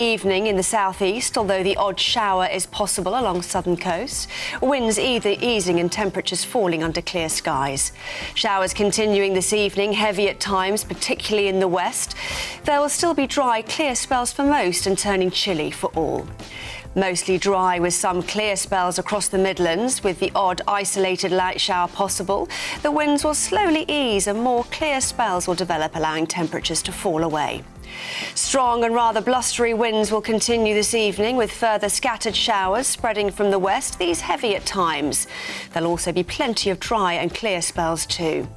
Evening in the southeast, although the odd shower is possible along southern coast. Winds either easing and temperatures falling under clear skies. Showers continuing this evening, heavy at times, particularly in the west. There will still be dry, clear spells for most and turning chilly for all. Mostly dry with some clear spells across the Midlands, with the odd isolated light shower possible. The winds will slowly ease and more clear spells will develop, allowing temperatures to fall away. Strong and rather blustery winds will continue this evening, with further scattered showers spreading from the west, these heavy at times. There'll also be plenty of dry and clear spells too.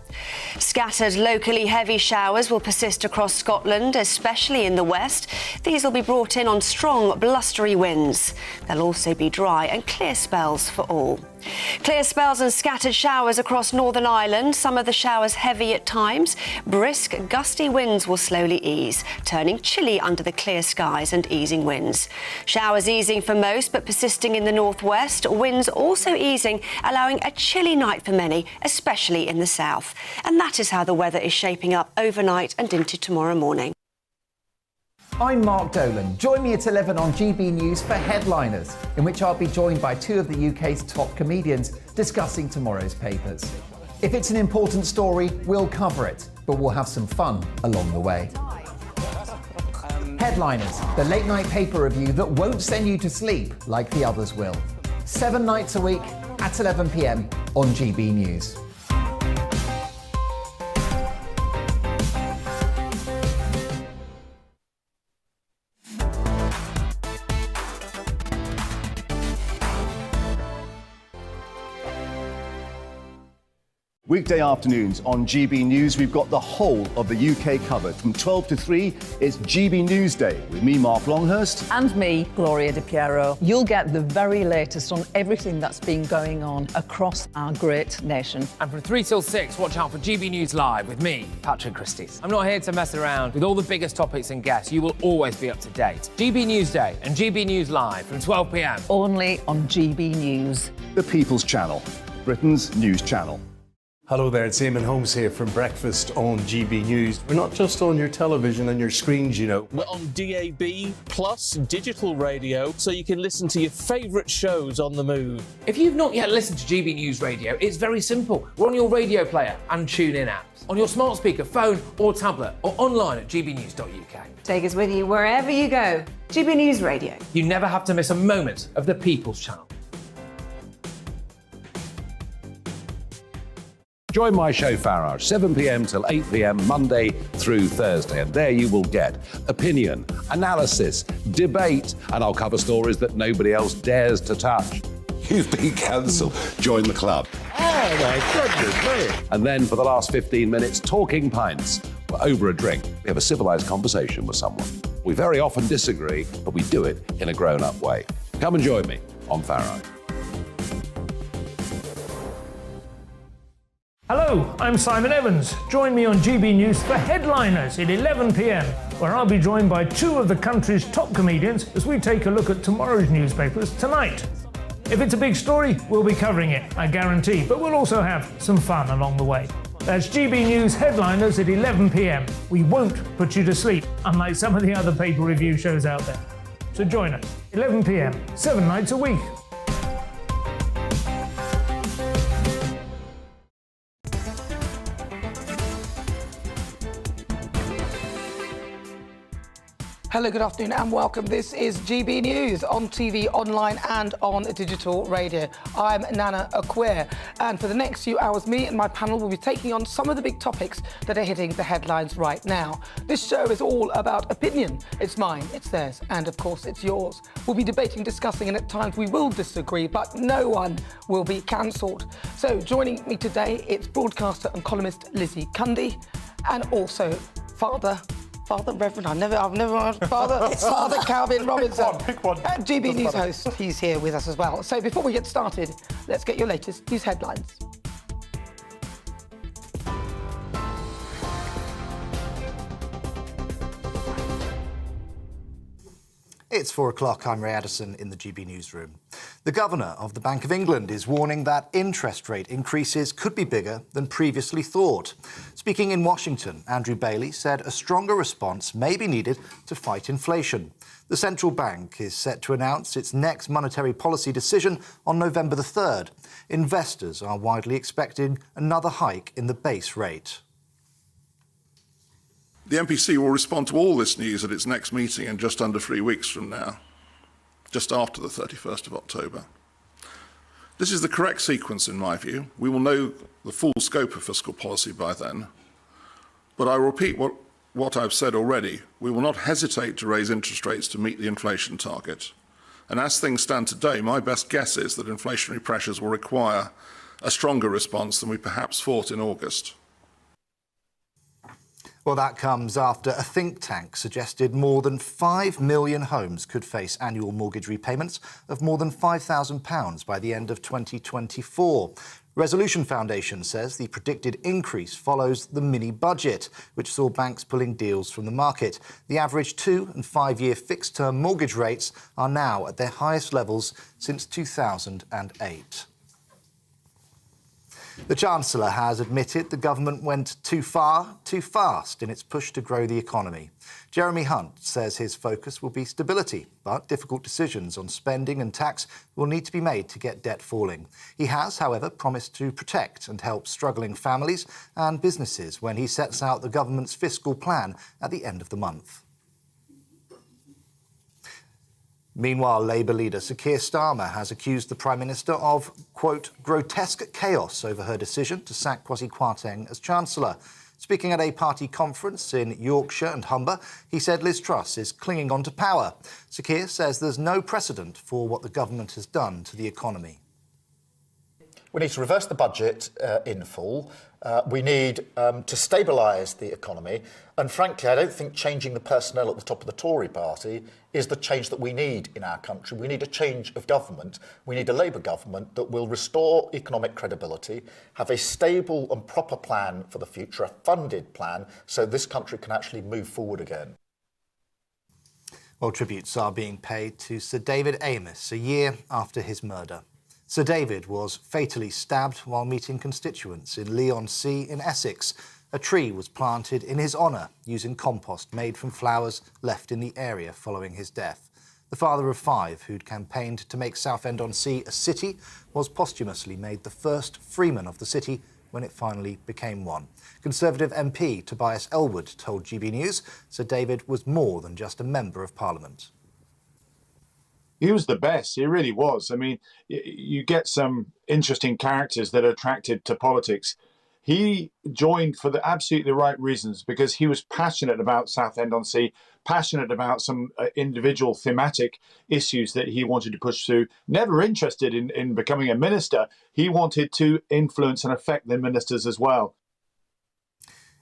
Scattered, locally heavy showers will persist across Scotland, especially in the west. These will be brought in on strong, blustery winds. There'll also be dry and clear spells for all. Clear spells and scattered showers across Northern Ireland, some of the showers heavy at times. Brisk, gusty winds will slowly ease, turning chilly under the clear skies and easing winds. Showers easing for most, but persisting in the northwest. Winds also easing, allowing a chilly night for many, especially in the south. And that is how the weather is shaping up overnight and into tomorrow morning. I'm Mark Dolan. Join me at 11 on GB News for Headliners, in which I'll be joined by two of the UK's top comedians discussing tomorrow's papers. If it's an important story, we'll cover it, but we'll have some fun along the way. Headliners, the late-night paper review that won't send you to sleep like the others will. 7 nights a week at 11 p.m. on GB News. Weekday afternoons on GB News, we've got the whole of the UK covered. From 12 to 3, it's GB News Day with me, Mark Longhurst. And me, Gloria Di Piero. You'll get the very latest on everything that's been going on across our great nation. And from 3 till 6, watch out for GB News Live with me, Patrick Christys. I'm not here to mess around. With all the biggest topics and guests, you will always be up to date. GB News Day and GB News Live from 12 p.m. Only on GB News. The People's Channel, Britain's news channel. Hello there, it's Eamon Holmes here from Breakfast on GB News. We're not just on your television and your screens, you know. We're on DAB plus digital radio, so you can listen to your favourite shows on the move. If you've not yet listened to GB News Radio, it's very simple. We're on your radio player and tune-in apps, on your smart speaker, phone or tablet, or online at gbnews.uk. Take us with you wherever you go. GB News Radio. You never have to miss a moment of the People's Channel. Join my show Farage, 7 p.m. till 8 p.m. Monday through Thursday. And there you will get opinion, analysis, debate, and I'll cover stories that nobody else dares to touch. You've been cancelled. Join the club. Oh my goodness me. And then for the last 15 minutes, talking pints. Over a drink, we have a civilised conversation with someone. We very often disagree, but we do it in a grown-up way. Come and join me on Farage. Hello, I'm Simon Evans. Join me on GB News for Headliners at 11 p.m, where I'll be joined by two of the country's top comedians as we take a look at tomorrow's newspapers tonight. If it's a big story, we'll be covering it, I guarantee, but we'll also have some fun along the way. That's GB News Headliners at 11 p.m. We won't put you to sleep, unlike some of the other paper review shows out there. So join us, 11 p.m, 7 nights a week. Hello, good afternoon and welcome. This is GB News on TV, online and on digital radio. I'm Nana Akua, and for the next few hours, me and my panel will be taking on some of the big topics that are hitting the headlines right now. This show is all about opinion. It's mine, it's theirs, and of course it's yours. We'll be debating, discussing, and at times we will disagree, but no one will be cancelled. So joining me today, it's broadcaster and columnist Lizzie Cundy, and also Father Reverend, I've never heard Father Calvin Robinson. Pick one. And GB News host, he's here with us as well. So before we get started, let's get your latest news headlines. It's 4 o'clock. I'm Ray Addison in the GB newsroom. The Governor of the Bank of England is warning that interest rate increases could be bigger than previously thought. Speaking in Washington, Andrew Bailey said a stronger response may be needed to fight inflation. The central bank is set to announce its next monetary policy decision on November the 3rd. Investors are widely expecting another hike in the base rate. The MPC will respond to all this news at its next meeting in just under 3 weeks from now, just after the 31st of October. This is the correct sequence, in my view. We will know the full scope of fiscal policy by then. But I repeat what I've said already. We will not hesitate to raise interest rates to meet the inflation target. And as things stand today, my best guess is that inflationary pressures will require a stronger response than we perhaps thought in August. Well, that comes after a think tank suggested more than 5 million homes could face annual mortgage repayments of more than £5,000 by the end of 2024. Resolution Foundation says the predicted increase follows the mini-budget, which saw banks pulling deals from the market. The average 2- and 5-year fixed-term mortgage rates are now at their highest levels since 2008. The Chancellor has admitted the government went too far, too fast in its push to grow the economy. Jeremy Hunt says his focus will be stability, but difficult decisions on spending and tax will need to be made to get debt falling. He has, however, promised to protect and help struggling families and businesses when he sets out the government's fiscal plan at the end of the month. Meanwhile, Labour leader Sir Keir Starmer has accused the Prime Minister of, quote, grotesque chaos over her decision to sack Quasi Kwarteng as Chancellor. Speaking at a party conference in Yorkshire and Humber, he said Liz Truss is clinging on to power. Sir Keir says there's no precedent for what the government has done to the economy. We need to reverse the budget in full. We need to stabilise the economy. And frankly, I don't think changing the personnel at the top of the Tory party is the change that we need in our country. We need a change of government. We need a Labour government that will restore economic credibility, have a stable and proper plan for the future, a funded plan, so this country can actually move forward again. Well, tributes are being paid to Sir David Amess a year after his murder. Sir David was fatally stabbed while meeting constituents in Leigh-on-Sea in Essex. A tree was planted in his honour using compost made from flowers left in the area following his death. The father of 5, who'd campaigned to make Southend-on-Sea a city, was posthumously made the first freeman of the city when it finally became one. Conservative MP Tobias Ellwood told GB News Sir David was more than just a member of Parliament. He was the best, he really was. I mean, you get some interesting characters that are attracted to politics. He joined for the absolutely right reasons because he was passionate about Southend-on-Sea, passionate about some individual thematic issues that he wanted to push through, never interested in becoming a minister. He wanted to influence and affect the ministers as well.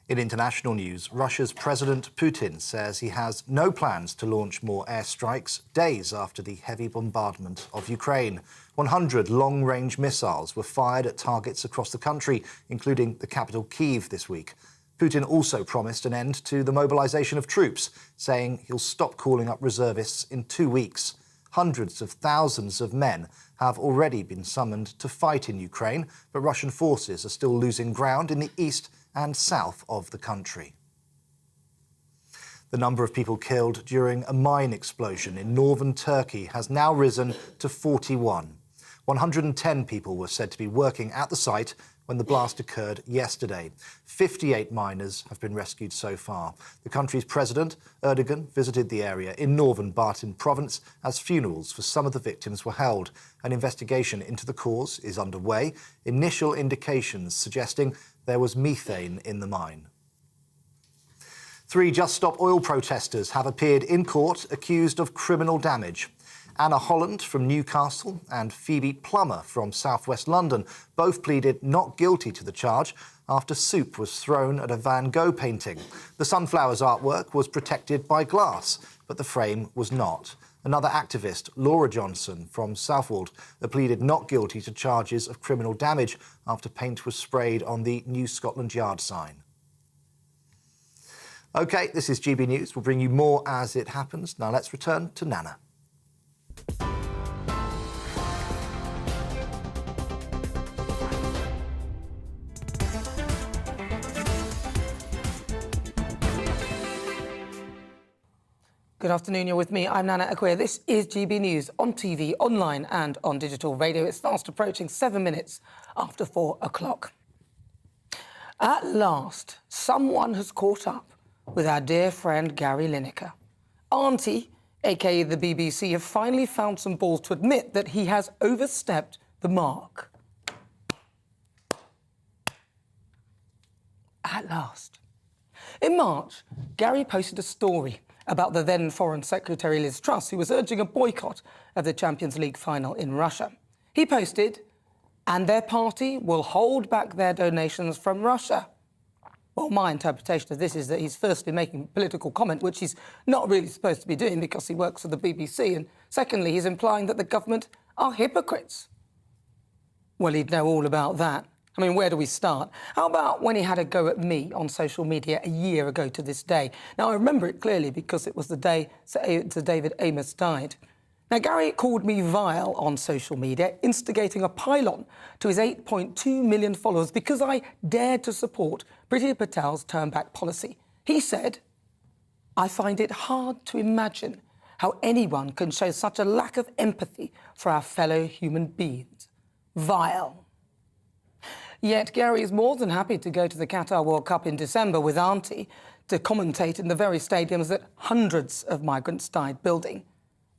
In international news, Russia's President Putin says he has no plans to launch more airstrikes days after the heavy bombardment of Ukraine. 100 long-range missiles were fired at targets across the country, including the capital Kyiv this week. Putin also promised an end to the mobilization of troops, saying he'll stop calling up reservists in 2 weeks. Hundreds of thousands of men have already been summoned to fight in Ukraine, but Russian forces are still losing ground in the east and south of the country. The number of people killed during a mine explosion in northern Turkey has now risen to 41. 110 people were said to be working at the site when the blast occurred yesterday. 58 miners have been rescued so far. The country's president, Erdogan, visited the area in northern Bartın province as funerals for some of the victims were held. An investigation into the cause is underway, initial indications suggesting there was methane in the mine. 3 Just Stop Oil protesters have appeared in court accused of criminal damage. Anna Holland from Newcastle and Phoebe Plummer from southwest London both pleaded not guilty to the charge after soup was thrown at a Van Gogh painting. The sunflowers artwork was protected by glass, but the frame was not. Another activist, Laura Johnson from Southwold, pleaded not guilty to charges of criminal damage after paint was sprayed on the New Scotland Yard sign. OK, this is GB News. We'll bring you more as it happens. Now let's return to Nana. Good afternoon, you're with me. I'm Nana Akua. This is GB News on TV, online and on digital radio. It's fast approaching 7 minutes after 4 o'clock. At last, someone has caught up with our dear friend Gary Lineker. Auntie, aka the BBC, have finally found some balls to admit that he has overstepped the mark. At last. In March, Gary posted a story about the then Foreign Secretary Liz Truss, who was urging a boycott of the Champions League final in Russia. He posted, "And their party will hold back their donations from Russia." Well, my interpretation of this is that he's firstly making a political comment, which he's not really supposed to be doing because he works for the BBC, and secondly, he's implying that the government are hypocrites. Well, he'd know all about that. I mean, where do we start? How about when he had a go at me on social media a year ago to this day? Now, I remember it clearly because it was the day Sir David Amess died. Now, Gary called me vile on social media, instigating a pylon to his 8.2 million followers because I dared to support Priti Patel's turn-back policy. He said, "I find it hard to imagine how anyone can show such a lack of empathy for our fellow human beings." Vile. Yet Gary is more than happy to go to the Qatar World Cup in December with Auntie to commentate in the very stadiums that hundreds of migrants died building.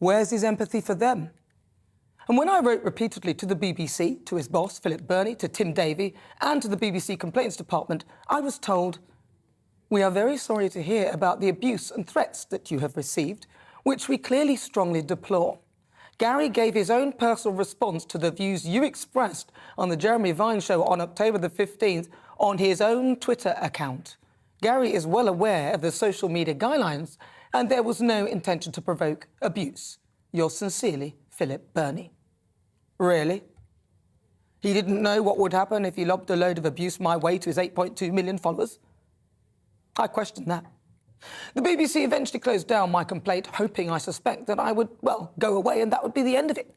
Where's his empathy for them? And when I wrote repeatedly to the BBC, to his boss, Philip Burney, to Tim Davie, and to the BBC Complaints Department, I was told, "We are very sorry to hear about the abuse and threats that you have received, which we clearly strongly deplore." Gary gave his own personal response to the views you expressed on the Jeremy Vine show on October the 15th on his own Twitter account. Gary is well aware of the social media guidelines, and there was no intention to provoke abuse. Yours sincerely, Philip Burney. Really? He didn't know what would happen if he lobbed a load of abuse my way to his 8.2 million followers? I question that. The BBC eventually closed down my complaint, hoping, I suspect, that I would, well, go away and that would be the end of it.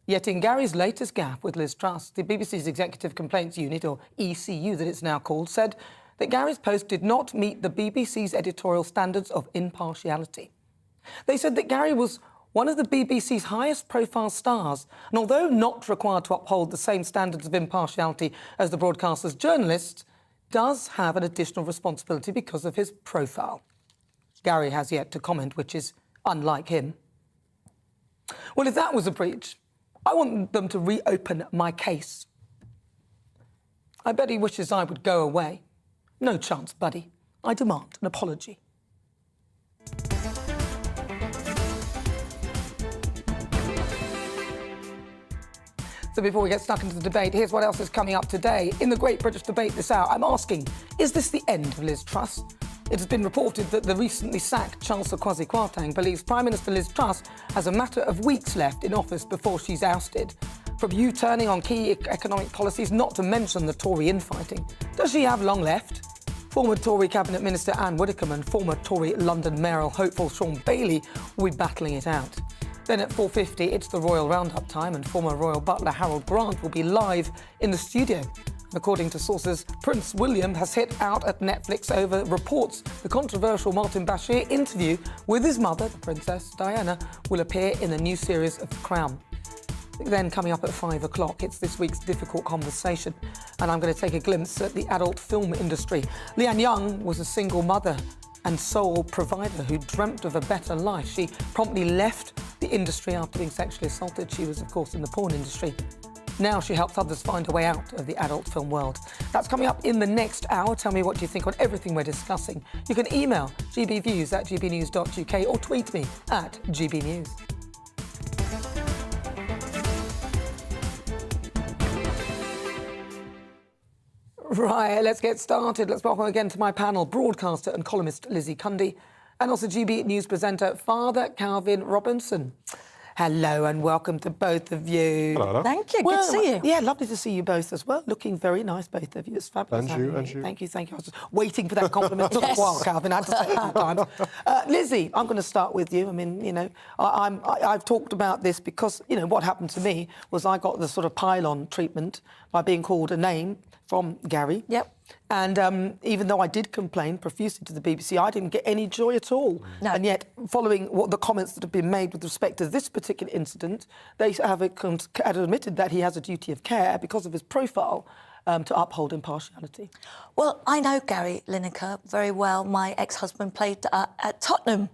Yet in Gary's latest gaffe with Liz Truss, the BBC's Executive Complaints Unit, or ECU that it's now called, said that Gary's post did not meet the BBC's editorial standards of impartiality. They said that Gary was one of the BBC's highest profile stars, and although not required to uphold the same standards of impartiality as the broadcaster's journalists, does have an additional responsibility because of his profile. Gary has yet to comment, which is unlike him. Well, if that was a breach, I want them to reopen my case. I bet he wishes I would go away. No chance, buddy. I demand an apology. So before we get stuck into the debate, here's what else is coming up today. In the Great British Debate this hour, I'm asking, is this the end of Liz Truss? It has been reported that the recently sacked Chancellor Quasi Kwarteng believes Prime Minister Liz Truss has a matter of weeks left in office before she's ousted. From U-turning on key economic policies, not to mention the Tory infighting. Does she have long left? Former Tory Cabinet Minister Anne Widdecombe and former Tory London mayoral hopeful Sean Bailey will be battling it out. Then at 4:50, it's the Royal Roundup time, and former Royal Butler Harold Grant will be live in the studio. And according to sources, Prince William has hit out at Netflix over reports the controversial Martin Bashir interview with his mother, the Princess Diana, will appear in the new series of The Crown. Then coming up at 5 o'clock, it's this week's Difficult Conversation, and I'm going to take a glimpse at the adult film industry. Leanne Young was a single mother and sole provider who dreamt of a better life. She promptly left the industry after being sexually assaulted. She was, of course, in the porn industry. Now she helps others find a way out of the adult film world. That's coming up in the next hour. Tell me what you think on everything we're discussing. You can email gbviews@gbnews.uk or tweet me at gbnews. Right, let's get started. Let's welcome again to my panel broadcaster and columnist Lizzie Cundy and also GB News presenter Father Calvin Robinson. Hello and welcome to both of you. Hello. Thank you. Good to see you. Yeah, lovely to see you both as well. Looking very nice, both of you. It's fabulous. And you. Thank you. I was just waiting for that compliment. It took a while, Calvin. I had to say it a few times. Lizzie, I'm going to start with you. I mean, you know, I've talked about this because, you know, what happened to me was I got the sort of pylon treatment by being called a name from Gary. Yep. And even though I did complain profusely to the BBC, I didn't get any joy at all. No. And yet, following what the comments that have been made with respect to this particular incident, they have admitted that he has a duty of care because of his profile to uphold impartiality. Well, I know Gary Lineker very well. My ex-husband played at Tottenham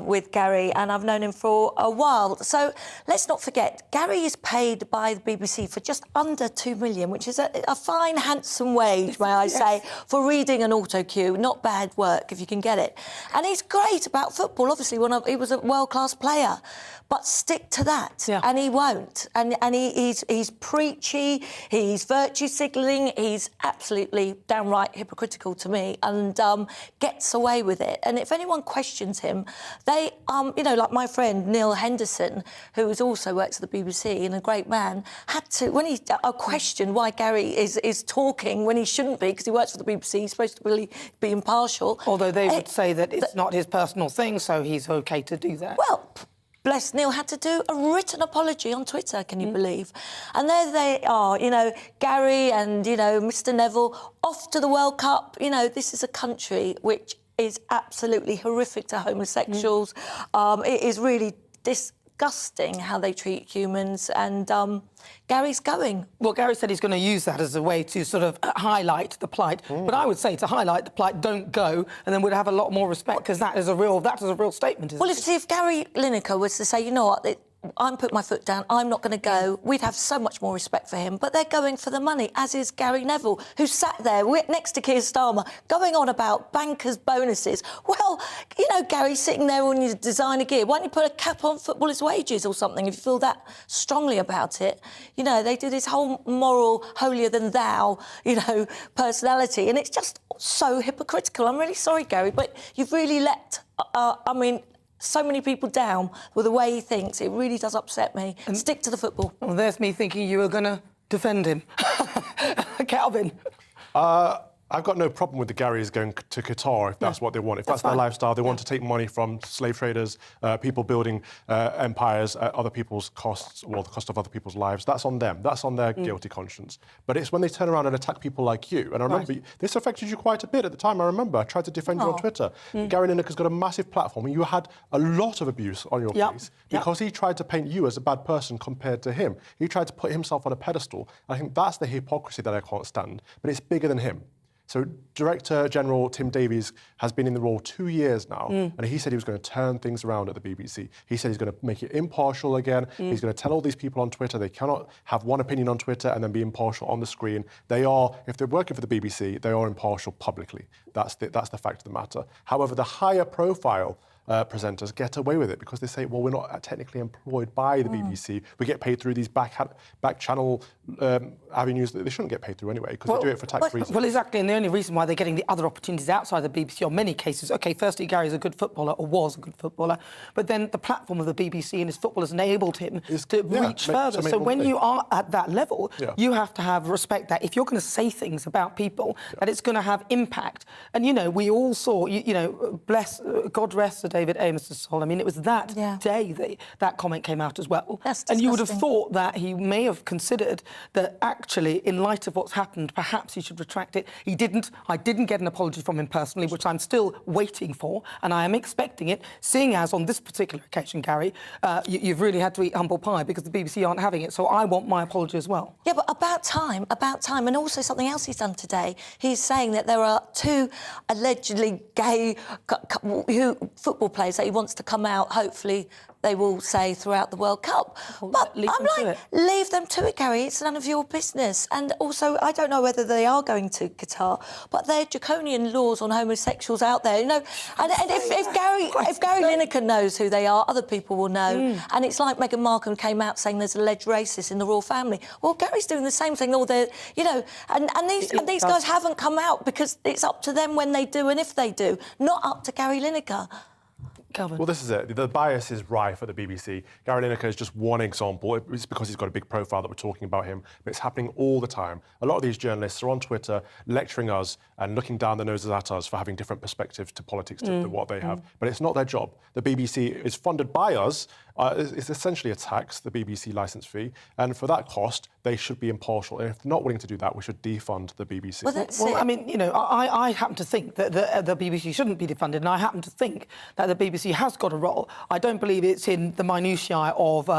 with Gary, and I've known him for a while. So let's not forget, Gary is paid by the BBC for just under $2 million, which is a fine, handsome wage, may I say, for reading an auto cue. Not bad work if you can get it. And he's great about football. Obviously, he was a world-class player. But stick to that, and he won't. And he's preachy, he's virtue signalling, he's absolutely downright hypocritical to me, and gets away with it. And if anyone questions him, they, like my friend Neil Henderson, who also works at the BBC and a great man, had to, when he questioned why Gary is talking when he shouldn't be, because he works for the BBC, he's supposed to really be impartial. Although they would say that it's not his personal thing, so he's OK to do that. Well, bless Neil, had to do a written apology on Twitter, can you believe? And there they are, Gary and, Mr Neville, off to the World Cup. This is a country which is absolutely horrific to homosexuals. It is really disgusting how they treat humans, and Gary's going. Well, Gary said he's going to use that as a way to sort of highlight the plight. But I would say to highlight the plight, don't go, and then we'd have a lot more respect, because that is a real statement. Well, if Gary Lineker was to say, you know what, I'm putting my foot down, I'm not going to go, we'd have so much more respect for him. But they're going for the money, as is Gary Neville, who sat there next to Keir Starmer, going on about bankers' bonuses. Well, Gary's sitting there on your designer gear. Why don't you put a cap on footballers' wages or something if you feel that strongly about it? They do this whole moral, holier-than-thou, personality, and it's just so hypocritical. I'm really sorry, Gary, but you've really let, so many people down with the way he thinks. It really does upset me. And stick to the football. Well, there's me thinking you were going to defend him. Calvin. I've got no problem with the Garys going to Qatar if that's what they want. If that's their lifestyle, they want to take money from slave traders, people building empires at other people's costs, or the cost of other people's lives. That's on them. That's on their guilty conscience. But it's when they turn around and attack people like you. And I remember this affected you quite a bit at the time. I remember I tried to defend you on Twitter. Gary Lineker's got a massive platform, and you had a lot of abuse on your face because he tried to paint you as a bad person compared to him. He tried to put himself on a pedestal. I think that's the hypocrisy that I can't stand. But it's bigger than him. So Director General Tim Davies has been in the role 2 years now, and he said he was going to turn things around at the BBC. He said he's going to make it impartial again. He's going to tell all these people on Twitter they cannot have one opinion on Twitter and then be impartial on the screen. They are, if they're working for the BBC, they are impartial publicly. That's the fact of the matter. However, the higher profile presenters get away with it because they say, well, we're not technically employed by the BBC. We get paid through these back channel avenues that they shouldn't get paid through anyway, because they do it for tax reasons. Well, exactly, and the only reason why they're getting the other opportunities outside the BBC on many cases, OK, firstly, Gary's a good footballer, or was a good footballer, but then the platform of the BBC and his football has enabled him to reach further. So when you are at that level, you have to have respect that if you're going to say things about people, that it's going to have impact. And, we all saw, God rest David Amess' soul. I mean, it was that day that comment came out as well. That's and you would have thought that he may have considered that actually, in light of what's happened, perhaps he should retract it. He didn't. I didn't get an apology from him personally, which I'm still waiting for, and I am expecting it, seeing as on this particular occasion, Gary, you've really had to eat humble pie because the BBC aren't having it, so I want my apology as well. Yeah, but about time, and also something else he's done today. He's saying that there are two allegedly gay football players that he wants to come out, hopefully, they will say, throughout the World Cup. But I'm like, leave them to it, Gary. It's none of your business. And also, I don't know whether they are going to Qatar, but there are draconian laws on homosexuals out there, And if Gary Lineker knows who they are, other people will know. And it's like Meghan Markle came out saying there's alleged racists in the royal family. Well, Gary's doing the same thing. And these guys haven't come out because it's up to them when they do and if they do, not up to Gary Lineker. covered. Well, this is it. The bias is rife at the BBC. Gary Lineker is just one example. It's because he's got a big profile that we're talking about him, but it's happening all the time. A lot of these journalists are on Twitter lecturing us and looking down their noses at us for having different perspectives to politics to what they have. But it's not their job. The BBC is funded by us. It's essentially a tax, the BBC licence fee, and for that cost, they should be impartial. And if they're not willing to do that, we should defund the BBC. Well, I mean, you know, I happen to think that the BBC shouldn't be defunded, and I happen to think that the BBC has got a role. I don't believe it's in the minutiae of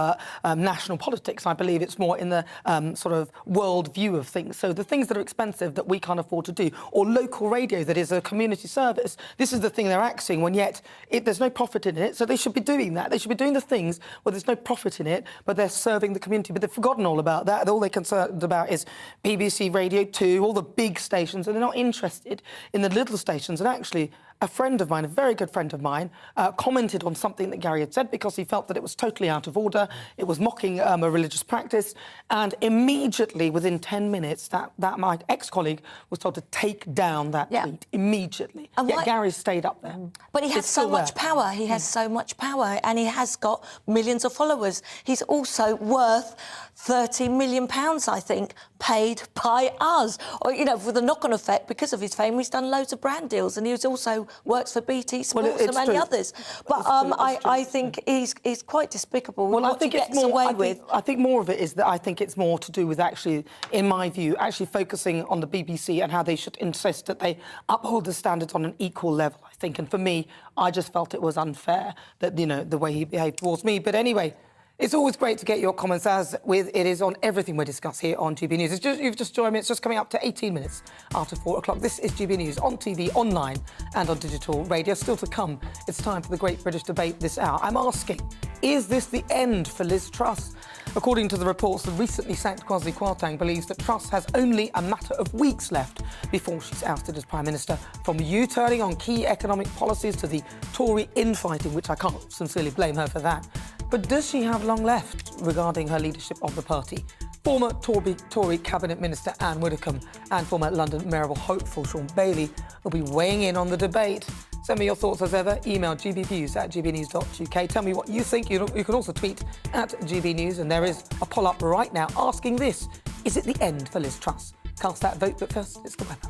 national politics. I believe it's more in the sort of world view of things. So the things that are expensive that we can't afford to do, or local radio that is a community service, this is the thing they're axing, when yet there's no profit in it, so they should be doing that. They should be doing the things where there's no profit in it, but they're serving the community. But they've forgotten all about that. All they're concerned about is BBC Radio 2, all the big stations, and they're not interested in the little stations. And actually, a friend of mine, a very good friend of mine, commented on something that Gary had said because he felt that it was totally out of order. It was mocking a religious practice. And immediately, within 10 minutes, that my ex-colleague was told to take down that tweet immediately. And yet Gary stayed up there. But he has so much power. He has so much power, and he has got millions of followers. He's also worth £30 million, I think, paid by us. Or, you know, with a knock-on effect, because of his fame, he's done loads of brand deals, and he was also works for BT Sports and many others. But I think he's quite despicable with what he gets away with. I think more of it is that I think it's more to do with actually, in my view, actually focusing on the BBC and how they should insist that they uphold the standards on an equal level, I think. And for me, I just felt it was unfair that, you know, the way he behaved towards me. But anyway, it's always great to get your comments, as with it is on everything we discuss here on GB News. You've just joined me. It's just coming up to 18 minutes after 4 o'clock. This is GB News on TV, online and on digital radio. Still to come, it's time for the Great British Debate this hour. I'm asking, is this the end for Liz Truss? According to the reports, the recently sacked Quasi Kwarteng believes that Truss has only a matter of weeks left before she's ousted as Prime Minister. From U-turning on key economic policies to the Tory infighting, which I can't sincerely blame her for that. But does she have long left regarding her leadership of the party? Former Tory Cabinet Minister Anne Widdecombe and former London mayoral hopeful Sean Bailey will be weighing in on the debate. Send me your thoughts as ever. Email gbviews@gbnews.uk. Tell me what you think. You can also tweet at GBNews. And there is a poll up right now asking this: is it the end for Liz Truss? Cast that vote, but first, it's the weather.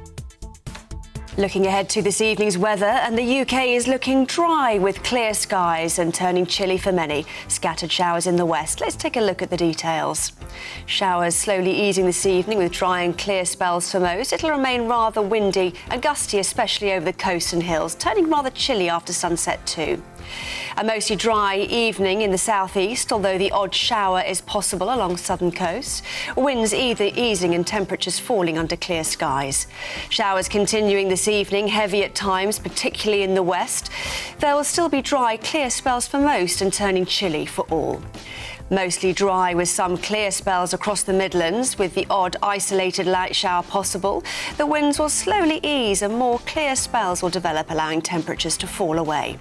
Looking ahead to this evening's weather, and the UK is looking dry with clear skies and turning chilly for many. Scattered showers in the west. Let's take a look at the details. Showers slowly easing this evening with dry and clear spells for most. It'll remain rather windy and gusty, especially over the coast and hills, turning rather chilly after sunset too. A mostly dry evening in the southeast, although the odd shower is possible along southern coasts. Winds either easing and temperatures falling under clear skies. Showers continuing this evening, heavy at times, particularly in the west. There will still be dry, clear spells for most and turning chilly for all. Mostly dry with some clear spells across the Midlands, with the odd isolated light shower possible. The winds will slowly ease and more clear spells will develop, allowing temperatures to fall away.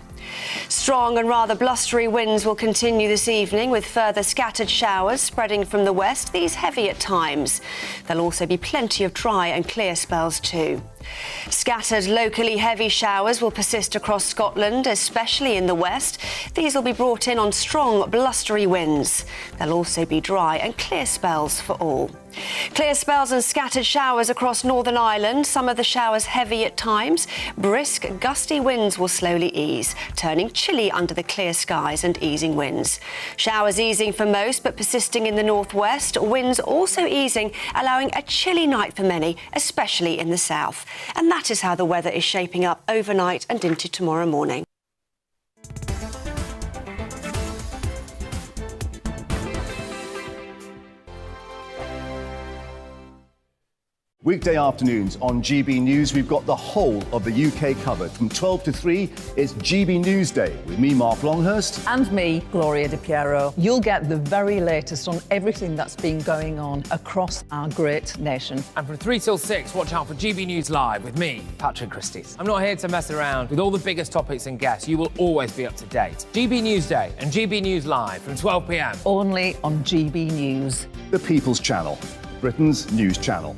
Strong and rather blustery winds will continue this evening, with further scattered showers spreading from the west, these heavy at times. There'll also be plenty of dry and clear spells too. Scattered, locally heavy showers will persist across Scotland, especially in the west. These will be brought in on strong, blustery winds. There'll also be dry and clear spells for all. Clear spells and scattered showers across Northern Ireland, some of the showers heavy at times. Brisk, gusty winds will slowly ease, turning chilly under the clear skies and easing winds. Showers easing for most, but persisting in the northwest. Winds also easing, allowing a chilly night for many, especially in the south. And that is how the weather is shaping up overnight and into tomorrow morning. Weekday afternoons on GB News, we've got the whole of the UK covered. From 12 to 3, it's GB News Day with me, Mark Longhurst. And me, Gloria Di Piero. You'll get the very latest on everything that's been going on across our great nation. And from 3 till 6, watch out for GB News Live with me, Patrick Christys. I'm not here to mess around with all the biggest topics and guests. You will always be up to date. GB News Day and GB News Live from 12 p.m. Only on GB News. The People's Channel, Britain's news channel.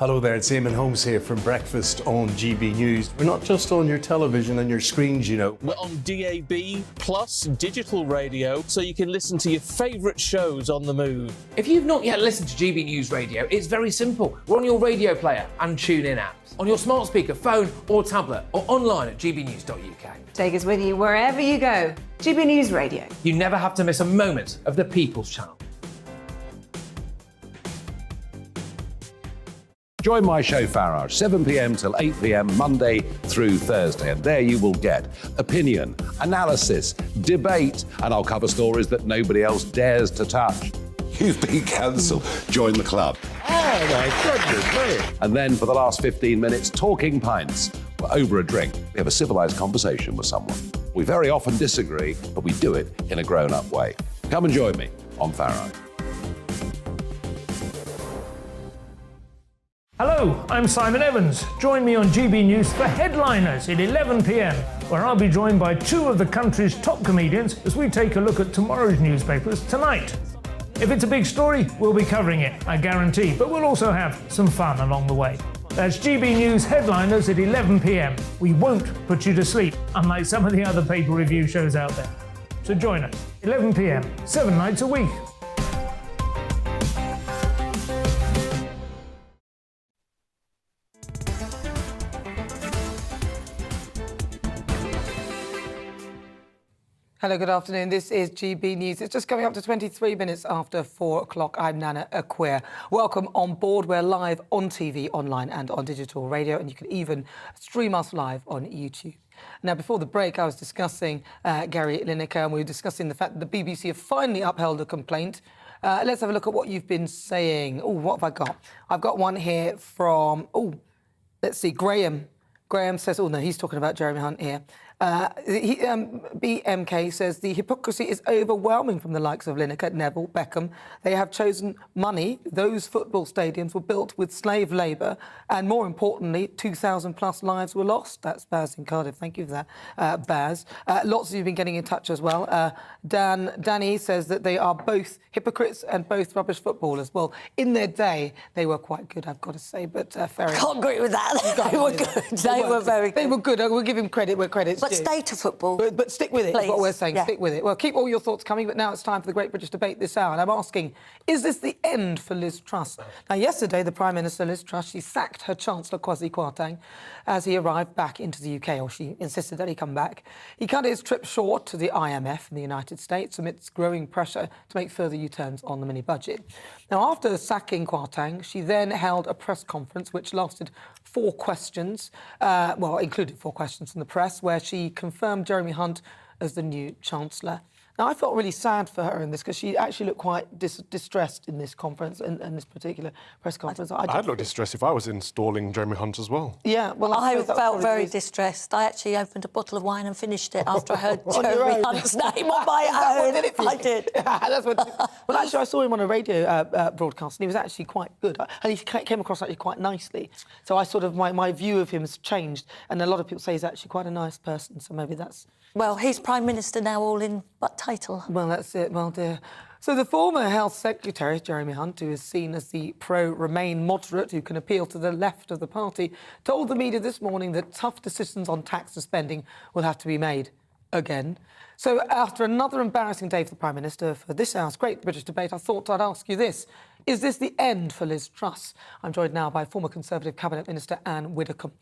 Hello there, it's Eamon Holmes here from Breakfast on GB News. We're not just on your television and your screens, you know. We're on DAB plus digital radio, so you can listen to your favourite shows on the move. If you've not yet listened to GB News Radio, it's very simple. We're on your radio player and tune-in apps, on your smart speaker, phone or tablet, or online at gbnews.uk. Take us with you wherever you go. GB News Radio. You never have to miss a moment of the People's Channel. Join my show Farage, 7 p.m. till 8 p.m. Monday through Thursday, and there you will get opinion, analysis, debate, and I'll cover stories that nobody else dares to touch. You've been cancelled. Join the club. Oh my goodness, mate. And then for the last 15 minutes, talking pints. We're over a drink. We have a civilised conversation with someone. We very often disagree, but we do it in a grown-up way. Come and join me on Farage. Hello, I'm Simon Evans. Join me on GB News for Headliners at 11 p.m, where I'll be joined by two of the country's top comedians as we take a look at tomorrow's newspapers tonight. If it's a big story, we'll be covering it, I guarantee, but we'll also have some fun along the way. That's GB News Headliners at 11 p.m. We won't put you to sleep, unlike some of the other paper review shows out there. So join us, 11 p.m, 7 nights a week. Hello, good afternoon. This is GB News. It's just coming up to 23 minutes after 4 o'clock. I'm Nana Akua. Welcome on board. We're live on TV, online and on digital radio, and you can even stream us live on YouTube. Now, before the break, I was discussing Gary Lineker, and we were discussing the fact that the BBC have finally upheld a complaint. Let's have a look at what you've been saying. Oh, what have I got? I've got one here from, let's see, Graham. Graham says, oh no, he's talking about Jeremy Hunt here. BMK says the hypocrisy is overwhelming from the likes of Lineker, Neville, Beckham. They have chosen money. Those football stadiums were built with slave labour, and more importantly, 2,000 plus lives were lost. That's Baz in Cardiff. Thank you for that, Baz. Lots of you have been getting in touch as well. Danny says that they are both hypocrites and both rubbish footballers. Well, in their day, they were quite good, I've got to say, but fair enough. Can't agree with that. They were good. They were very good. They were good. We'll give him credit where credit's due. But stay to football. But stick with it, Please. is what we're saying. Yeah. Stick with it. Well, keep all your thoughts coming, but now it's time for the Great British Debate this hour. And I'm asking, is this the end for Liz Truss? Now, yesterday, the Prime Minister, Liz Truss, she sacked her Chancellor, Quasi Kwarteng, as he arrived back into the UK, or she insisted that he come back. He cut his trip short to the IMF in the United States amidst growing pressure to make further U-turns on the mini-budget. Now, after sacking Kwarteng, she then held a press conference which lasted 4 questions, included 4 questions from the press, where she confirmed Jeremy Hunt as the new Chancellor. Now, I felt really sad for her in this because she actually looked quite distressed in this conference, in this particular press conference. I'd look distressed if I was installing Jeremy Hunt as well. Yeah, well, I felt very distressed. I actually opened a bottle of wine and finished it after I heard Jeremy Hunt's name on my own. I did. That's what. Well, actually, I saw him on a radio broadcast, and he was actually quite good, and he came across actually quite nicely. So I sort of my view of him has changed, and a lot of people say he's actually quite a nice person. So maybe that's. Well, he's Prime Minister now, all in but title. Well, that's it. Well, dear. So the former Health Secretary, Jeremy Hunt, who is seen as the pro-Remain moderate who can appeal to the left of the party, told the media this morning that tough decisions on tax and spending will have to be made again. So after another embarrassing day for the Prime Minister for this hour's Great British Debate, I thought I'd ask you this. Is this the end for Liz Truss? I'm joined now by former Conservative Cabinet Minister Anne Widdecombe.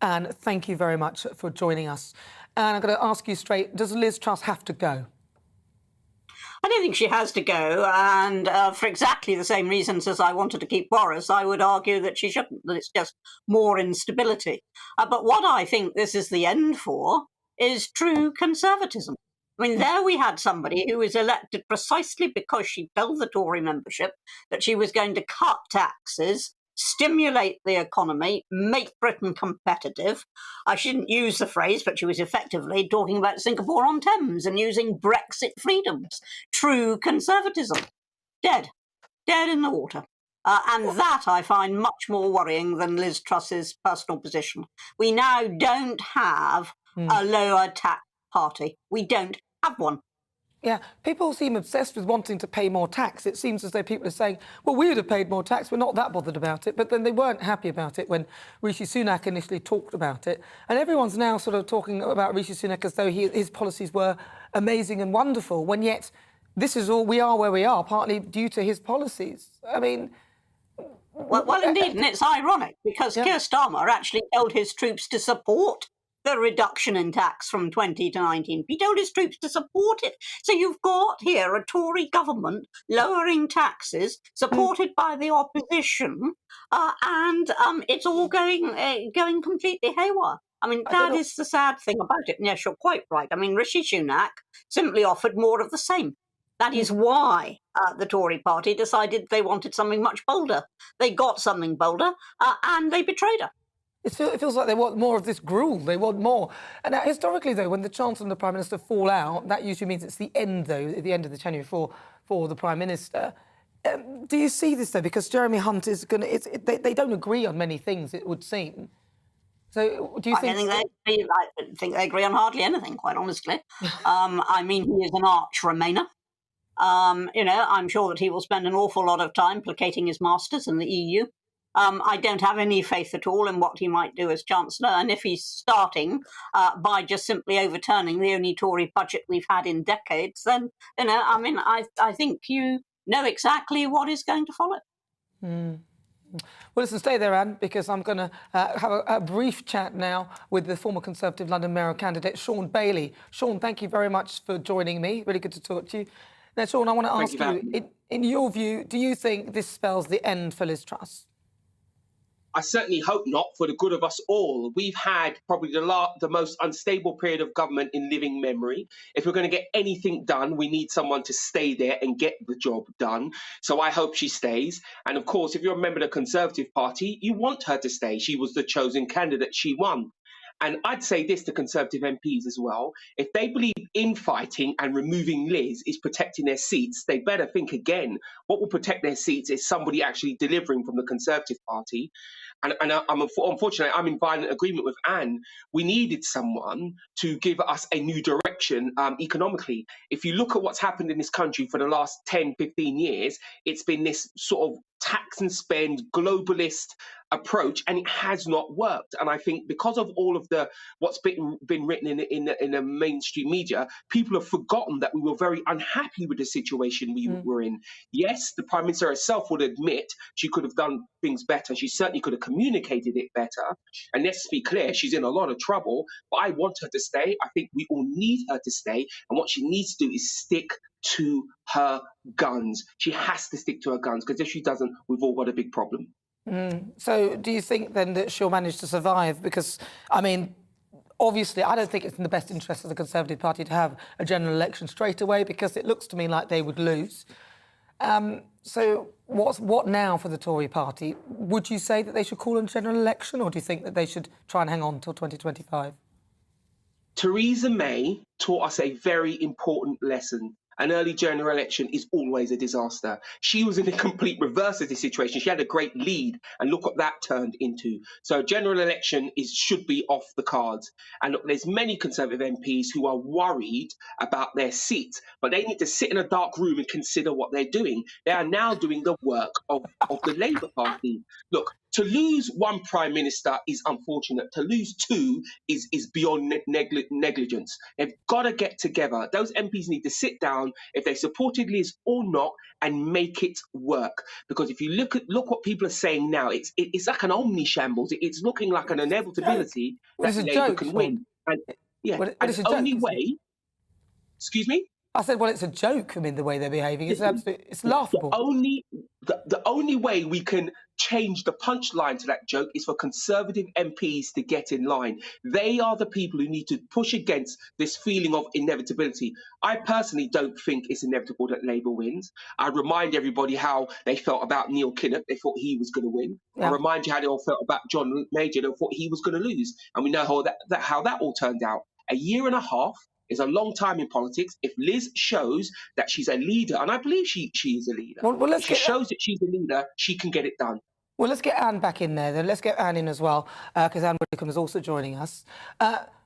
Anne, thank you very much for joining us. And I'm going to ask you straight, does Liz Truss have to go? I don't think she has to go, and for exactly the same reasons as I wanted to keep Boris, I would argue that she shouldn't, that it's just more instability. But what I think this is the end for is true conservatism. I mean, there we had somebody who was elected precisely because she told the Tory membership that she was going to cut taxes, stimulate the economy, make Britain competitive. I shouldn't use the phrase, but she was effectively talking about Singapore on Thames and using Brexit freedoms. True conservatism. Dead in the water. And that I find much more worrying than Liz Truss's personal position. We now don't have a lower tax party. We don't have one. Yeah, people seem obsessed with wanting to pay more tax. It seems as though people are saying, well, we would have paid more tax, we're not that bothered about it. But then they weren't happy about it when Rishi Sunak initially talked about it. And everyone's now sort of talking about Rishi Sunak as though his policies were amazing and wonderful, when yet this is all, we are where we are, partly due to his policies. I mean... Well, indeed, and it's ironic, because Keir Starmer actually told his troops to support the reduction in tax from 20 to 19. He told his troops to support it. So you've got here a Tory government lowering taxes, supported by the opposition, and it's all going completely haywire. I mean, that is the sad thing about it. And yes, you're quite right. I mean, Rishi Sunak simply offered more of the same. That is why the Tory party decided they wanted something much bolder. They got something bolder, and they betrayed her. It feels like they want more of this gruel. They want more. And historically, though, when the Chancellor and the Prime Minister fall out, that usually means it's the end, though, at the end of the tenure for the Prime Minister. Do you see this, though? Because Jeremy Hunt is going to... They don't agree on many things, it would seem. So do you think... I think they agree on hardly anything, quite honestly. I mean, he is an arch Remainer. You know, I'm sure that he will spend an awful lot of time placating his masters in the EU. I don't have any faith at all in what he might do as Chancellor, and if he's starting by just simply overturning the only Tory budget we've had in decades, then, you know, I mean, I think you know exactly what is going to follow. Well, listen, stay there, Anne, because I'm going to have a brief chat now with the former Conservative London Mayor candidate, Sean Bailey. Sean, thank you very much for joining me. Really good to talk to you. Now, Sean, I want to ask you, in your view, do you think this spells the end for Liz Truss? I certainly hope not, for the good of us all. We've had probably the most unstable period of government in living memory. If we're going to get anything done, we need someone to stay there and get the job done. So I hope she stays. And of course, if you're a member of the Conservative Party, you want her to stay. She was the chosen candidate. She won. And I'd say this to Conservative MPs as well. If they believe infighting and removing Liz is protecting their seats, they better think again. What will protect their seats is somebody actually delivering from the Conservative Party. And unfortunately, I'm in violent agreement with Anne. We needed someone to give us a new direction economically. If you look at what's happened in this country for the last 10, 15 years, it's been this sort of tax and spend globalist approach, and it has not worked. And I think because of all of what's been written in the mainstream media, people have forgotten that we were very unhappy with the situation we were in. Yes, the Prime Minister herself would admit she could have done things better. She certainly could have communicated it better. And let's be clear, she's in a lot of trouble, but I want her to stay. I think we all need her to stay. And what she needs to do is stick to her guns. She has to stick to her guns, because if she doesn't, we've all got a big problem. So do you think then that she'll manage to survive? Because, I mean, obviously, I don't think it's in the best interest of the Conservative Party to have a general election straight away, because it looks to me like they would lose. So what now for the Tory party? Would you say that they should call a general election, or do you think that they should try and hang on until 2025? Theresa May taught us a very important lesson. An early general election is always a disaster. She was in the complete reverse of this situation. She had a great lead, and look what that turned into. So general election should be off the cards. And look, there's many Conservative MPs who are worried about their seats, but they need to sit in a dark room and consider what they're doing. They are now doing the work of the Labour Party. Look, to lose one Prime Minister is unfortunate. To lose two is beyond negligence. They've got to get together. Those MPs need to sit down, if they supported Liz or not, and make it work. Because if you look what people are saying now, it's like an omni-shambles. It's looking like an inevitability that Labour can win. And yeah, and the only way... Excuse me? I said, well, it's a joke. I mean, the way they're behaving, it's laughable. The only way we can change the punchline to that joke is for Conservative MPs to get in line. They are the people who need to push against this feeling of inevitability. I personally don't think it's inevitable that Labour wins. I remind everybody how they felt about Neil Kinnock. They thought he was going to win. Yeah. I remind you how they all felt about John Major. They thought he was going to lose. And we know how that all turned out. A year and a half is a long time in politics. If Liz shows that she's a leader, and I believe she is a leader, if she shows that she's a leader, she can get it done. Well, let's get Anne back in there then. Let's get Anne in as well, because Anne Widdecombe is also joining us.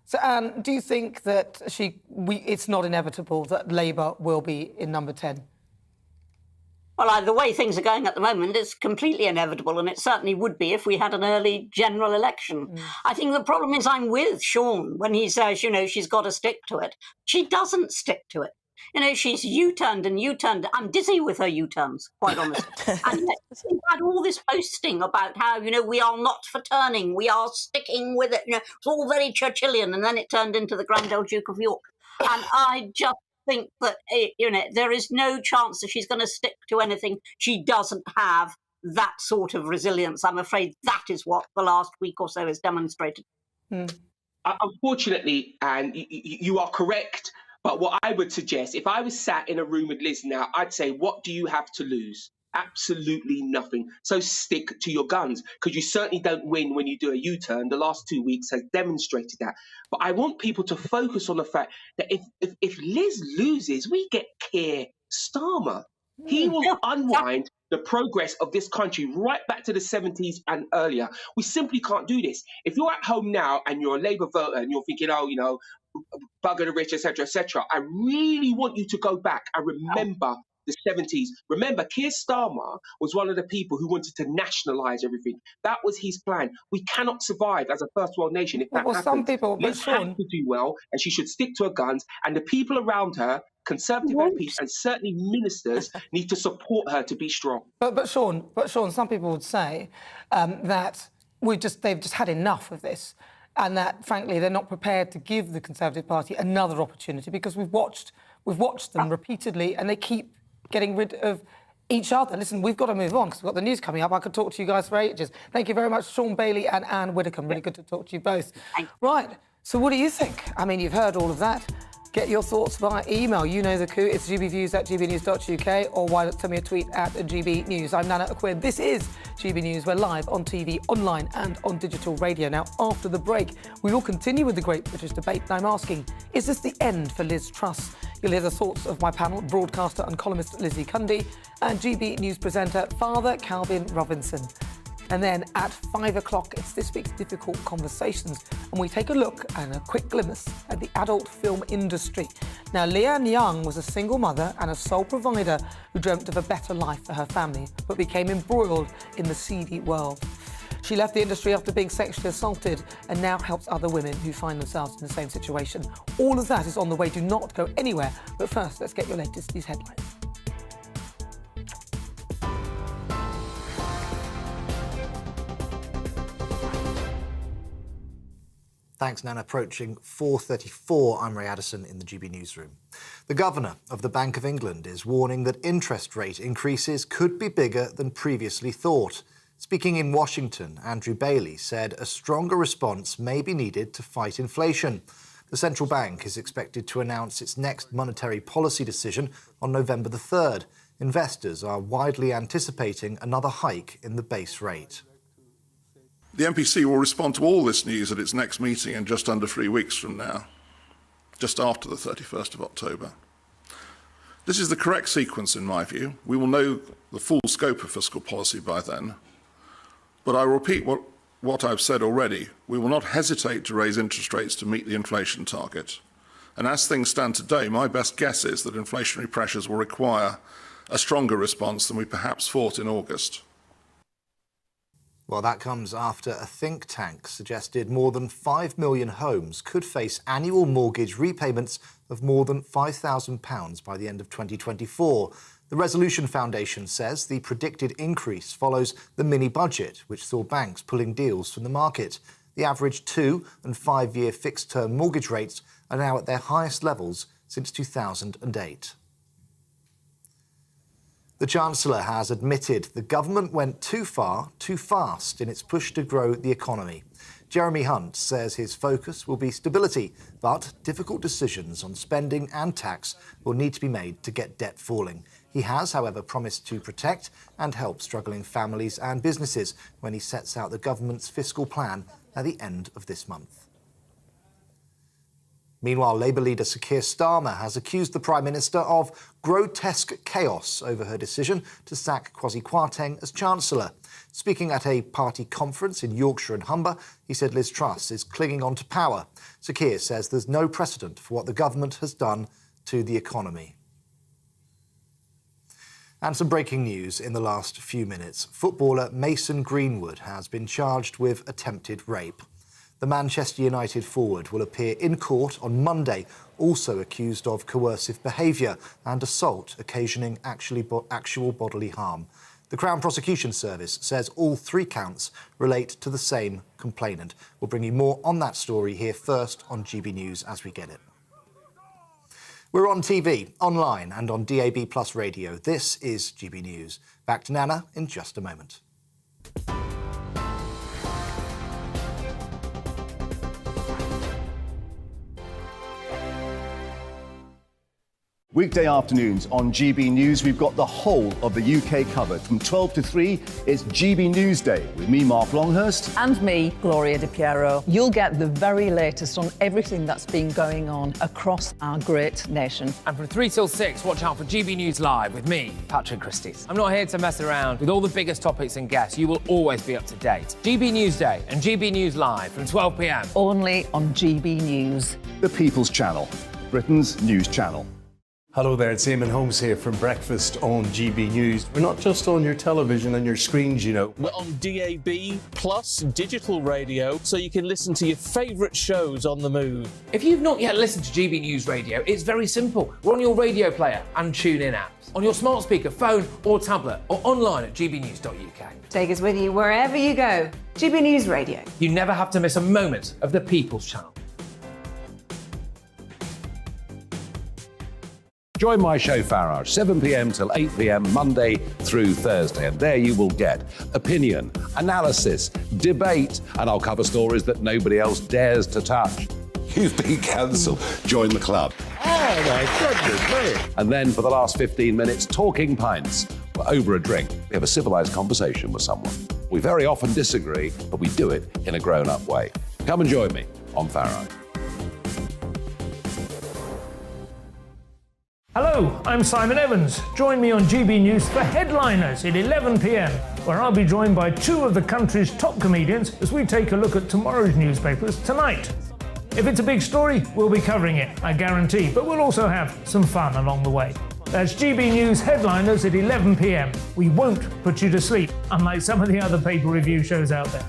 So, Anne, do you think that it's not inevitable that Labour will be in number 10? Well, the way things are going at the moment, it's completely inevitable, and it certainly would be if we had an early general election. I think the problem is I'm with Sean when he says, she's got to stick to it. She doesn't stick to it. She's U-turned and U-turned. I'm dizzy with her U-turns, quite honestly. And yet we've had all this posting about how, we are not for turning, we are sticking with it. It's all very Churchillian, and then it turned into the Grand Old Duke of York. And I just think that, there is no chance that she's going to stick to anything. She doesn't have that sort of resilience. I'm afraid that is what the last week or so has demonstrated. Unfortunately, and you are correct, but what I would suggest, if I was sat in a room with Liz now, I'd say, what do you have to lose? Absolutely nothing. So stick to your guns, because you certainly don't win when you do a U-turn. The last 2 weeks has demonstrated that. But I want people to focus on the fact that if Liz loses, we get Keir Starmer. He will unwind the progress of this country right back to the 70s and earlier. We simply can't do this. If you're at home now and you're a Labour voter and you're thinking, bugger the rich, etc., I really want you to go back and remember the 70s. Remember, Keir Starmer was one of the people who wanted to nationalise everything. That was his plan. We cannot survive as a first world nation if that happens. Some people, Liz has to do well, and she should stick to her guns, and the people around her, Conservative MPs and certainly ministers, need to support her to be strong. But Sean, some people would say that they've just had enough of this, and that, frankly, they're not prepared to give the Conservative Party another opportunity, because we've watched them repeatedly, and they keep getting rid of each other. Listen, we've got to move on because we've got the news coming up. I could talk to you guys for ages. Thank you very much, Sean Bailey and Anne Widdecombe. Really good to talk to you both. Right, so what do you think? I mean, you've heard all of that. Get your thoughts via email. You know the coup. It's gbviews@gbnews.uk, or why not send me a tweet at GBNews. I'm Nana Akua. This is GB News. We're live on TV, online and on digital radio. Now, after the break, we will continue with the Great British Debate. And I'm asking, is this the end for Liz Truss? You'll hear the thoughts of my panel, broadcaster and columnist Lizzie Cundy, and GB News presenter Father Calvin Robinson. And then at 5 o'clock, it's this week's Difficult Conversations, and we take a look and a quick glimpse at the adult film industry. Now, Leanne Young was a single mother and a sole provider who dreamt of a better life for her family, but became embroiled in the seedy world. She left the industry after being sexually assaulted and now helps other women who find themselves in the same situation. All of that is on the way. Do not go anywhere. But first, let's get your latest news headlines. Thanks, Nan. Approaching 4:34, I'm Ray Addison in the GB Newsroom. The Governor of the Bank of England is warning that interest rate increases could be bigger than previously thought. Speaking in Washington, Andrew Bailey said a stronger response may be needed to fight inflation. The central bank is expected to announce its next monetary policy decision on November the 3rd. Investors are widely anticipating another hike in the base rate. The MPC will respond to all this news at its next meeting in just under 3 weeks from now, just after the 31st of October. This is the correct sequence, in my view. We will know the full scope of fiscal policy by then. But I repeat what I've said already. We will not hesitate to raise interest rates to meet the inflation target. And as things stand today, my best guess is that inflationary pressures will require a stronger response than we perhaps thought in August. Well, that comes after a think tank suggested more than 5 million homes could face annual mortgage repayments of more than £5,000 by the end of 2024. The Resolution Foundation says the predicted increase follows the mini-budget, which saw banks pulling deals from the market. The average 2- and 5-year fixed-term mortgage rates are now at their highest levels since 2008. The Chancellor has admitted the government went too far, too fast in its push to grow the economy. Jeremy Hunt says his focus will be stability, but difficult decisions on spending and tax will need to be made to get debt falling. He has, however, promised to protect and help struggling families and businesses when he sets out the government's fiscal plan at the end of this month. Meanwhile, Labour leader Sir Keir Starmer has accused the Prime Minister of grotesque chaos over her decision to sack Quasi Kwarteng as Chancellor. Speaking at a party conference in Yorkshire and Humber, he said Liz Truss is clinging on to power. Sir Keir says there's no precedent for what the government has done to the economy. And some breaking news in the last few minutes. Footballer Mason Greenwood has been charged with attempted rape. The Manchester United forward will appear in court on Monday, also accused of coercive behaviour and assault occasioning actual bodily harm. The Crown Prosecution Service says all 3 counts relate to the same complainant. We'll bring you more on that story here first on GB News as we get it. We're on TV, online and on DAB+ radio. This is GB News. Back to Nana in just a moment. Weekday afternoons on GB News, we've got the whole of the UK covered. From 12 to 3, it's GB News Day with me, Mark Longhurst. And me, Gloria Di Piero. You'll get the very latest on everything that's been going on across our great nation. And from 3 till 6, watch out for GB News Live with me, Patrick Christys. I'm not here to mess around with all the biggest topics and guests. You will always be up to date. GB News Day and GB News Live from 12 p.m. Only on GB News. The People's Channel, Britain's news channel. Hello there, it's Eamon Holmes here from Breakfast on GB News. We're not just on your television and your screens, you know. We're on DAB plus digital radio, so you can listen to your favourite shows on the move. If you've not yet listened to GB News Radio, it's very simple. We're on your radio player and tune-in apps, on your smart speaker, phone or tablet, or online at gbnews.uk. Take us with you wherever you go. GB News Radio. You never have to miss a moment of the People's Channel. Join my show Farage, 7 p.m. till 8 p.m. Monday through Thursday, and there you will get opinion, analysis, debate, and I'll cover stories that nobody else dares to touch. You've been cancelled. Join the club. Oh my goodness me. And then for the last 15 minutes, talking pints. We're over a drink. We have a civilised conversation with someone. We very often disagree, but we do it in a grown-up way. Come and join me on Farage. Hello, I'm Simon Evans. Join me on GB News for Headliners at 11 p.m, where I'll be joined by 2 of the country's top comedians as we take a look at tomorrow's newspapers tonight. If it's a big story, we'll be covering it, I guarantee, but we'll also have some fun along the way. That's GB News Headliners at 11 p.m. We won't put you to sleep, unlike some of the other paper review shows out there.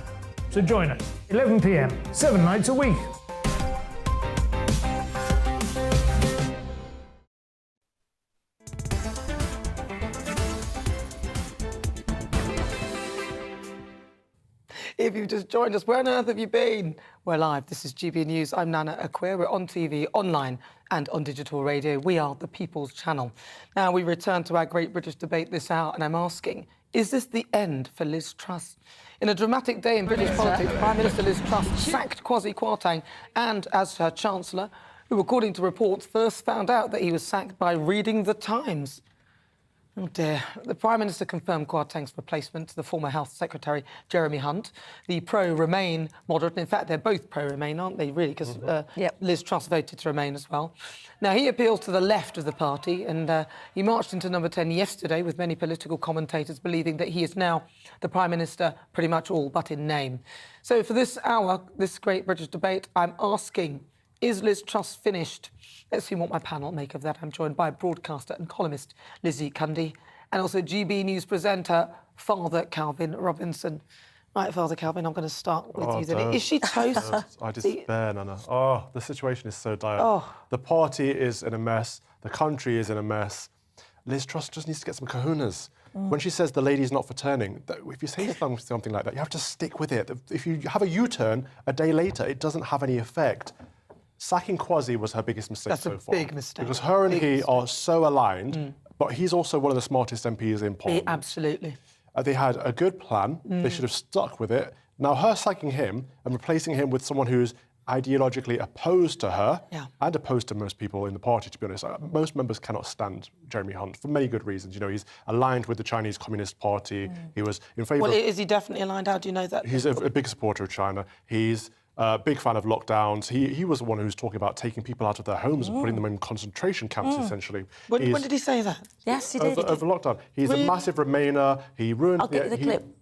So join us, 11 p.m, 7 nights a week. If you've just joined us, where on earth have you been? We're live. This is GB News. I'm Nana Akua. We're on TV, online and on digital radio. We are the People's Channel. Now, we return to our great British debate this hour, and I'm asking, is this the end for Liz Truss? In a dramatic day in British politics, Prime Minister Liz Truss sacked Quasi Kwarteng and as her Chancellor, who, according to reports, first found out that he was sacked by reading the Times. Oh dear. The Prime Minister confirmed Kwarteng's replacement to the former Health Secretary, Jeremy Hunt, the pro-Remain moderate. In fact, they're both pro-Remain, aren't they, really? Because Liz Truss voted to Remain as well. Now, he appeals to the left of the party, and he marched into number 10 yesterday, with many political commentators believing that he is now the Prime Minister pretty much all but in name. So for this hour, this great British debate, I'm asking, is Liz Truss finished? Let's see what my panel make of that. I'm joined by broadcaster and columnist Lizzie Cundy and also GB News presenter Father Calvin Robinson. Right, Father Calvin, I'm going to start with you then. Is she toast? I despair, Nana. Oh, the situation is so dire. The party is in a mess. The country is in a mess. Liz Truss just needs to get some kahunas. When she says the lady's not for turning, if you say something like that, you have to stick with it. If you have a U-turn a day later, it doesn't have any effect. Sacking Quasi was her biggest mistake so far. That's a big mistake. Because her and he are so aligned, but he's also one of the smartest MPs in Parliament. Absolutely. They had a good plan. They should have stuck with it. Now, her sacking him and replacing him with someone who's ideologically opposed to her and opposed to most people in the party, to be honest. Most members cannot stand Jeremy Hunt for many good reasons. You know, he's aligned with the Chinese Communist Party. He was in favour Well, is he definitely aligned? How do you know that? He's a big supporter of China. He's big fan of lockdowns. He was the one who was talking about taking people out of their homes and putting them in concentration camps, essentially. When did he say that? Yes, he did. Over lockdown. He's a massive Remainer. He ruined the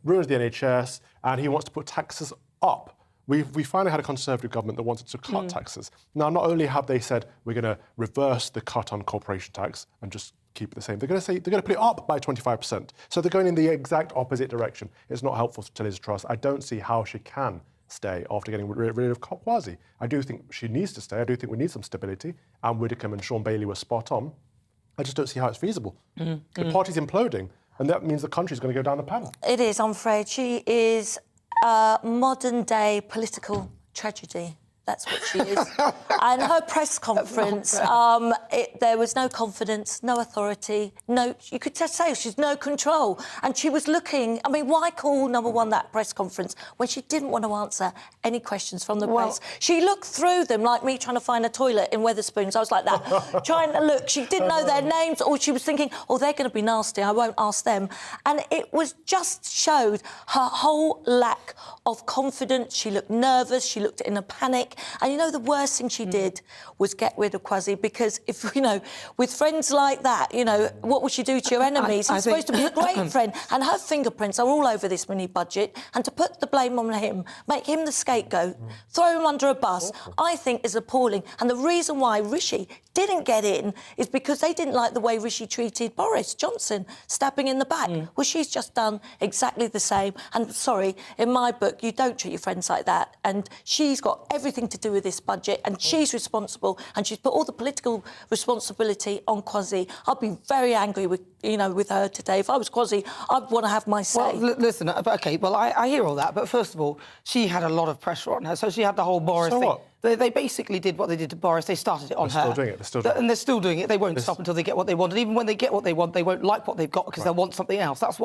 NHS, and he wants to put taxes up. We finally had a Conservative government that wanted to cut taxes. Now, not only have they said we're going to reverse the cut on corporation tax and just keep it the same, they're going to say they're going to put it up by 25%. So they're going in the exact opposite direction. It's not helpful to Liz Truss. I don't see how she can stay after getting rid of Quasi. I do think she needs to stay. I do think we need some stability. And Widdicombe and Sean Bailey were spot on. I just don't see how it's feasible. The party's imploding, and that means the country's going to go down the pan. It is, I'm afraid. She is a modern-day political tragedy. That's what she is. And her press conference, there was no confidence, no authority, you could just say she's no control. And she was looking, I mean, why call number one that press conference when she didn't want to answer any questions from the press? She looked through them like me trying to find a toilet in Wetherspoons. I was like that, trying to look. She didn't know their names, or she was thinking, oh, they're going to be nasty, I won't ask them. And it was just showed her whole lack of confidence. She looked nervous, she looked in a panic. And, you know, the worst thing she did was get rid of Quasi, because if, you know, with friends like that, you know, what would she do to your enemies? He's supposed to be a great friend. And her fingerprints are all over this mini budget. And to put the blame on him, make him the scapegoat, throw him under a bus, I think is appalling. And the reason why Rishi didn't get in is because they didn't like the way Rishi treated Boris Johnson, stabbing in the back. Well, she's just done exactly the same. And, sorry, in my book, you don't treat your friends like that. And she's got everything to do with this budget, and she's responsible, and she's put all the political responsibility on Quasi. I'd be very angry with her today. If I was Quasi, I'd want to have my say. Well, listen, OK, well, I hear all that, but first of all, she had a lot of pressure on her, so she had the whole Boris thing. What? They basically did what they did to Boris. They started it on her. They're still doing it. And they're still doing it. They won't stop until they get what they want. And even when they get what they want, they won't like what they've got because they'll want something else. That's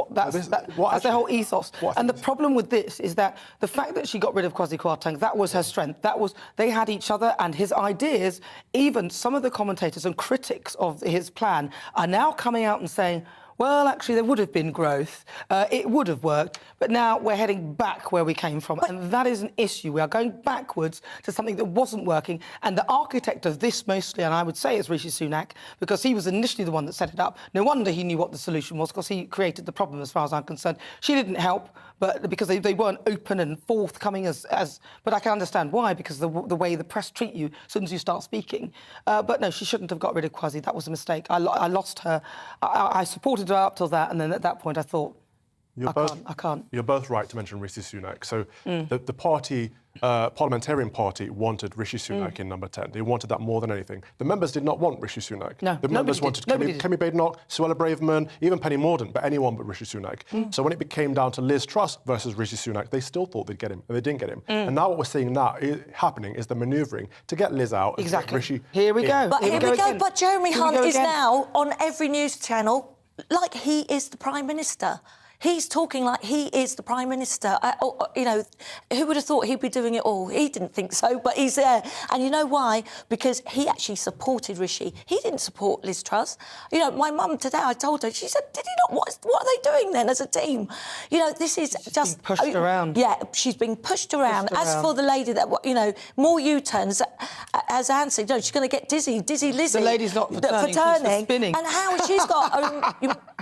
their whole ethos. And the problem with this is that the fact that she got rid of Quasi Kwarteng, that was her strength. They had each other and his ideas. Even some of the commentators and critics of his plan are now coming out and saying, well, actually, there would have been growth. It would have worked. But now we're heading back where we came from. And that is an issue. We are going backwards to something that wasn't working. And the architect of this mostly, and I would say it's Rishi Sunak, because he was initially the one that set it up. No wonder he knew what the solution was, because he created the problem, as far as I'm concerned. She didn't help, but because they weren't open and forthcoming But I can understand why, because the way the press treat you as soon as you start speaking. But no, she shouldn't have got rid of Quasi. That was a mistake. I lost her. I supported her up till that, and then at that point I thought, I can't. You're both right to mention Rishi Sunak. So the party, parliamentarian party, wanted Rishi Sunak in number 10. They wanted that more than anything. The members did not want Rishi Sunak. No, the members wanted Kemi Badenoch, Suella Braverman, even Penny Mordaunt, but anyone but Rishi Sunak. So when it came down to Liz Truss versus Rishi Sunak, they still thought they'd get him, and they didn't get him. And now what we're seeing now happening is the manoeuvring to get Liz out. Exactly. Rishi here we go. But here we go. But Jeremy Hunt is now on every news channel like he is the Prime Minister. He's talking like he is the Prime Minister. You know, who would have thought he'd be doing it all? He didn't think so, but he's there. And you know why? Because he actually supported Rishi. He didn't support Liz Truss. You know, my mum today, I told her, she said, did he not? What are they doing then as a team? You know, this is just... pushed around. Yeah, she's being pushed around. As for the lady that, you know, more U-turns, as Anne said, you know, she's going to get dizzy Lizzie. The lady's not for turning, she's for spinning. And how she's got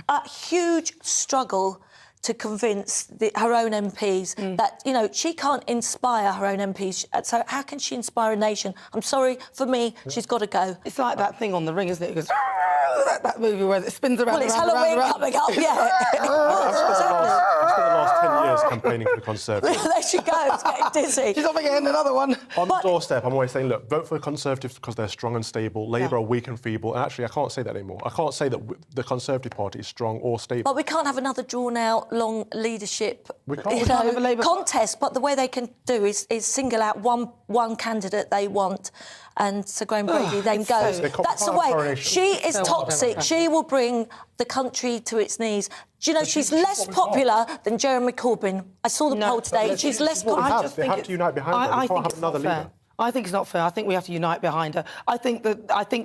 a huge struggle to convince her own MPs that, you know, she can't inspire her own MPs. So how can she inspire a nation? I'm sorry, for me, she's got to go. It's like that thing on The Ring, isn't it? It goes, that movie where it spins around. Well, it's Halloween coming up, yeah. I spent the last 10 years campaigning for the Conservatives. There she goes, getting dizzy. She's off again, another one. On the doorstep, I'm always saying, look, vote for the Conservatives because they're strong and stable. Labour are weak and feeble. And actually, I can't say that anymore. I can't say that the Conservative Party is strong or stable. But we can't have another drawn-out, long leadership can't have a Labour contest. But the way they can do is single out one candidate they want, and Sir Graham Brady then goes. That's the way. She is toxic. She will bring the country to its knees. Do you know, she's less popular than Jeremy Corbyn. I saw the poll today. She's less popular. They have to unite behind her. We can't have another leader. I think it's not fair. I think we have to unite behind her. I think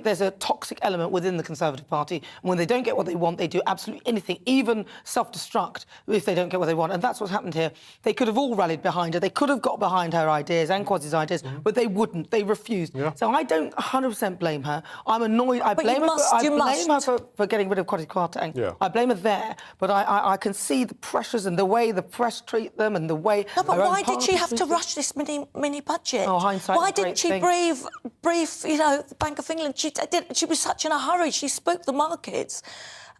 there's a toxic element within the Conservative Party. And when they don't get what they want, they do absolutely anything, even self-destruct, if they don't get what they want. And that's what's happened here. They could have all rallied behind her. They could have got behind her ideas and Quasi's ideas, but they wouldn't. They refused. Yeah. So I don't 100% blame her. I'm annoyed. I blame her for getting rid of Quasi Kwarteng. Yeah. I blame her there. But I can see the pressures and the way the press treat them and the way... No, but why did she have to rush this mini budget? Oh, hindsight. Why didn't she brief, the Bank of England? She was such in a hurry. She spooked the markets.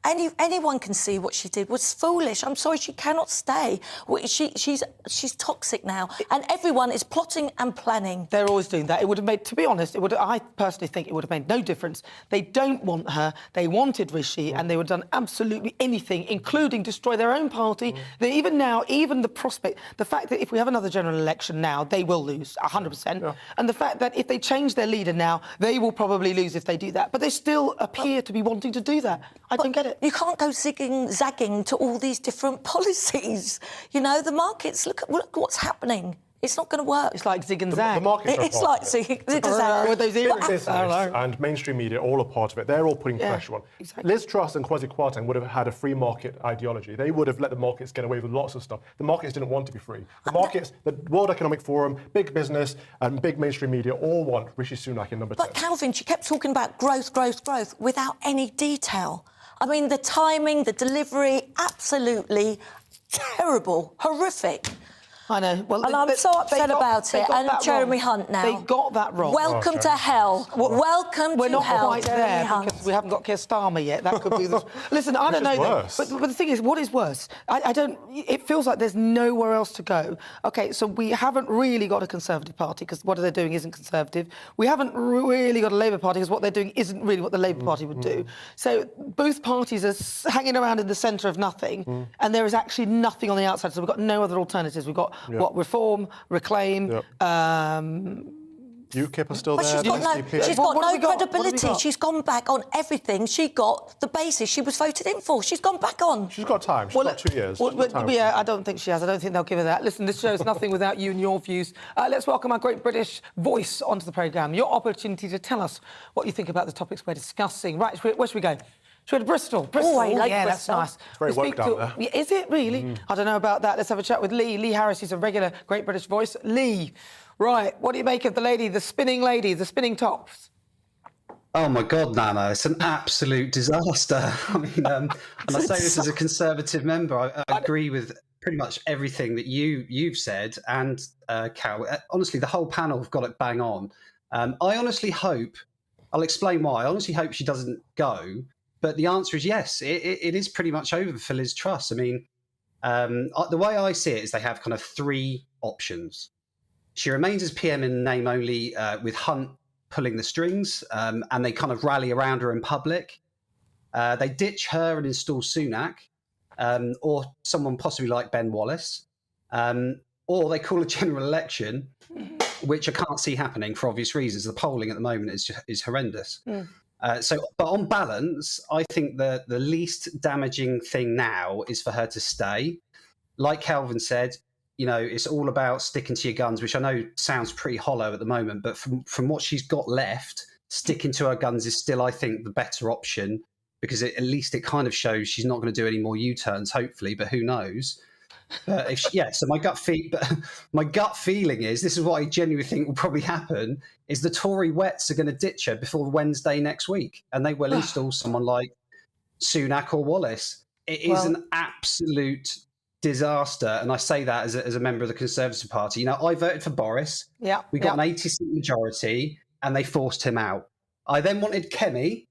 Anyone can see what she did was foolish. I'm sorry, she cannot stay. She's toxic now, and everyone is plotting and planning. They're always doing that. It would have made, to be honest, I personally think it would have made no difference. They don't want her. They wanted Rishi, and they would have done absolutely anything, including destroy their own party. Even now, even the prospect, the fact that if we have another general election now, they will lose 100%, and the fact that if they change their leader now, they will probably lose if they do that. But they still appear to be wanting to do that. I don't get it. You can't go zagging to all these different policies. You know, the markets, look what's happening. It's not going to work. It's like zig and zag. The markets it's like zig and zag. With those earrings. Business and mainstream media, all a part of it. They're all putting pressure on. Exactly. Liz Truss and Quasi Kwarteng would have had a free market ideology. They would have let the markets get away with lots of stuff. The markets didn't want to be free. The markets, the World Economic Forum, big business and big mainstream media all want Rishi Sunak in number 10. But Calvin, she kept talking about growth without any detail. I mean, the timing, the delivery, absolutely terrible, horrific. I know. Well, and I'm so upset about it. And Jeremy Hunt now. They got that wrong. Welcome to hell. Welcome We're to not hell, quite Jeremy there Hunt. because we haven't got Keir Starmer yet. That could be the... Listen, I don't know. Worse. But the thing is, what is worse? I don't... It feels like there's nowhere else to go. OK, so we haven't really got a Conservative Party because what they're doing isn't Conservative. We haven't really got a Labour Party because what they're doing isn't really what the Labour Party would do. So both parties are hanging around in the centre of nothing and there is actually nothing on the outside. So we've got no other alternatives. We've got, Reform, Reclaim, UKIP are still there. She's got no credibility. She's gone back on everything. She got the basis she was voted in for. She's gone back on. She's got time. She's got 2 years. I don't think she has. I don't think they'll give her that. Listen, this show's nothing without you and your views. Let's welcome our great British voice onto the programme. Your opportunity to tell us what you think about the topics we're discussing. Right, where should we go? Should we go to Bristol? Oh, I like yeah, Bristol. That's nice. It's very woke down there. Is it really? I don't know about that. Let's have a chat with Lee. Lee Harris, he's a regular Great British Voice. Lee, right, what do you make of the spinning tops? Oh, my God, Nana, it's an absolute disaster. I mean, and I say this as a Conservative member, I agree with pretty much everything that you've said, and Cal. Honestly, the whole panel have got it bang on. I honestly hope, I'll explain why, I honestly hope she doesn't go. But the answer is yes, it is pretty much over for Liz Truss. I mean, the way I see it is they have kind of three options. She remains as PM in name only, with Hunt pulling the strings, and they kind of rally around her in public. They ditch her and install Sunak, or someone possibly like Ben Wallace, or they call a general election, which I can't see happening for obvious reasons. The polling at the moment is horrendous. But on balance, I think the least damaging thing now is for her to stay. Like Calvin said, you know, it's all about sticking to your guns, which I know sounds pretty hollow at the moment, but from what she's got left, sticking to her guns is still, I think, the better option, because at least it kind of shows she's not going to do any more U-turns, hopefully, but who knows? So my gut feeling is, this is what I genuinely think will probably happen, is the Tory wets are going to ditch her before Wednesday next week, and they will install someone like Sunak or Wallace. It is an absolute disaster, and I say that as a member of the Conservative Party. You know, I voted for Boris. Yeah, we got an 80-seat majority, and they forced him out. I then wanted Kemi,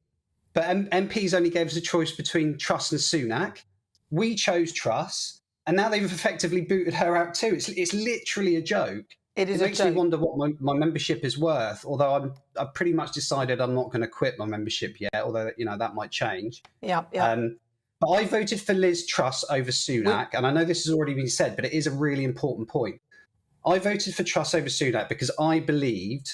but MPs only gave us a choice between Truss and Sunak. We chose Truss. And now they've effectively booted her out too. It's literally a joke. It makes me wonder what my membership is worth. Although I've pretty much decided I'm not going to quit my membership yet. Although that might change. Yeah. But I voted for Liz Truss over Sunak, and I know this has already been said, but it is a really important point. I voted for Truss over Sunak because I believed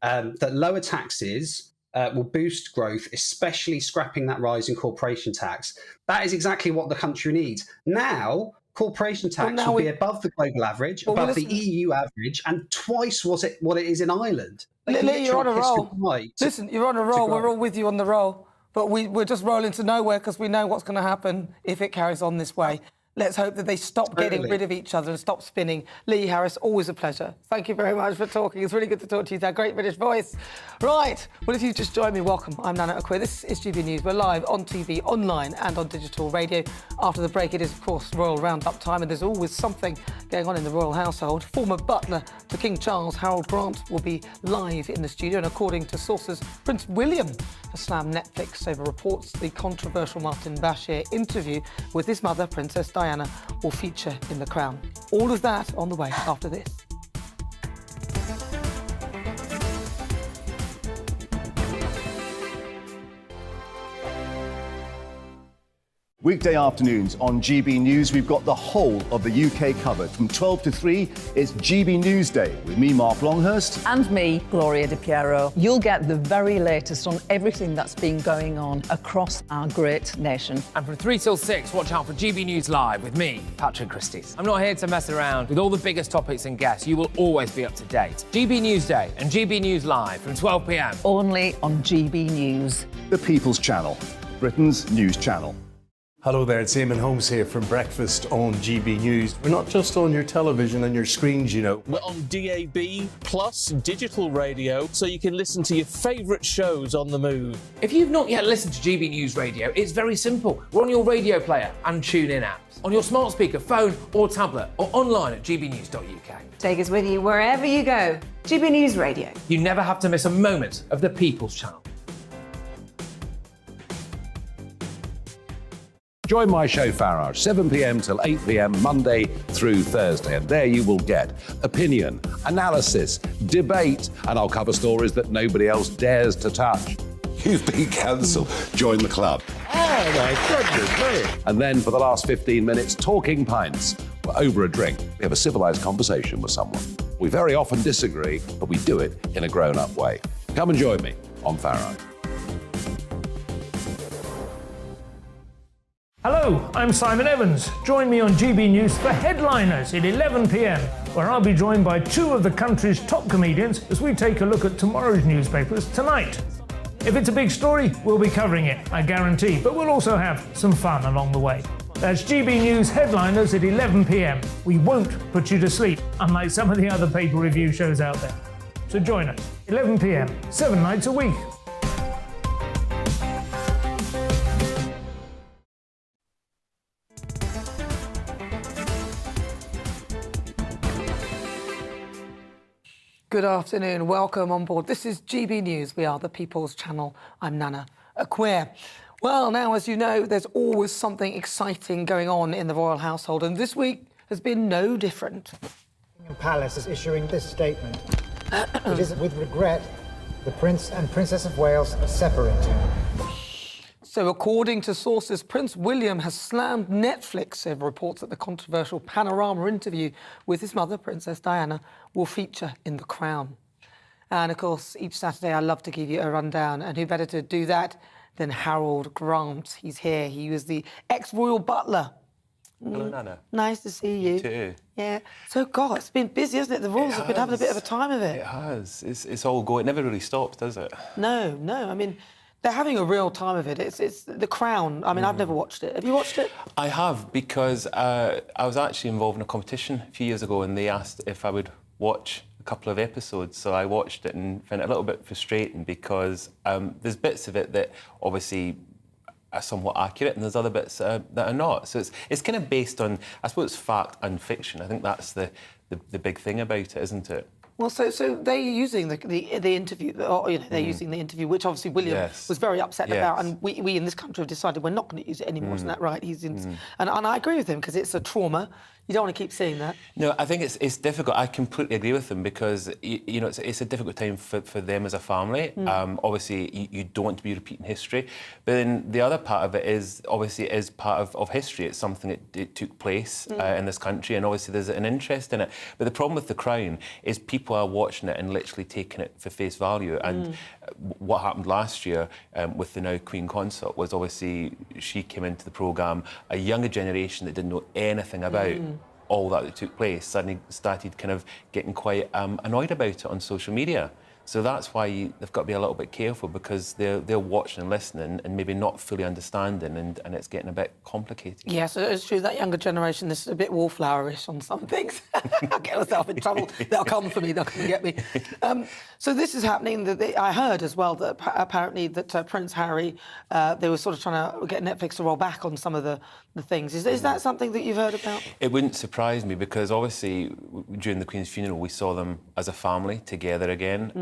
that lower taxes will boost growth, especially scrapping that rise in corporation tax. That is exactly what the country needs. Now, corporation tax will be above the global average, above the EU average, and twice what it is in Ireland. Lee, you're on a roll. Listen, you're on a roll. We're all with you on the roll. But we're just rolling to nowhere because we know what's going to happen if it carries on this way. Let's hope that they stop getting rid of each other and stop spinning. Lee Harris, always a pleasure. Thank you very much for talking. It's really good to talk to you. That great British voice. Right. Well, if you've just joined me, welcome. I'm Nana Akua. This is GB News. We're live on TV, online and on digital radio. After the break, it is, of course, Royal Roundup time, and there's always something going on in the royal household. Former butler to King Charles, Harold Grant, will be live in the studio, and according to sources, Prince William has slammed Netflix over reports the controversial Martin Bashir interview with his mother, Princess Diana, will feature in The Crown. All of that on the way after this. Weekday afternoons on GB News, we've got the whole of the UK covered. From 12 to 3, it's GB News Day with me, Mark Longhurst. And me, Gloria Di Piero. You'll get the very latest on everything that's been going on across our great nation. And from 3 till 6, watch out for GB News Live with me, Patrick Christys. I'm not here to mess around with all the biggest topics and guests. You will always be up to date. GB News Day and GB News Live from 12 p.m. Only on GB News. The People's Channel, Britain's news channel. Hello there, it's Eamon Holmes here from Breakfast on GB News. We're not just on your television and your screens, you know. We're on DAB plus digital radio, so you can listen to your favourite shows on the move. If you've not yet listened to GB News Radio, it's very simple. We're on your radio player and tune-in apps, on your smart speaker, phone or tablet, or online at gbnews.uk. Take us with you wherever you go. GB News Radio. You never have to miss a moment of the People's Channel. Join my show Farage, 7 p.m. till 8 p.m. Monday through Thursday, and there you will get opinion, analysis, debate, and I'll cover stories that nobody else dares to touch. You've been cancelled. Join the club. Oh my goodness me. And then for the last 15 minutes, talking pints. We're over a drink. We have a civilised conversation with someone. We very often disagree, but we do it in a grown-up way. Come and join me on Farage. Hello, I'm Simon Evans. Join me on GB News for Headliners at 11 p.m, where I'll be joined by two of the country's top comedians as we take a look at tomorrow's newspapers tonight. If it's a big story, we'll be covering it, I guarantee, but we'll also have some fun along the way. That's GB News Headliners at 11 p.m. We won't put you to sleep, unlike some of the other paper review shows out there. So join us, 11 p.m, 7 nights a week. Good afternoon. Welcome on board. This is GB News. We are the People's Channel. I'm Nana Akua. Well, now, as you know, there's always something exciting going on in the royal household, and this week has been no different. Buckingham Palace is issuing this statement. It is with regret the Prince and Princess of Wales are separating. So, according to sources, Prince William has slammed Netflix over reports that the controversial Panorama interview with his mother, Princess Diana, will feature in The Crown. And, of course, each Saturday I love to give you a rundown, and who better to do that than Harold Grant. He's here. He was the ex-royal butler. Hello, Nana. Nice to see you. You too. Yeah. So, God, it's been busy, hasn't it? The royals have been having a bit of a time of it. It has. It's all going. It never really stops, does it? No. I mean, they're having a real time of it. It's The Crown. I mean, I've never watched it. Have you watched it? I have, because I was actually involved in a competition a few years ago, and they asked if I would watch a couple of episodes. So I watched it and found it a little bit frustrating because there's bits of it that obviously are somewhat accurate, and there's other bits that are not. So it's kind of based on, I suppose, fact and fiction. I think that's the big thing about it, isn't it? Well, so they're using the interview, or they're using the interview, which obviously William was very upset about, and we in this country have decided we're not going to use it anymore. Isn't that right? And I agree with him, because it's a trauma. You don't want to keep seeing that. No, I think it's difficult. I completely agree with them, because it's a difficult time for them as a family. Obviously, you don't want to be repeating history, but then the other part of it is obviously it is part of history. It's something that took place in this country, and obviously there's an interest in it. But the problem with The Crown is people are watching it and literally taking it for face value, and what happened last year with the now Queen Consort was obviously she came into the programme, a younger generation that didn't know anything about all that took place, suddenly started kind of getting quite annoyed about it on social media. So that's why they've got to be a little bit careful, because they're watching and listening and maybe not fully understanding, and it's getting a bit complicated. Yes, it's true. That younger generation is a bit wallflowerish on some things. I'll get myself in trouble. They'll come for me. They'll come and get me. So this is happening. I heard as well that apparently that Prince Harry, they were sort of trying to get Netflix to roll back on some of the things. Is that something that you've heard about? It wouldn't surprise me, because obviously during the Queen's funeral we saw them as a family together again.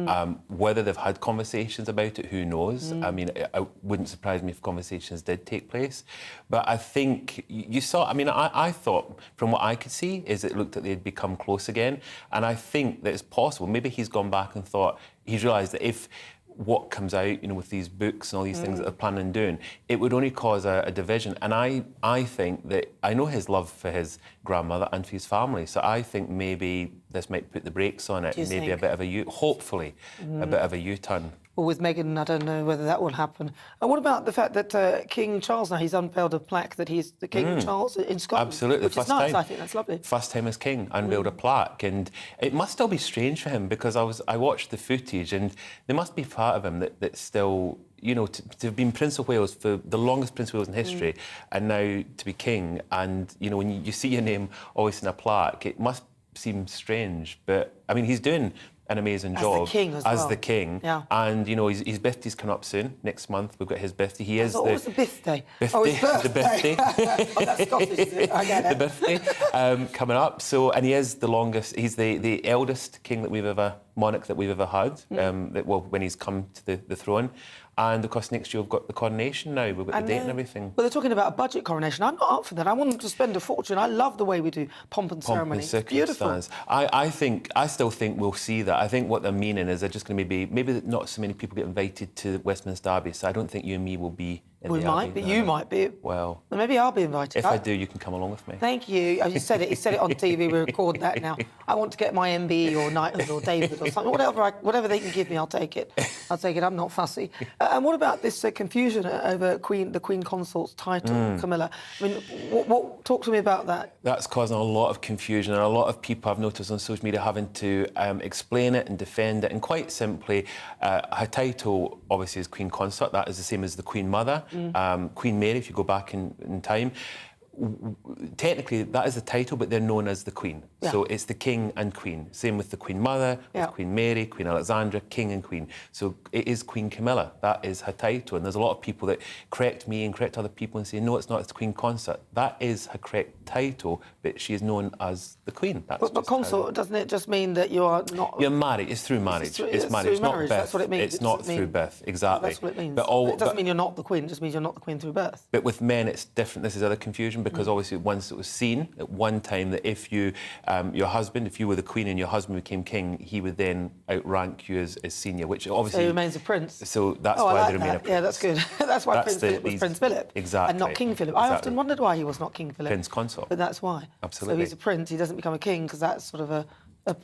Whether they've had conversations about it, who knows? I mean, it wouldn't surprise me if conversations did take place. But I think you saw, I mean, I thought, from what I could see, is it looked like they'd become close again. And I think that it's possible. Maybe he's gone back and thought, he's realised that if what comes out, you know, with these books and all these things that they're planning on doing, it would only cause a division. And I think that, I know his love for his grandmother and for his family, so I think maybe this might put the brakes on it, maybe a bit of a hopefully a bit of a U-turn. Well, with Meghan, I don't know whether that will happen. And what about the fact that King Charles, now he's unveiled a plaque that he's the King Charles in Scotland? Absolutely. Which is nice, I think that's lovely. First time as king, unveiled a plaque. And it must still be strange for him, because I watched the footage, and there must be part of him that still, you know, to have been Prince of Wales for the longest Prince of Wales in history, and now to be king, and, you know, when you see your name always in a plaque, it must seem strange. But, I mean, he's doing an amazing job as the king as well. the king. Yeah. And, you know, his birthday's coming up soon. Next month we've got his birthday. He is what's the birthday? Oh, his birthday. The birthday. Oh, that's Scottish, is it? I get it. The birthday coming up. So, and he is the longest. He's the eldest king monarch that we've ever had. When he's come to the throne. And of course, next year we've got the coronation now. We've got the date and everything. Well, they're talking about a budget coronation. I'm not up for that. I want them to spend a fortune. I love the way we do pomp and ceremony. It's beautiful. I still think we'll see that. I think what they're meaning is they're just going to maybe not so many people get invited to Westminster Abbey. So I don't think you and me will be in the Abbey. We might, but you might be. Well, maybe I'll be invited. If I do, you can come along with me. Thank you. You said it. You said it on TV. We record that now. I want to get my MBE or knighthood or David or something. Whatever they can give me, I'll take it. I'll take it. I'm not fussy. And what about this confusion over the Queen Consort's title, Camilla? I mean, talk to me about that. That's causing a lot of confusion, and a lot of people I've noticed on social media having to explain it and defend it. And quite simply, her title obviously is Queen Consort. That is the same as the Queen Mother. Queen Mary, if you go back in time. Technically, that is the title, but they're known as the Queen. Yeah. So it's the King and Queen. Same with the Queen Mother, with Queen Mary, Queen Alexandra, King and Queen. So it is Queen Camilla. That is her title. And there's a lot of people that correct me and correct other people and say, no, it's not, it's the Queen Consort. That is her correct title, but she is known as the Queen. That's but consort, doesn't it just mean that you are not... You're married. It's through marriage. It's marriage, not birth. That's what it means. It's not through birth, exactly. That's what it means. But it doesn't mean you're not the Queen. It just means you're not the Queen through birth. But with men, it's different. This is other confusion, because obviously once it was seen at one time that if you, your husband, if you were the Queen and your husband became king, he would then outrank you as senior, which obviously... So he remains a prince. So that's why they remain a prince. Yeah, that's good. That's why Prince Philip was Prince Philip. Exactly. And not King Philip. I often wondered why he was not King Philip. Prince Consort. But that's why. Absolutely. So he's a prince, he doesn't become a king, because that's sort of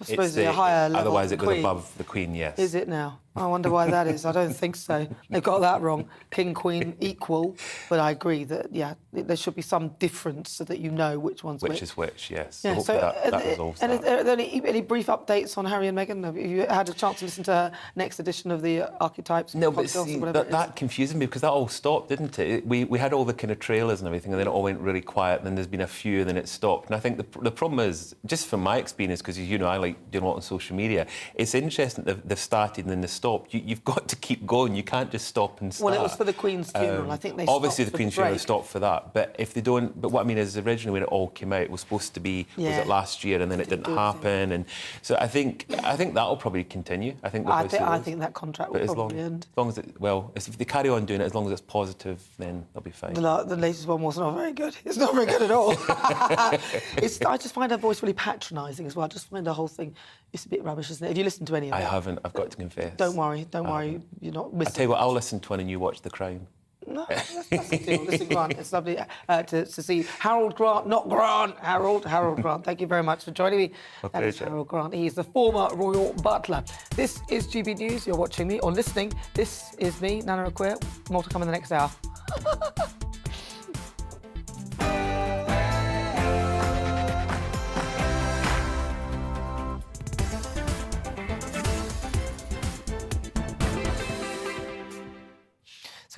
supposedly a higher level. Otherwise it goes above the Queen, yes. Is it now? I wonder why that is. I don't think so. They've got that wrong. King, Queen, equal. But I agree that, there should be some difference so that you know which one's which. Which is which, yes. Yeah, so that resolves that. And are there any brief updates on Harry and Meghan? Have you had a chance to listen to her next edition of the Archetypes? No, but see, that confused me, because that all stopped, didn't it? We had all the kind of trailers and everything, and then it all went really quiet, and then there's been a few, and then it stopped. And I think the problem is, just from my experience, because, you know, I like doing a lot on social media, it's interesting that they've started and then they've stopped. You've got to keep going. You can't just stop and start. Well, it was for the Queen's funeral. I think they obviously the Queen's funeral stopped for that. But if they don't, but what I mean is, originally when it all came out, it was supposed to be was it last year, and then it didn't happen, and so I think that'll probably continue. I think that contract will probably end. As long as if they carry on doing it, as long as it's positive, then they'll be fine. The latest one was not very good. It's not very good at all. I just find her voice really patronising as well. I just find the whole thing. It's a bit rubbish, isn't it? Have you listened to any of it? I haven't. I've got to confess. Don't worry. You're not missing. I tell you what, I'll listen to one and you watch The Crown. No, that's the deal. Listen, Grant, it's lovely to see Harold Grant, not Grant, Harold Grant. Thank you very much for joining me. That is Harold Grant. He's the former royal butler. This is GB News. You're watching me or listening. This is me, Nana Akua. More to come in the next hour.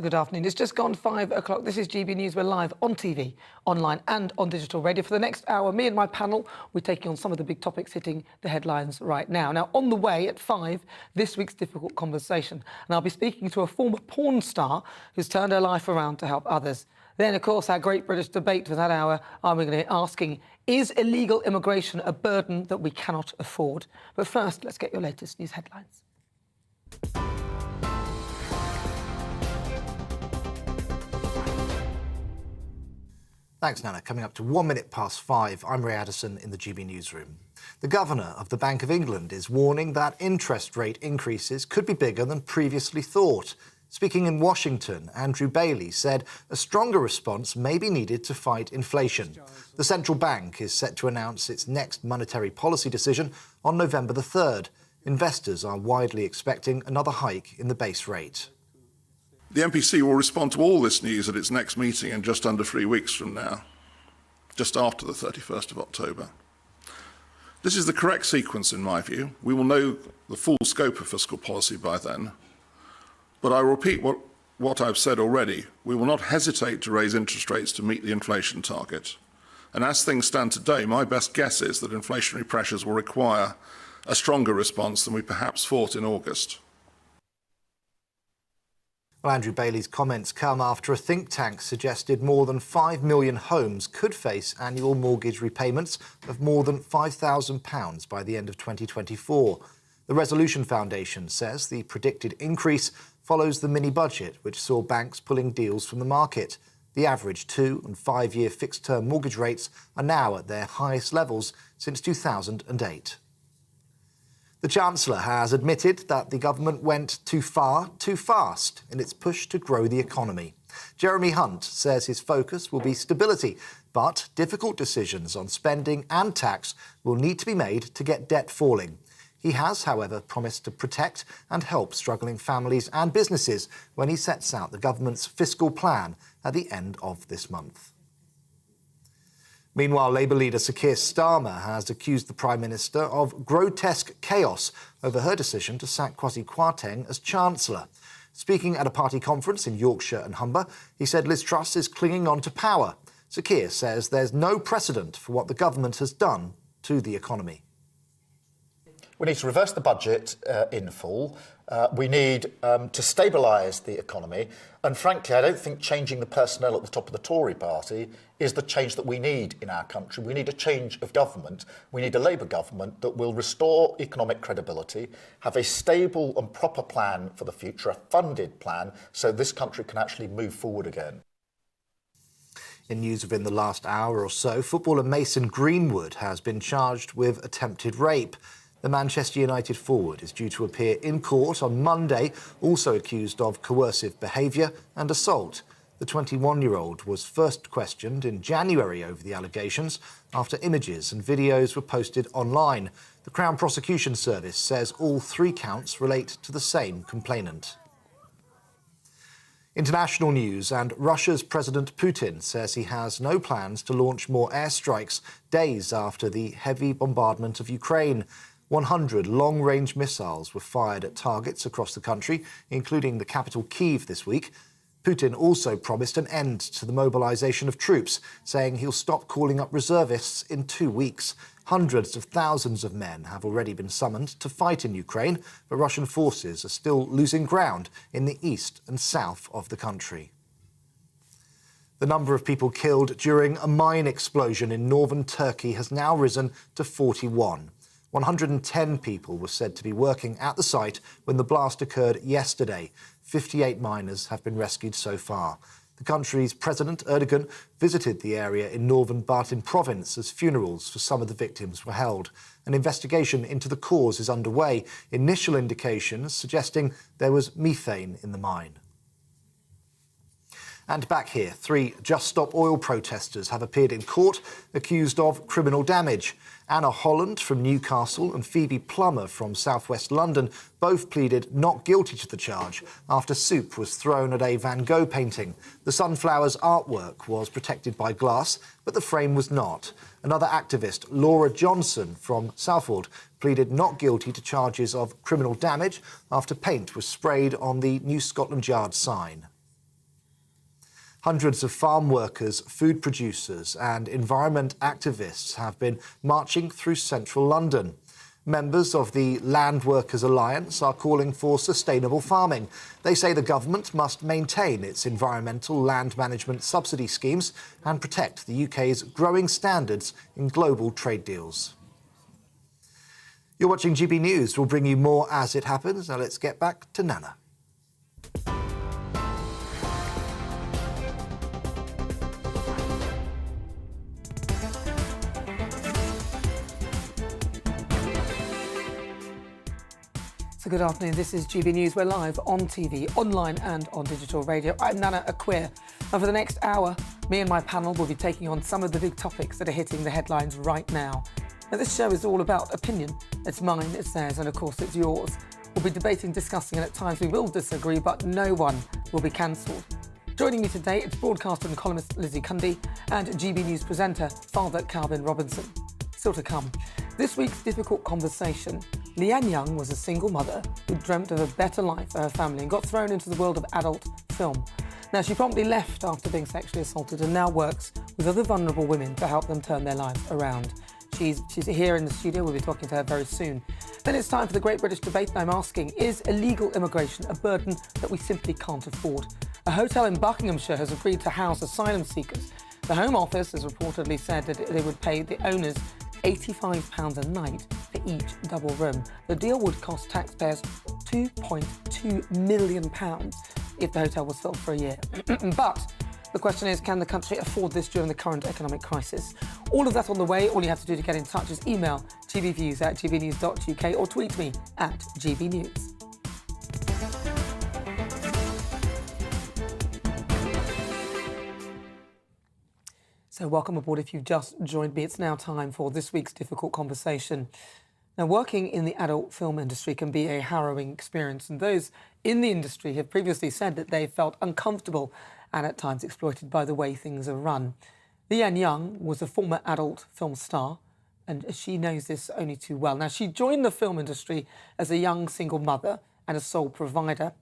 Good afternoon. It's just gone 5 o'clock. This is GB News. We're live on TV, online and on digital radio. For the next hour, me and my panel, we're taking on some of the big topics hitting the headlines right now. Now, on the way at 5, this week's difficult conversation. And I'll be speaking to a former porn star who's turned her life around to help others. Then, of course, our great British debate for that hour, I'm going to be asking, is illegal immigration a burden that we cannot afford? But first, let's get your latest news headlines. Thanks, Nana. Coming up to 1 minute past 5, I'm Ray Addison in the GB Newsroom. The Governor of the Bank of England is warning that interest rate increases could be bigger than previously thought. Speaking in Washington, Andrew Bailey said a stronger response may be needed to fight inflation. The central bank is set to announce its next monetary policy decision on November the 3rd. Investors are widely expecting another hike in the base rate. The MPC will respond to all this news at its next meeting in just under 3 weeks from now, just after the 31st of October. This is the correct sequence, in my view. We will know the full scope of fiscal policy by then. But I repeat what I've said already. We will not hesitate to raise interest rates to meet the inflation target. And as things stand today, my best guess is that inflationary pressures will require a stronger response than we perhaps thought in August. Well, Andrew Bailey's comments come after a think tank suggested more than 5 million homes could face annual mortgage repayments of more than £5,000 by the end of 2024. The Resolution Foundation says the predicted increase follows the mini-budget, which saw banks pulling deals from the market. The average 2- and 5-year fixed-term mortgage rates are now at their highest levels since 2008. The Chancellor has admitted that the government went too far, too fast in its push to grow the economy. Jeremy Hunt says his focus will be stability, but difficult decisions on spending and tax will need to be made to get debt falling. He has, however, promised to protect and help struggling families and businesses when he sets out the government's fiscal plan at the end of this month. Meanwhile, Labour leader Sir Keir Starmer has accused the Prime Minister of grotesque chaos over her decision to sack Quasi Kwarteng as Chancellor. Speaking at a party conference in Yorkshire and Humber, he said Liz Truss is clinging on to power. Sir Keir says there's no precedent for what the government has done to the economy. We need to reverse the budget in full. We need to stabilise the economy. And frankly, I don't think changing the personnel at the top of the Tory party is the change that we need in our country. We need a change of government. We need a Labour government that will restore economic credibility, have a stable and proper plan for the future, a funded plan, so this country can actually move forward again. In news within the last hour or so, footballer Mason Greenwood has been charged with attempted rape. The Manchester United forward is due to appear in court on Monday, also accused of coercive behaviour and assault. The 21-year-old was first questioned in January over the allegations after images and videos were posted online. The Crown Prosecution Service says all 3 counts relate to the same complainant. International news, and Russia's President Putin says he has no plans to launch more airstrikes days after the heavy bombardment of Ukraine. 100 long-range missiles were fired at targets across the country, including the capital Kyiv this week. Putin also promised an end to the mobilisation of troops, saying he'll stop calling up reservists in 2 weeks. Hundreds of thousands of men have already been summoned to fight in Ukraine, but Russian forces are still losing ground in the east and south of the country. The number of people killed during a mine explosion in northern Turkey has now risen to 41. 110 people were said to be working at the site when the blast occurred yesterday. 58 miners have been rescued so far. The country's President Erdogan visited the area in northern Bartın province as funerals for some of the victims were held. An investigation into the cause is underway. Initial indications suggesting there was methane in the mine. And back here, 3 Just Stop Oil protesters have appeared in court accused of criminal damage. Anna Holland from Newcastle and Phoebe Plummer from southwest London both pleaded not guilty to the charge after soup was thrown at a Van Gogh painting. The sunflower's artwork was protected by glass, but the frame was not. Another activist, Laura Johnson from Salford, pleaded not guilty to charges of criminal damage after paint was sprayed on the New Scotland Yard sign. Hundreds of farm workers, food producers and environment activists have been marching through central London. Members of the Land Workers Alliance are calling for sustainable farming. They say the government must maintain its environmental land management subsidy schemes and protect the UK's growing standards in global trade deals. You're watching GB News. We'll bring you more as it happens. Now let's get back to Nana. So good afternoon, this is GB News. We're live on TV, online and on digital radio. I'm Nana Akua, and for the next hour, me and my panel will be taking on some of the big topics that are hitting the headlines right now. Now, this show is all about opinion. It's mine, it's theirs, and of course it's yours. We'll be debating, discussing, and at times we will disagree, but no one will be cancelled. Joining me today, it's broadcaster and columnist Lizzie Cundy and GB News presenter Father Calvin Robinson. Still to come, this week's difficult conversation. Leanne Young was a single mother who dreamt of a better life for her family and got thrown into the world of adult film. Now, she promptly left after being sexually assaulted and now works with other vulnerable women to help them turn their lives around. She's here in the studio. We'll be talking to her very soon. Then it's time for the Great British Debate. I'm asking, is illegal immigration a burden that we simply can't afford? A hotel in Buckinghamshire has agreed to house asylum seekers. The Home Office has reportedly said that they would pay the owners £85 a night for each double room. The deal would cost taxpayers £2.2 million if the hotel was filled for a year. But the question is, can the country afford this during the current economic crisis? All of that on the way. All you have to do to get in touch is email gbviews@gbnews.uk or tweet me at gbnews. So welcome aboard if you've just joined me. It's now time for this week's difficult conversation. Now, working in the adult film industry can be a harrowing experience, and those in the industry have previously said that they felt uncomfortable and at times exploited by the way things are run. Leanne Young was a former adult film star, and she knows this only too well. Now, she joined the film industry as a young single mother and a sole provider,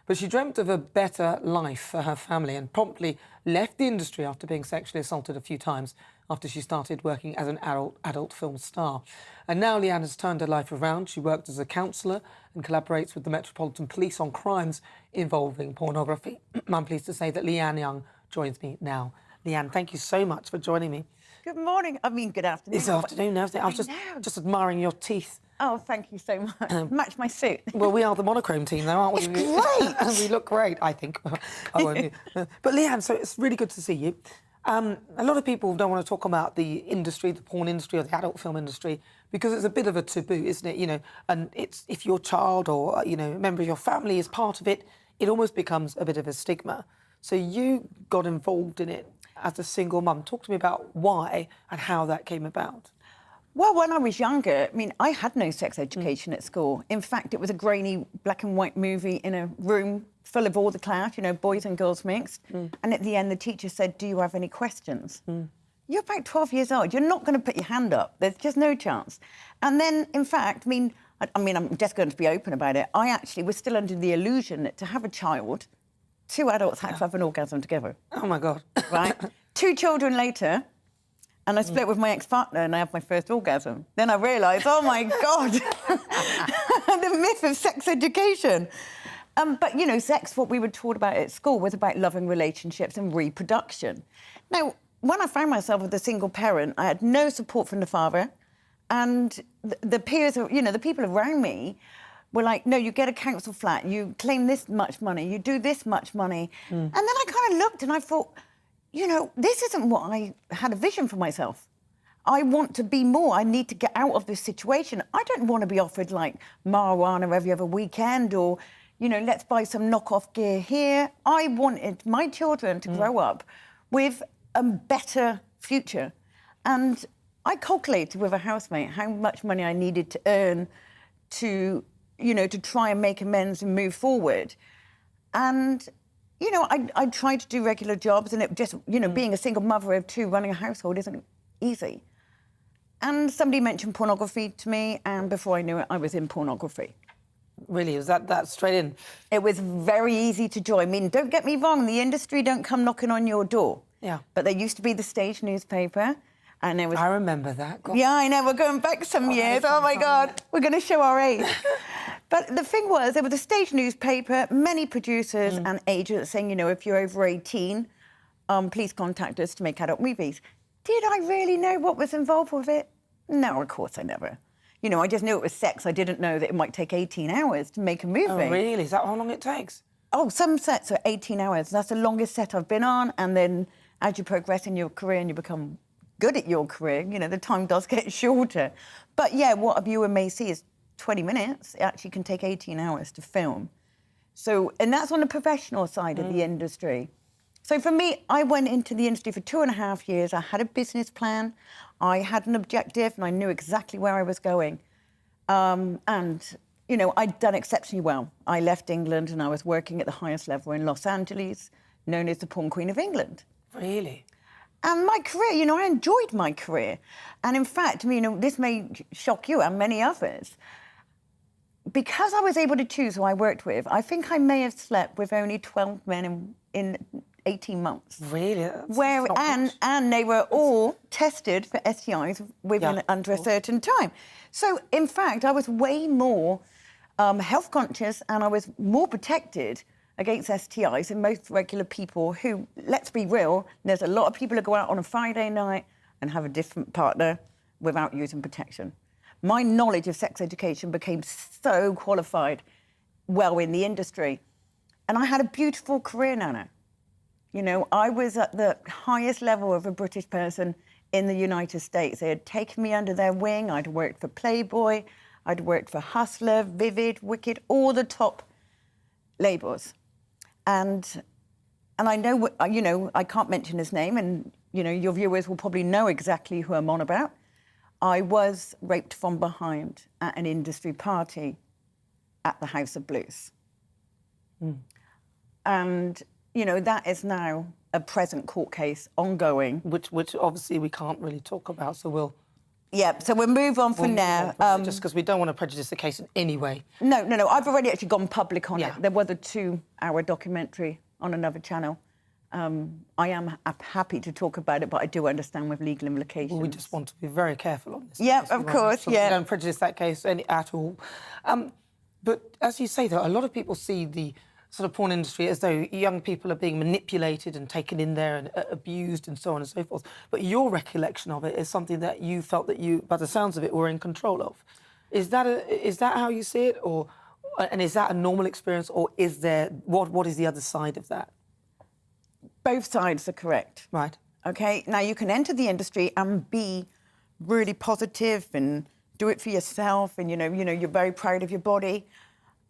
but she dreamt of a better life for her family and promptly left the industry after being sexually assaulted a few times after she started working as an adult film star. And now Leanne has turned her life around. She worked as a counsellor and collaborates with the Metropolitan Police on crimes involving pornography. I'm pleased to say that Leanne Young joins me now. Leanne, thank you so much for joining me. Good morning. I mean, good afternoon. It's afternoon now. I was just admiring your teeth. Oh, thank you so much. Match my suit. Well, we are the monochrome team, though, aren't we? It's great. We look great, I think. I won't. But Leanne, so it's really good to see you. A lot of people don't want to talk about the industry, the porn industry or the adult film industry, because it's a bit of a taboo, isn't it? You know, and it's if your child or a member of your family is part of it, it almost becomes a bit of a stigma. So you got involved in it as a single mum. Talk to me about why and how that came about. Well, when I was younger, I mean, I had no sex education at school. In fact, it was a grainy black and white movie in a room full of all the class, boys and girls mixed. And at the end, the teacher said, "Do you have any questions?" You're about 12 years old. You're not going to put your hand up. There's just no chance. And then, in fact, I mean, I'm just going to be open about it. I actually was still under the illusion that to have a child, 2 adults had to have an orgasm together. Oh, my God. Right? 2 children later, and I split with my ex-partner and I had my first orgasm. Then I realised, oh, my God, the myth of sex education. But, sex, what we were taught about at school was about loving relationships and reproduction. Now, when I found myself with a single parent, I had no support from the father. And the peers, the people around me were like, no, you get a council flat, you claim this much money, you do this much money. And then I kind of looked and I thought, this isn't what I had a vision for myself. I want to be more. I need to get out of this situation. I don't want to be offered, like, marijuana every other weekend or, let's buy some knockoff gear here. I wanted my children to grow up with a better future. And I calculated with a housemate how much money I needed to earn to try and make amends and move forward. And, I tried to do regular jobs, and it just, being a single mother of 2 running a household isn't easy. And somebody mentioned pornography to me, and before I knew it, I was in pornography. Really? Was that straight in? It was very easy to join. I mean, don't get me wrong, the industry don't come knocking on your door. Yeah. But there used to be the stage newspaper, and there was... I remember that. God. Yeah, I know, we're going back some years. Oh, my God, we're going to show our age. But the thing was, there was a stage newspaper, many producers and agents saying, if you're over 18, please contact us to make adult movies. Did I really know what was involved with it? No, of course I never. I just knew it was sex. I didn't know that it might take 18 hours to make a movie. Oh, really? Is that how long it takes? Oh, some sets are 18 hours. That's the longest set I've been on. And then as you progress in your career and you become good at your career, the time does get shorter. But, yeah, what a viewer may see is 20 minutes. It actually can take 18 hours to film. So, and that's on the professional side of the industry. So for me, I went into the industry for 2.5 years. I had a business plan. I had an objective, and I knew exactly where I was going. I'd done exceptionally well. I left England, and I was working at the highest level in Los Angeles, known as the Porn Queen of England. Really? And my career, I enjoyed my career. And in fact, this may shock you and many others. Because I was able to choose who I worked with, I think I may have slept with only 12 men in 18 months. Really? And they were all tested for STIs under a certain time. So, in fact, I was way more health conscious, and I was more protected against STIs than most regular people who, let's be real, there's a lot of people who go out on a Friday night and have a different partner without using protection. My knowledge of sex education became so qualified well in the industry. And I had a beautiful career, Nana. I was at the highest level of a British person in the United States. They had taken me under their wing. I'd worked for Playboy, I'd worked for Hustler, Vivid, Wicked, all the top labels. And I know, I can't mention his name, and, your viewers will probably know exactly who I'm on about. I was raped from behind at an industry party at the House of Blues. And, that is now a present court case ongoing. Which obviously we can't really talk about, so we'll... Yeah, so we'll move on for now. Just because we don't want to prejudice the case in any way. No. I've already actually gone public on it. There was a 2-hour documentary on another channel. I am happy to talk about it, but I do understand with legal implications. Well, we just want to be very careful on this. Yeah, of course, We don't prejudice that case at all. But as you say, though, a lot of people see the sort of porn industry as though young people are being manipulated and taken in there and abused and so on and so forth. But your recollection of it is something that you felt that you, by the sounds of it, were in control of. Is that how you see it, and is that a normal experience, or is there what is the other side of that? Both sides are correct. Right. Okay. Now you can enter the industry and be really positive and do it for yourself, and you're very proud of your body.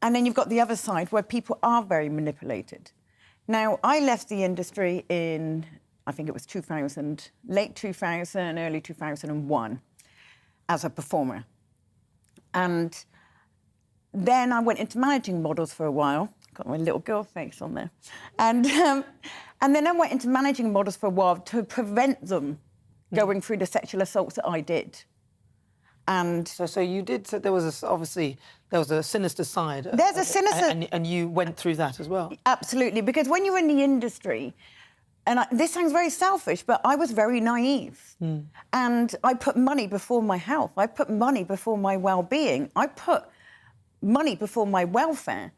And then you've got the other side where people are very manipulated. Now, I left the industry in, I think it was 2000, late 2000, early 2001, as a performer. And then I went into managing models for a while. Got my little girl face on there. And then I went into managing models for a while to prevent them going through the sexual assaults that I did. And so you did. So there was a sinister side. There's a sinister, and you went through that as well. Absolutely, because when you're in the industry, and this sounds very selfish, but I was very naive, and I put money before my health. I put money before my well-being. I put money before my welfare.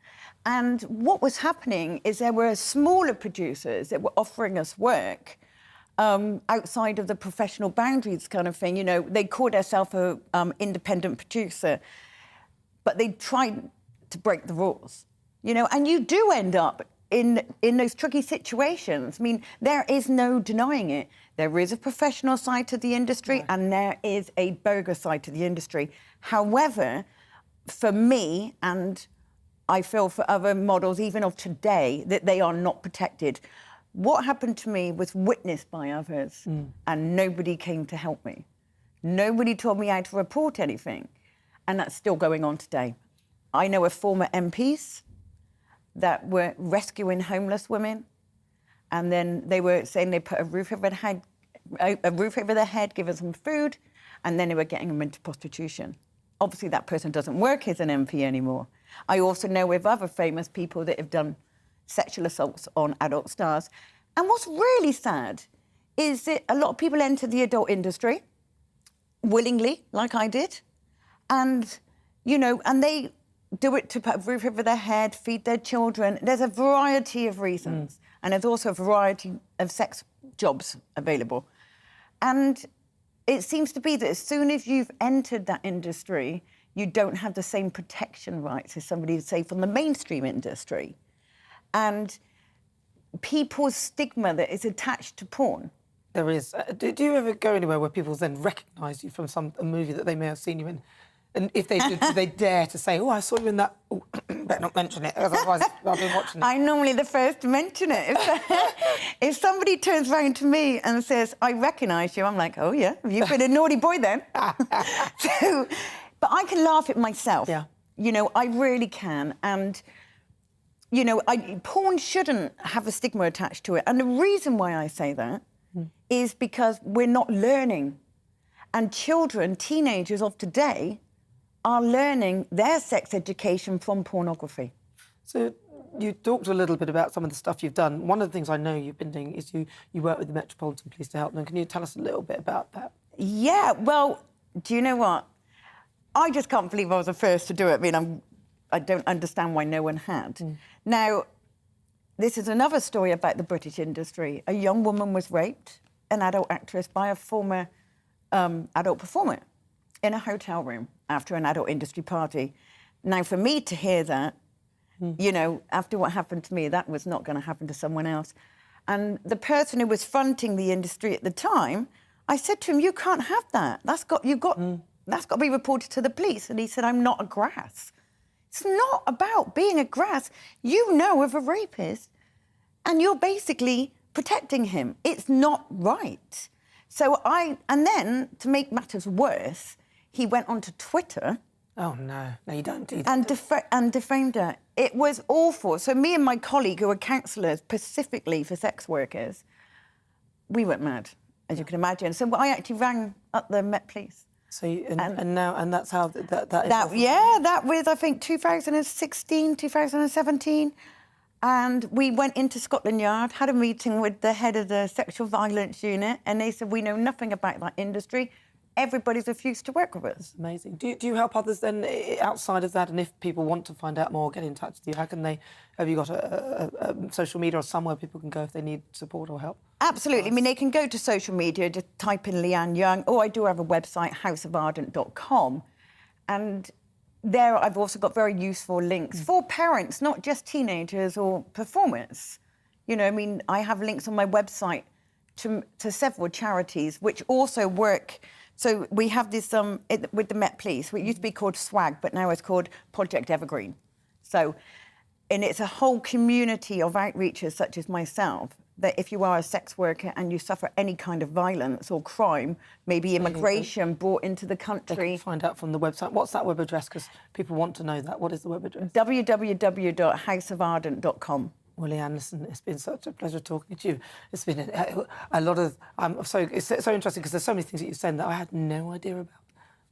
And what was happening is there were smaller producers that were offering us work. Outside of the professional boundaries kind of thing. They call themselves an independent producer, but they tried to break the rules, and you do end up in those tricky situations. I mean, there is no denying it. There is a professional side to the industry, and there is a bogus side to the industry. However, for me and I feel for other models, even of today, that they are not protected. What happened to me was witnessed by others, and nobody came to help me. Nobody told me how to report anything, and that's still going on today. I know of former MPs that were rescuing homeless women, and then they were saying they put a roof over their head, giving them food, and then they were getting them into prostitution. Obviously, that person doesn't work as an MP anymore. I also know of other famous people that have done sexual assaults on adult stars. And what's really sad is that a lot of people enter the adult industry willingly, like I did, and, you know, and they do it to put a roof over their head, feed their children. There's a variety of reasons, and there's also a variety of sex jobs available. And it seems to be that as soon as you've entered that industry, you don't have the same protection rights as somebody, say, from the mainstream industry. And people's stigma that is attached to porn. There is. Do you ever go anywhere where people then recognise you from a movie that they may have seen you in? And if they do, do they dare to say, oh, I saw you in that... Oh, better not mention it, otherwise I've been watching it. I'm normally the first to mention it. If somebody turns around to me and says, I recognise you, I'm like, oh, yeah, you've been a naughty boy then. But I can laugh at myself. Yeah. You know, I really can. And, you know, porn shouldn't have a stigma attached to it. And the reason why I say that is because we're not learning. And children, teenagers of today, are learning their sex education from pornography. So you talked a little bit about some of the stuff you've done. One of the things I know you've been doing is you work with the Metropolitan Police to help them. Can you tell us a little bit about that? Yeah, well, do you know what? I just can't believe I was the first to do it. I mean, I don't understand why no one had. Now, this is another story about the British industry. A young woman was raped, an adult actress, by a former adult performer in a hotel room after an adult industry party. Now, for me to hear that, you know, after what happened to me, that was not going to happen to someone else. And the person who was fronting the industry at the time, I said to him, you can't have that. That's got to be reported to the police. And he said, I'm not a grass. It's not about being a grass. You know of a rapist, and you're basically protecting him. It's not right. So and then, to make matters worse, he went onto Twitter. Oh, no. No, you don't do that. And defamed her. It was awful. So me and my colleague, who are counsellors specifically for sex workers, we went mad, as you can imagine. So I actually rang up the Met Police. So and that's how that is. Yeah, that was, I think, 2016, 2017. And we went into Scotland Yard, had a meeting with the head of the sexual violence unit, and they said, we know nothing about that industry. Everybody's refused to work with us. That's amazing. Do you help others then outside of that? And if people want to find out more, get in touch with you, how can they... Have you got a social media or somewhere people can go if they need support or help? Absolutely. I mean, they can go to social media, just type in Leanne Young, or I do have a website, houseofardent.com. And there I've also got very useful links for parents, not just teenagers or performers. You know, I mean, I have links on my website to several charities which also work. So we have this with the Met Police. It used to be called SWAG, but now it's called Project Evergreen. So, and it's a whole community of outreachers such as myself, that if you are a sex worker and you suffer any kind of violence or crime, maybe immigration brought into the country... They can find out from the website. What's that web address? Because people want to know that. What is the web address? www.houseofardent.com. Well, Leanne, listen, it's been such a pleasure talking to you. It's been a lot of... it's so interesting because there's so many things that you said that I had no idea about.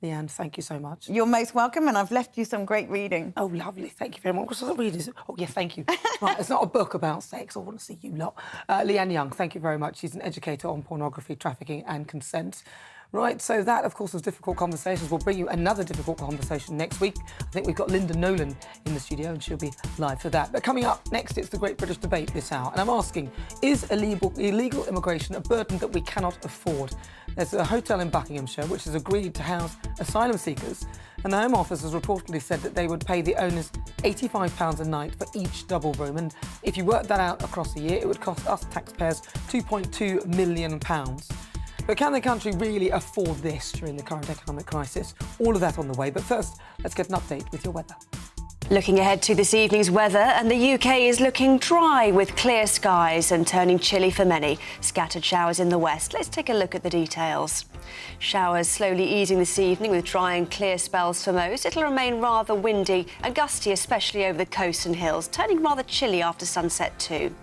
Leanne, thank you so much. You're most welcome, and I've left you some great reading. Oh, lovely. Thank you very much. What's that reading? Oh, yeah, thank you. Right, it's not a book about sex. I want to see you lot. Leanne Young, thank you very much. She's an educator on pornography, trafficking and consent. Right, so that, of course, was Difficult Conversations. We'll bring you another difficult conversation next week. I think we've got Linda Nolan in the studio, and she'll be live for that. But coming up next, it's the Great British Debate this hour. And I'm asking, is illegal immigration a burden that we cannot afford? There's a hotel in Buckinghamshire which has agreed to house asylum seekers, and the Home Office has reportedly said that they would pay the owners £85 a night for each double room. And if you work that out across a year, it would cost us taxpayers £2.2 million. But can the country really afford this during the current economic crisis? All of that on the way. But first, let's get an update with your weather. Looking ahead to this evening's weather, and the UK is looking dry with clear skies and turning chilly for many. Scattered showers in the west. Let's take a look at the details. Showers slowly easing this evening with dry and clear spells for most. It'll remain rather windy and gusty, especially over the coast and hills, turning rather chilly after sunset too.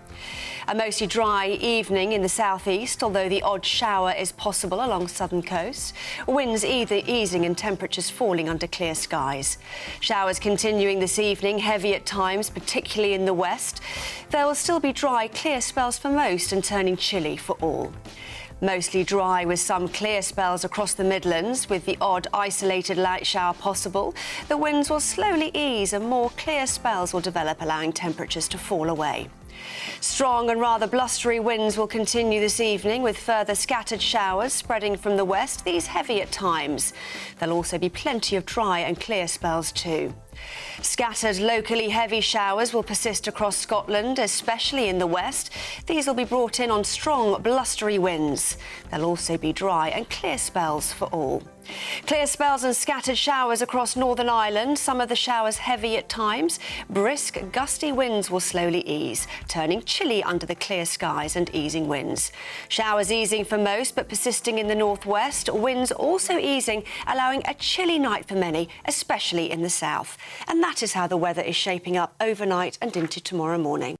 A mostly dry evening in the southeast, although the odd shower is possible along southern coasts. Winds either easing and temperatures falling under clear skies. Showers continuing this evening, heavy at times, particularly in the west. There will still be dry, clear spells for most and turning chilly for all. Mostly dry with some clear spells across the Midlands, with the odd isolated light shower possible. The winds will slowly ease and more clear spells will develop, allowing temperatures to fall away. Strong and rather blustery winds will continue this evening, with further scattered showers spreading from the west, these heavy at times. There'll also be plenty of dry and clear spells too. Scattered, locally heavy showers will persist across Scotland, especially in the west. These will be brought in on strong, blustery winds. There'll also be dry and clear spells for all. Clear spells and scattered showers across Northern Ireland, some of the showers heavy at times. Brisk, gusty winds will slowly ease, turning chilly under the clear skies and easing winds. Showers easing for most, but persisting in the northwest. Winds also easing, allowing a chilly night for many, especially in the south. And that is how the weather is shaping up overnight and into tomorrow morning.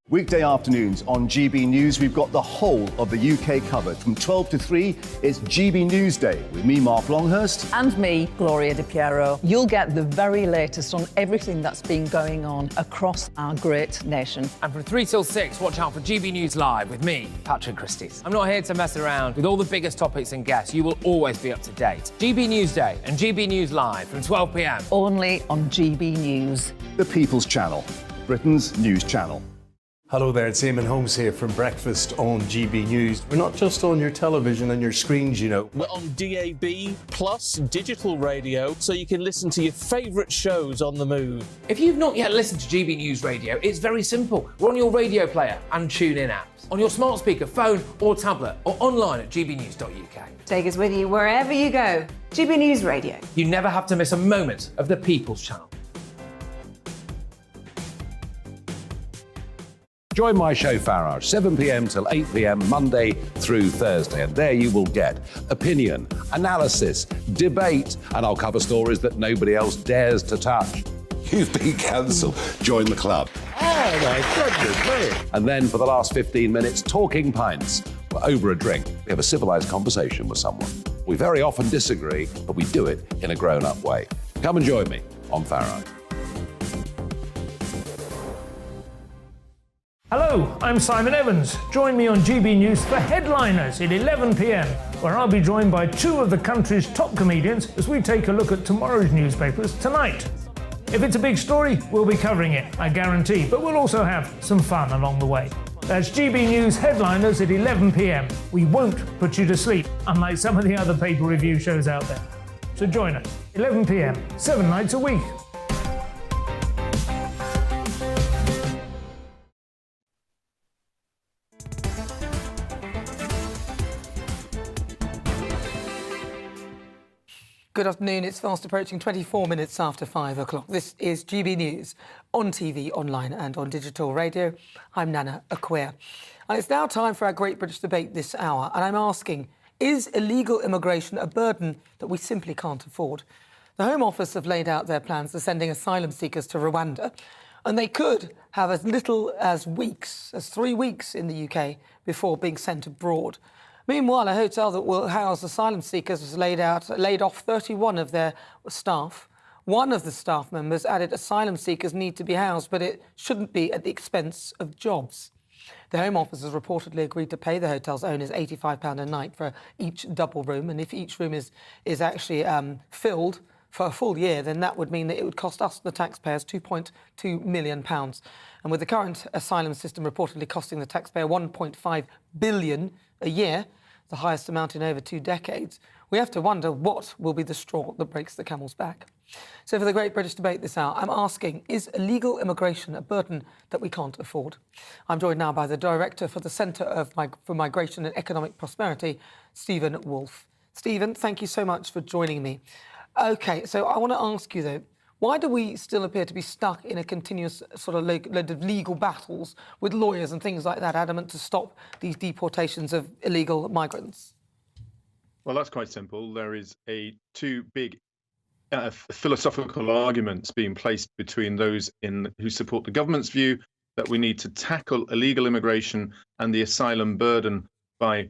Weekday afternoons on GB News, we've got the whole of the UK covered. From 12 to 3, it's GB News Day with me, Mark Longhurst. And me, Gloria Di Piero. You'll get the very latest on everything that's been going on across our great nation. And from 3 till 6, watch out for GB News Live with me, Patrick Christys. I'm not here to mess around with all the biggest topics and guests. You will always be up to date. GB News Day and GB News Live from 12 p.m. Only on GB News. The People's Channel, Britain's news channel. Hello there, it's Eamon Holmes here from Breakfast on GB News. We're not just on your television and your screens, you know. We're on DAB plus digital radio, so you can listen to your favourite shows on the move. If you've not yet listened to GB News Radio, it's very simple. We're on your radio player and tune-in apps, on your smart speaker, phone or tablet, or online at gbnews.uk. Take us with you wherever you go. GB News Radio. You never have to miss a moment of the People's Channel. Join my show Farage, 7 p.m. till 8 p.m. Monday through Thursday, and there you will get opinion, analysis, debate, and I'll cover stories that nobody else dares to touch. You've been cancelled. Join the club. Oh my goodness me. And then for the last 15 minutes, talking pints. We're over a drink. We have a civilised conversation with someone. We very often disagree, but we do it in a grown-up way. Come and join me on Farage. Hello, I'm Simon Evans. Join me on GB News for Headliners at 11 p.m, where I'll be joined by two of the country's top comedians as we take a look at tomorrow's newspapers tonight. If it's a big story, we'll be covering it, I guarantee, but we'll also have some fun along the way. That's GB News Headliners at 11 p.m. We won't put you to sleep, unlike some of the other paper review shows out there. So join us, 11 p.m, 7 nights a week. Good afternoon. It's fast approaching 24 minutes after 5 o'clock. This is GB News on TV, online and on digital radio. I'm Nana Akua. And it's now time for our Great British Debate this hour. And I'm asking, is illegal immigration a burden that we simply can't afford? The Home Office have laid out their plans for sending asylum seekers to Rwanda. And they could have as little as 3 weeks in the UK before being sent abroad. Meanwhile, a hotel that will house asylum seekers has laid off 31 of their staff. One of the staff members added asylum seekers need to be housed, but it shouldn't be at the expense of jobs. The Home Office has reportedly agreed to pay the hotel's owners £85 a night for each double room, and if each room is actually filled for a full year, then that would mean that it would cost us, the taxpayers, £2.2 million. And with the current asylum system reportedly costing the taxpayer £1.5 billion a year, the highest amount in over 2 decades, we have to wonder what will be the straw that breaks the camel's back. So for the Great British Debate this hour, I'm asking, is illegal immigration a burden that we can't afford? I'm joined now by the Director for the Centre for Migration and Economic Prosperity, Stephen Wolfe. Stephen, thank you so much for joining me. OK, so I want to ask you, though, why do we still appear to be stuck in a continuous sort of legal battles with lawyers and things like that, adamant to stop these deportations of illegal migrants? Well, that's quite simple. There is two big philosophical arguments being placed between those who support the government's view that we need to tackle illegal immigration and the asylum burden by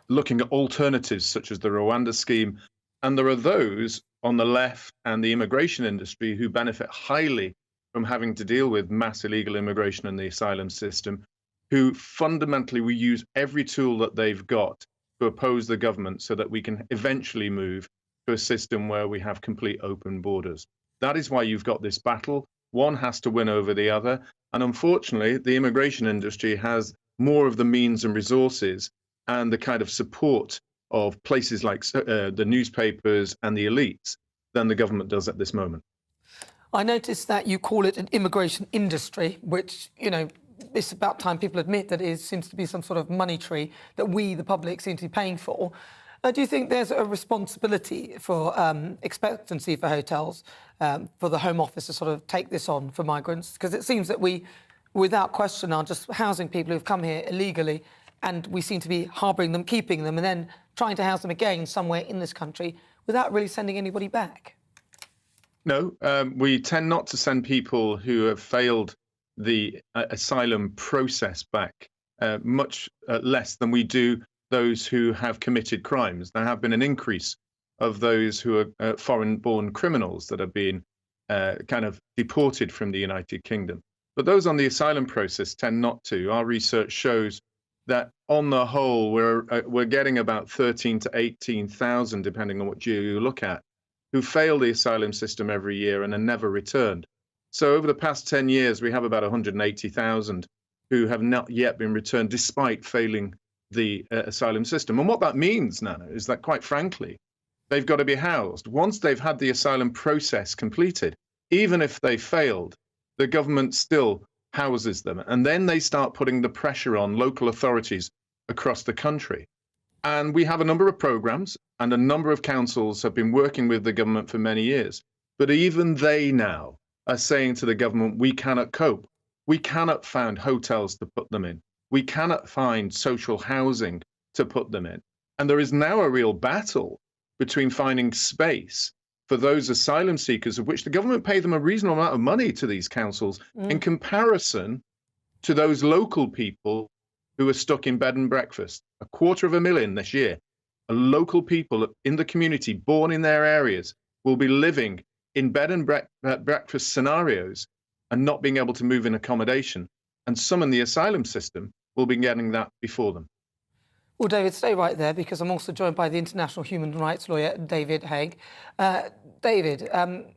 looking at alternatives such as the Rwanda scheme. And there are those on the left and the immigration industry who benefit highly from having to deal with mass illegal immigration and the asylum system, who fundamentally we use every tool that they've got to oppose the government so that we can eventually move to a system where we have complete open borders. That is why you've got this battle. One has to win over the other. And unfortunately, the immigration industry has more of the means and resources and the kind of support of places like the newspapers and the elites than the government does at this moment. I noticed that you call it an immigration industry, which, you know, it's about time people admit that it seems to be some sort of money tree that we, the public, seem to be paying for. Do you think there's a responsibility for expectancy for hotels, for the Home Office to sort of take this on for migrants? Because it seems that we, without question, are just housing people who've come here illegally, and we seem to be harbouring them, keeping them, and then trying to house them again somewhere in this country without really sending anybody back. No, we tend not to send people who have failed the asylum process back, much less than we do those who have committed crimes. There have been an increase of those who are foreign-born criminals that have been kind of deported from the United Kingdom. But those on the asylum process tend not to. Our research shows that on the whole, we're getting about 13 to 18,000, depending on what geo you look at, who fail the asylum system every year and are never returned. So over the past 10 years, we have about 180,000 who have not yet been returned despite failing the asylum system. And what that means, Nana, is that quite frankly, they've got to be housed. Once they've had the asylum process completed, even if they failed, the government still houses them. And then they start putting the pressure on local authorities across the country. And we have a number of programs, and a number of councils have been working with the government for many years. But even they now are saying to the government, we cannot cope. We cannot find hotels to put them in. We cannot find social housing to put them in. And there is now a real battle between finding space for those asylum seekers, of which the government pay them a reasonable amount of money to these councils, in comparison to those local people who are stuck in bed and breakfast. 250,000 this year. Local people in the community, born in their areas, will be living in bed and breakfast scenarios and not being able to move in accommodation. And some in the asylum system will be getting that before them. Well, David, stay right there, because I'm also joined by the international human rights lawyer, David Haig. David, I'm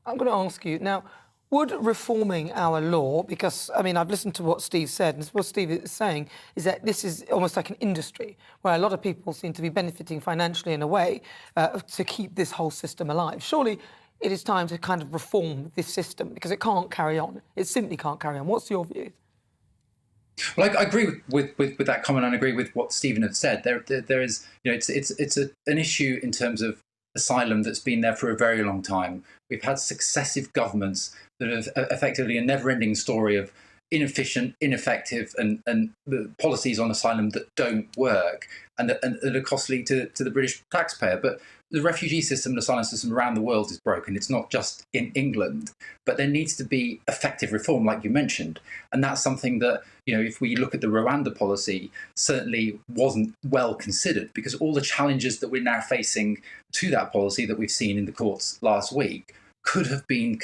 going to ask you, now, would reforming our law, because, I mean, I've listened to what Steve said, and what Steve is saying is that this is almost like an industry where a lot of people seem to be benefiting financially in a way to keep this whole system alive. Surely it is time to kind of reform this system, because it can't carry on. It simply can't carry on. What's your view? Well, I agree with that comment, and I agree with what Stephen had said. There is, you know, it's an issue in terms of asylum that's been there for a very long time. We've had successive governments that have effectively a never-ending story of inefficient, ineffective, and policies on asylum that don't work and that are costly to the British taxpayer. But the refugee system and asylum system around the world is broken. It's not just in England, but there needs to be effective reform, like you mentioned. And that's something that, you know, if we look at the Rwanda policy, certainly wasn't well considered, because all the challenges that we're now facing to that policy that we've seen in the courts last week could have been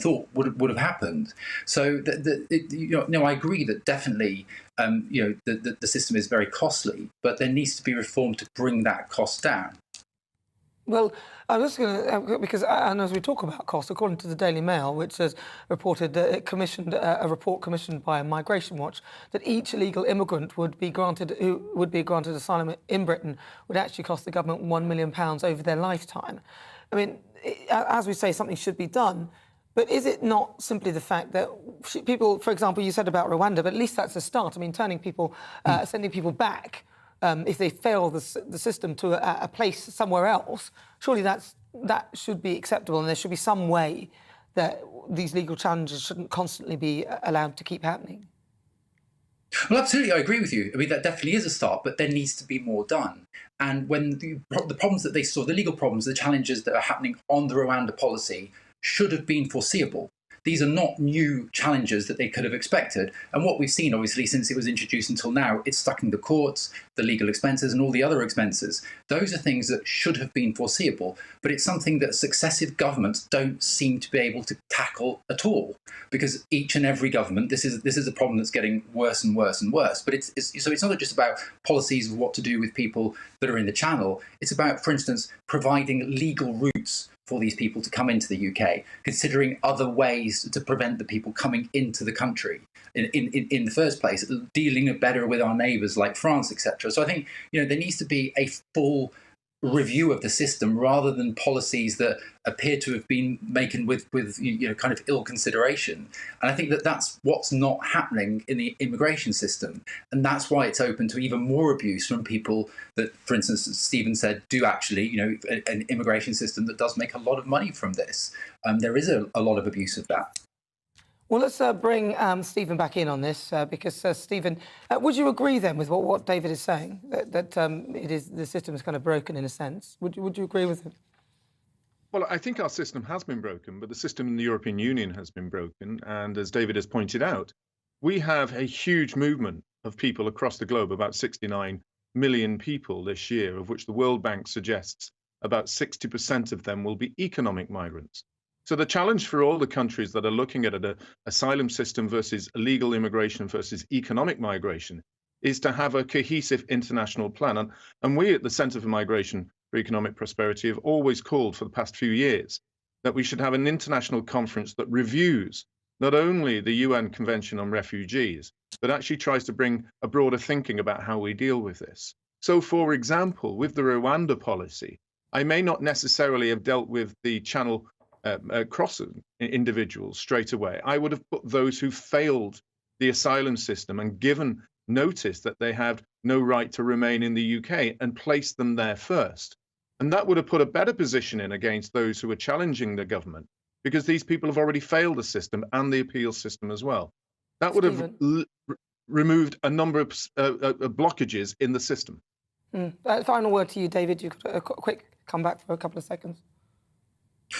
thought would have happened. So I agree that definitely the system is very costly, but there needs to be reform to bring that cost down. Well, I'm just going to, because, and as we talk about cost, according to the Daily Mail, which has reported a report commissioned by Migration Watch, that each illegal immigrant who would be granted asylum in Britain would actually cost the government £1 million over their lifetime. I mean, as we say, something should be done. But is it not simply the fact that people, for example, you said about Rwanda, but at least that's a start. I mean, turning people, sending people back if they fail the system to a place somewhere else, surely that should be acceptable, and there should be some way that these legal challenges shouldn't constantly be allowed to keep happening. Well, absolutely, I agree with you. I mean, that definitely is a start, but there needs to be more done. And when the problems that they saw, the legal problems, the challenges that are happening on the Rwanda policy should have been foreseeable. These are not new challenges that they could have expected. And what we've seen, obviously, since it was introduced until now, it's stuck in the courts, the legal expenses and all the other expenses. Those are things that should have been foreseeable, but it's something that successive governments don't seem to be able to tackle at all. Because each and every government, this is a problem that's getting worse and worse and worse. But so it's not just about policies of what to do with people that are in the Channel. It's about, for instance, providing legal routes for these people to come into the UK, considering other ways to prevent the people coming into the country in the first place, dealing better with our neighbours like France, etc. So I think there needs to be a full review of the system rather than policies that appear to have been making with kind of ill consideration. And I think that that's what's not happening in the immigration system, and that's why it's open to even more abuse from people that, for instance, as Stephen said, do actually an immigration system that does make a lot of money from this. There is a lot of abuse of that. Well, let's bring Stephen back in on this because, Stephen, would you agree then with what David is saying, that the system is kind of broken in a sense? Would you agree with him? Well, I think our system has been broken, but the system in the European Union has been broken. And as David has pointed out, we have a huge movement of people across the globe, about 69 million people this year, of which the World Bank suggests about 60% of them will be economic migrants. So the challenge for all the countries that are looking at an asylum system versus illegal immigration versus economic migration is to have a cohesive international plan. And we at the Centre for Migration for Economic Prosperity have always called for the past few years that we should have an international conference that reviews not only the UN Convention on Refugees, but actually tries to bring a broader thinking about how we deal with this. So, for example, with the Rwanda policy, I may not necessarily have dealt with the Channel crossing individuals straight away. I would have put those who failed the asylum system and given notice that they have no right to remain in the UK and placed them there first. And that would have put a better position in against those who are challenging the government, because these people have already failed the system and the appeal system as well. That would have removed a number of blockages in the system. Final word to you, David. You could a quick comeback for a couple of seconds.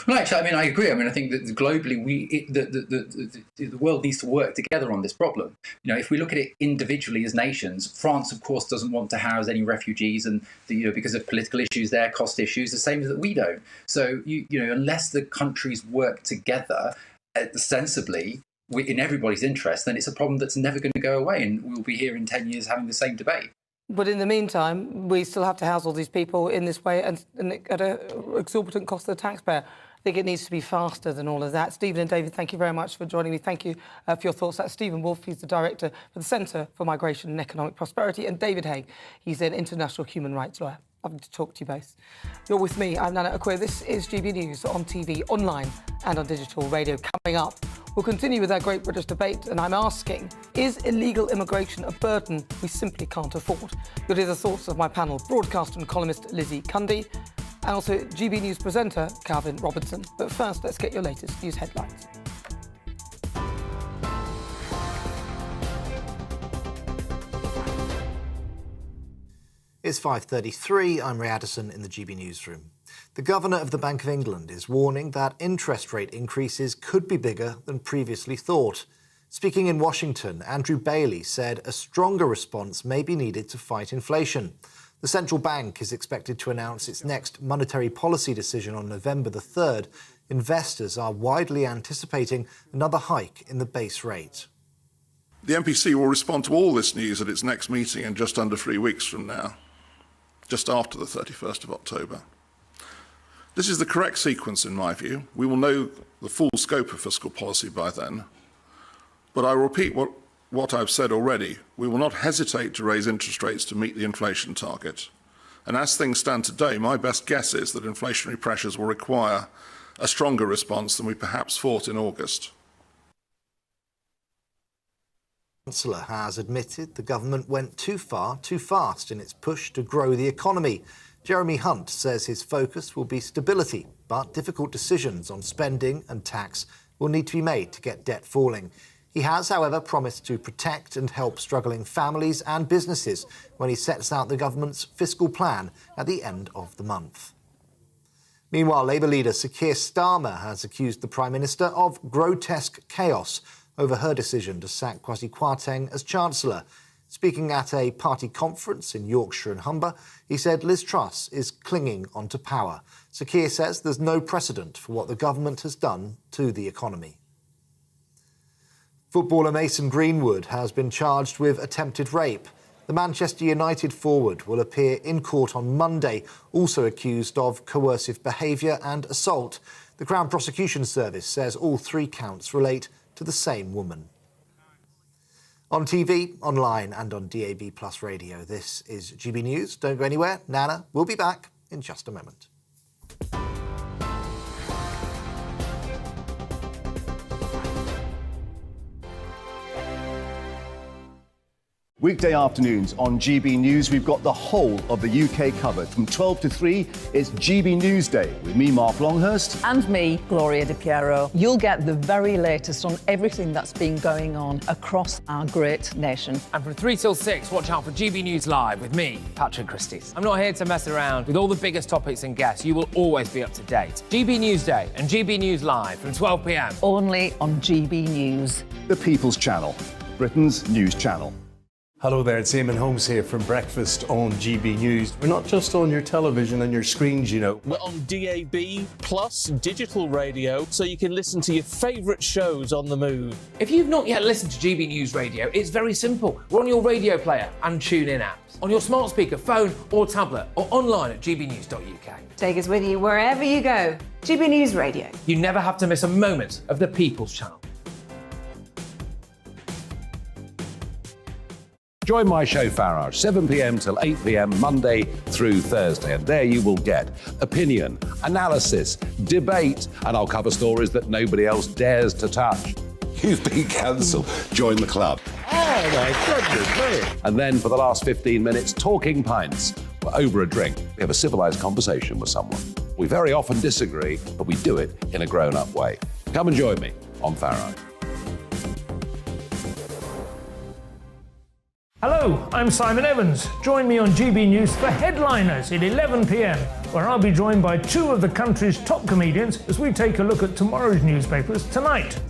Well, actually, I mean, I agree. I mean, I think that globally, the world needs to work together on this problem. If we look at it individually as nations, France, of course, doesn't want to house any refugees, and because of political issues there, cost issues, the same as that we don't. So, unless the countries work together sensibly, in everybody's interest, then it's a problem that's never going to go away, and we'll be here in 10 years having the same debate. But in the meantime, we still have to house all these people in this way and at an exorbitant cost to the taxpayer. I think it needs to be faster than all of that. Stephen and David, thank you very much for joining me. Thank you for your thoughts. That's Stephen Wolfe. He's the director for the Centre for Migration and Economic Prosperity. And David Haig, he's an international human rights lawyer. Lovely to talk to you both. You're with me. I'm Nana Akua. This is GB News on TV, online and on digital radio. Coming up, we'll continue with our Great British debate, and I'm asking, is illegal immigration a burden we simply can't afford? You'll hear the thoughts of my panel, broadcaster and columnist Lizzie Cundy, and also GB News presenter Calvin Robertson. But first, let's get your latest news headlines. It's 5:33. I'm Ray Addison in the GB Newsroom. The Governor of the Bank of England is warning that interest rate increases could be bigger than previously thought. Speaking in Washington, Andrew Bailey said a stronger response may be needed to fight inflation. The central bank is expected to announce its next monetary policy decision on November the 3rd. Investors are widely anticipating another hike in the base rate. The MPC will respond to all this news at its next meeting in just under 3 weeks from now, just after the 31st of October. This is the correct sequence in my view. We will know the full scope of fiscal policy by then. But I repeat what I've said already. We will not hesitate to raise interest rates to meet the inflation target. And as things stand today, my best guess is that inflationary pressures will require a stronger response than we perhaps thought in August. The Chancellor has admitted the government went too far, too fast in its push to grow the economy. Jeremy Hunt says his focus will be stability, but difficult decisions on spending and tax will need to be made to get debt falling. He has, however, promised to protect and help struggling families and businesses when he sets out the government's fiscal plan at the end of the month. Meanwhile, Labour leader Sir Keir Starmer has accused the Prime Minister of grotesque chaos over her decision to sack Quasi Kwarteng as Chancellor. Speaking at a party conference in Yorkshire and Humber, he said Liz Truss is clinging onto power. Sir Keir says there's no precedent for what the government has done to the economy. Footballer Mason Greenwood has been charged with attempted rape. The Manchester United forward will appear in court on Monday, also accused of coercive behaviour and assault. The Crown Prosecution Service says all 3 counts relate to the same woman. On TV, online and on DAB+ radio, this is GB News. Don't go anywhere. Nana will be back in just a moment. Weekday afternoons on GB News, we've got the whole of the UK covered. From 12 to 3, it's GB News Day with me, Mark Longhurst. And me, Gloria Di Piero. You'll get the very latest on everything that's been going on across our great nation. And from 3 till 6, watch out for GB News Live with me, Patrick Christys. I'm not here to mess around with all the biggest topics and guests. You will always be up to date. GB News Day and GB News Live from 12 p.m. Only on GB News. The People's Channel, Britain's news channel. Hello there, it's Eamon Holmes here from Breakfast on GB News. We're not just on your television and your screens, you know. We're on DAB plus digital radio, so you can listen to your favourite shows on the move. If you've not yet listened to GB News Radio, it's very simple. We're on your radio player and tune-in apps, on your smart speaker, phone or tablet, or online at gbnews.uk. Take us with you wherever you go. GB News Radio. You never have to miss a moment of the People's Channel. Join my show Farage, 7 p.m. till 8 p.m. Monday through Thursday, and there you will get opinion, analysis, debate, and I'll cover stories that nobody else dares to touch. You've been cancelled. Join the club. Oh my goodness me. And then for the last 15 minutes, talking pints. We're over a drink. We have a civilised conversation with someone. We very often disagree, but we do it in a grown-up way. Come and join me on Farage. Hello, I'm Simon Evans. Join me on GB News for Headliners at 11 p.m, where I'll be joined by 2 of the country's top comedians as we take a look at tomorrow's newspapers tonight.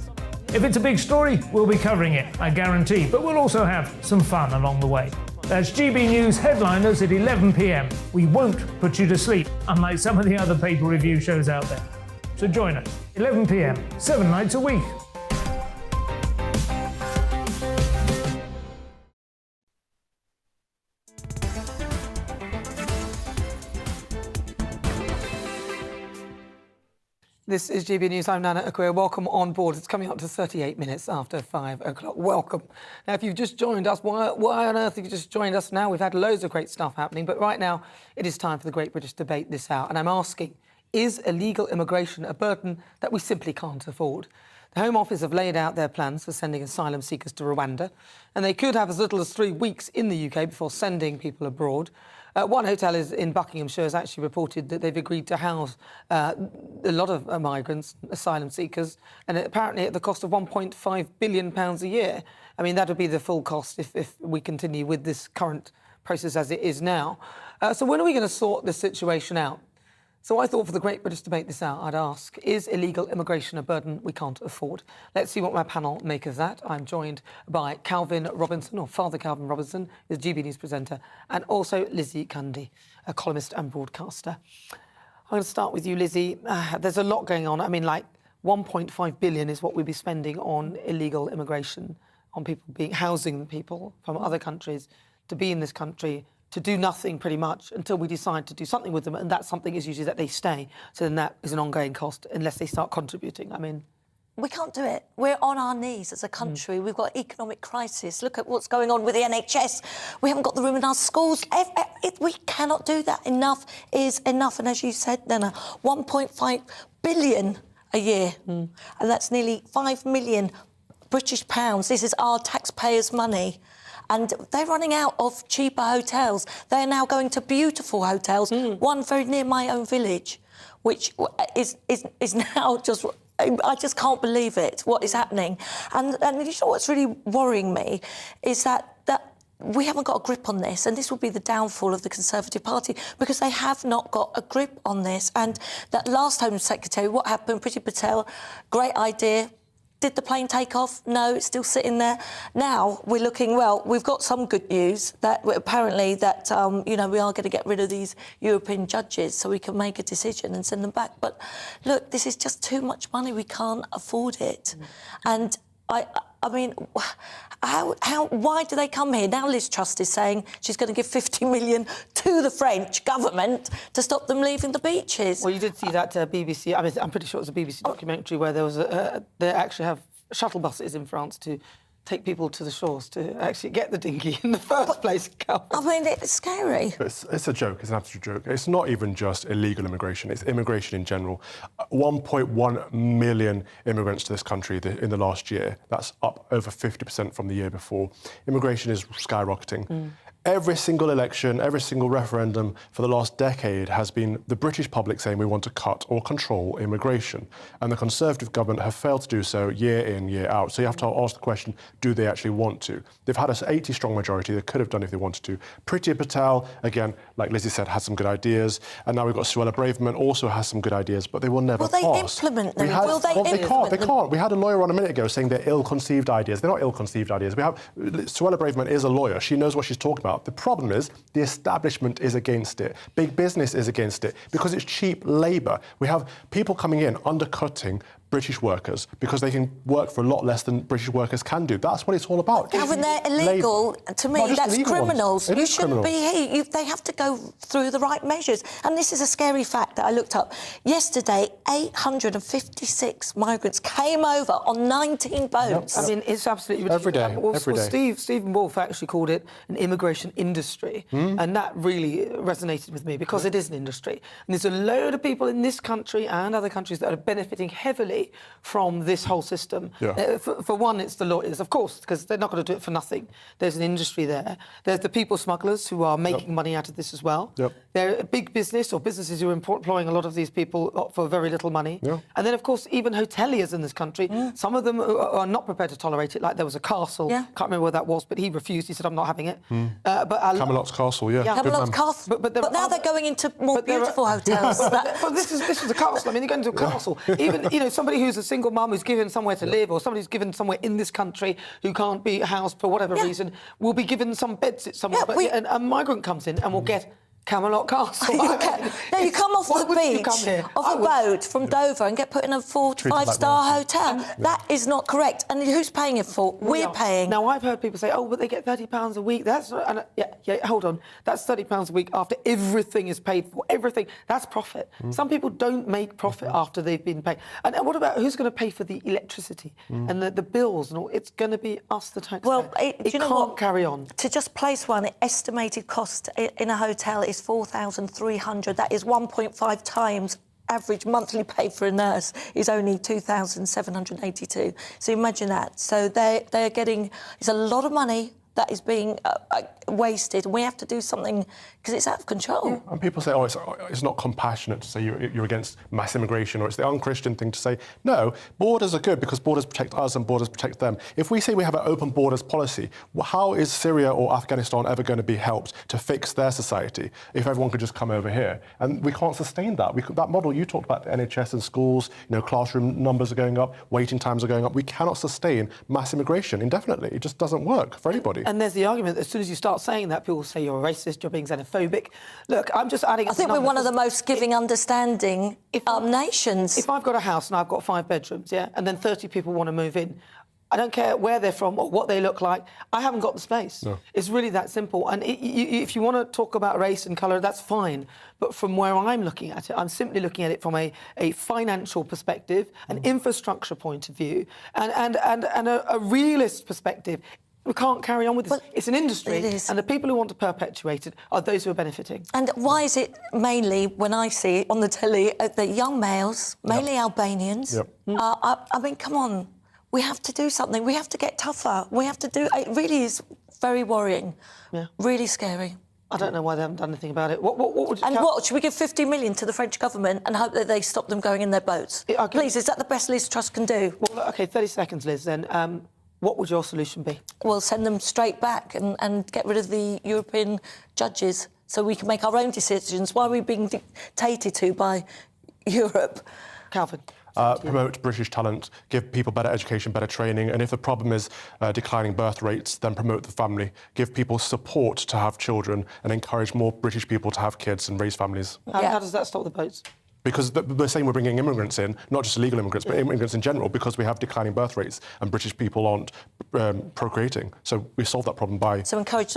If it's a big story, we'll be covering it, I guarantee, but we'll also have some fun along the way. That's GB News Headliners at 11 p.m. We won't put you to sleep, unlike some of the other paper review shows out there. So join us, 11 p.m, 7 nights a week. This is GB News. I'm Nana Akua. Welcome on board. It's coming up to 38 minutes after 5 o'clock. Welcome. Now, if you've just joined us, why on earth have you just joined us now? We've had loads of great stuff happening, but right now it is time for the Great British Debate this hour. And I'm asking, is illegal immigration a burden that we simply can't afford? The Home Office have laid out their plans for sending asylum seekers to Rwanda, and they could have as little as 3 weeks in the UK before sending people abroad. One hotel in Buckinghamshire has actually reported that they've agreed to house a lot of migrants, asylum seekers, and apparently at the cost of £1.5 billion a year. I mean, that would be the full cost if we continue with this current process as it is now. So when are we going to sort this situation out? So I thought for the Great British Debate this hour, I'd ask, is illegal immigration a burden we can't afford? Let's see what my panel make of that. I'm joined by Calvin Robinson, or Father Calvin Robinson, is GB News presenter, and also Lizzie Cundy, a columnist and broadcaster. I'm going to start with you, Lizzie. There's a lot going on. I mean, like 1.5 billion is what we'd be spending on illegal immigration, on people housing people from other countries to be in this country, to do nothing pretty much until we decide to do something with them, and that something is usually that they stay. So then that is an ongoing cost unless they start contributing. I mean, We can't do it. We're on our knees as a country. We've got economic crisis. Look at what's going on with the NHS. We haven't got the room in our schools. We cannot do that. Enough is enough. And as you said, Nana, 1.5 billion a year. And that's nearly 5 million British pounds. This is our taxpayers' money. And they're running out of cheaper hotels. They're now going to beautiful hotels, one very near my own village, which is now just... I just can't believe it, what is happening. And you know what's really worrying me is that we haven't got a grip on this, and this will be the downfall of the Conservative Party, because they have not got a grip on this. And that last Home Secretary, what happened? Priti Patel, great idea. Did the plane take off? No, it's still sitting there. Now we're looking, well, we've got some good news that apparently that, you know, we are going to get rid of these European judges so we can make a decision and send them back. But look, this is just too much money. We can't afford it. And I mean, why do they come here? Now Liz Truss is saying she's going to give 50 million to the French government to stop them leaving the beaches. Well, you did see that BBC, I mean, I'm pretty sure it was a BBC documentary where there was they actually have shuttle buses in France to take people to the shores to actually get the dinghy in the first place. I mean, it's scary. It's a joke. It's an absolute joke. It's not even just illegal immigration. It's immigration in general. 1.1 million immigrants to this country in the last year. That's up over 50% from the year before. Immigration is skyrocketing. Every single election, every single referendum for the last decade has been the British public saying we want to cut or control immigration. And the Conservative government have failed to do so year in, year out. So you have to ask the question, do they actually want to? They've had an 80-strong majority. They could have done if they wanted to. Priti Patel, again, like Lizzie said, had some good ideas. And now we've got Suella Braverman, also has some good ideas, but they will never pass. Will they implement them? They can't. We had a lawyer on a minute ago saying they're ill-conceived ideas. They're not ill-conceived ideas. Suella Braverman is a lawyer. She knows what she's talking about. The problem is the establishment is against it. Big business is against it because it's cheap labour. We have people coming in undercutting British workers because they can work for a lot less than British workers can do. That's what it's all about. When they're illegal, to me, that's criminals. You shouldn't be here. They have to go through the right measures. And this is a scary fact that I looked up. Yesterday, 856 migrants came over on 19 boats. I mean, it's absolutely ridiculous. Every day. Stephen Wolfe actually called it an immigration industry. And that really resonated with me because it is an industry. And there's a load of people in this country and other countries that are benefiting heavily from this whole system. For one, it's the lawyers, of course, because they're not going to do it for nothing. There's an industry there. There's the people smugglers who are making money out of this as well. There are big business or businesses who are employing a lot of these people for very little money. And then, of course, even hoteliers in this country, some of them are not prepared to tolerate it. Like there was a castle, can't remember where that was, but he refused. He said, I'm not having it. Camelot's Castle, Camelot's Castle. But now they're going into more beautiful hotels. Well, this is a castle. I mean, you're going to a castle. Even, you know, somebody who's a single mum who's given somewhere to live, or somebody who's given somewhere in this country who can't be housed for whatever reason, will be given some beds somewhere. But a migrant comes in and will get Camelot Castle. No, you come off the beach, off a boat from Dover and get put in a 4- to 5-star hotel. That is not correct. And who's paying it for? We're paying. Now, I've heard people say, oh, but they get £30 a week. That's hold on. That's £30 a week after everything is paid for. Everything. That's profit. Some people don't make profit after they've been paid. And what about who's going to pay for the electricity and the bills and all? It's going to be us, the taxpayers. Well, it you know can't what? carry on. To just place one, the estimated cost in a hotel is $4,300. That is 1.5 times average monthly pay for a nurse is only $2,782. So imagine that. So they're getting... It's a lot of money that is being wasted, and we have to do something because it's out of control. And people say, oh, it's not compassionate to say you're against mass immigration, or it's the unchristian thing to say. No, borders are good because borders protect us and borders protect them. If we say we have an open borders policy, how is Syria or Afghanistan ever going to be helped to fix their society if everyone could just come over here? And we can't sustain that. That model you talked about, the NHS and schools, you know, classroom numbers are going up, waiting times are going up. We cannot sustain mass immigration indefinitely. It just doesn't work for anybody. And there's the argument that as soon as you start saying that, people say you're a racist, you're being xenophobic. Look, I'm just adding... I think we're one of the most giving, understanding nations. If I've got a house and I've got 5 bedrooms, and then 30 people want to move in, I don't care where they're from or what they look like. I haven't got the space. No. It's really that simple. And if you want to talk about race and colour, that's fine. But from where I'm looking at it, I'm simply looking at it from a financial perspective, an infrastructure point of view, and a realist perspective. We can't carry on with this. It's an industry, and the people who want to perpetuate it are those who are benefiting. And why is it mainly, when I see it on the telly, the young males, mainly Albanians? I mean, come on, we have to do something. We have to get tougher. We have to do... It really is very worrying, really scary. I don't know why they haven't done anything about it. What would you... And what, should we give 50 million to the French government and hope that they stop them going in their boats? Please, is that the best Liz Truss can do? Well, OK, 30 seconds, Liz, then. What would your solution be? Well, send them straight back and get rid of the European judges so we can make our own decisions. Why are we being dictated to by Europe? Calvin? Promote British talent, give people better education, better training, and if the problem is declining birth rates, then promote the family. Give people support to have children and encourage more British people to have kids and raise families. How does that stop the boats? Because we're saying we're bringing immigrants in, not just illegal immigrants, but immigrants in general, because we have declining birth rates and British people aren't procreating. So we solve that problem by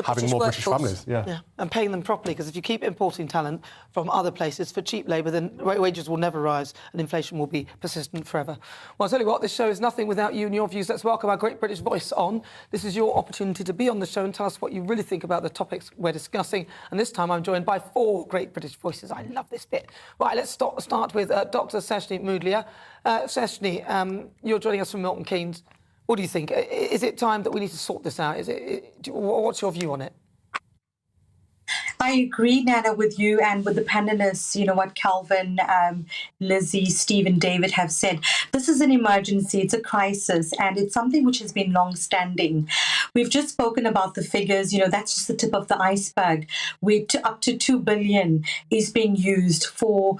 having more British families. Yeah, and paying them properly, because if you keep importing talent from other places for cheap labour, then wages will never rise and inflation will be persistent forever. Well, I'll tell you what, this show is nothing without you and your views. Let's welcome our great British voice on. This is your opportunity to be on the show and tell us what you really think about the topics we're discussing. And this time I'm joined by 4 great British voices. I love this bit. Right, let's start with Dr. Seshni Moodlia. Seshni, you're joining us from Milton Keynes. What do you think? Is it time that we need to sort this out? What's your view on it? I agree, Nana, with you and with the panellists. You know what Calvin, Lizzie, Stephen, David have said. This is an emergency, it's a crisis, and it's something which has been long-standing. We've just spoken about the figures, you know, that's just the tip of the iceberg. Up to 2 billion is being used for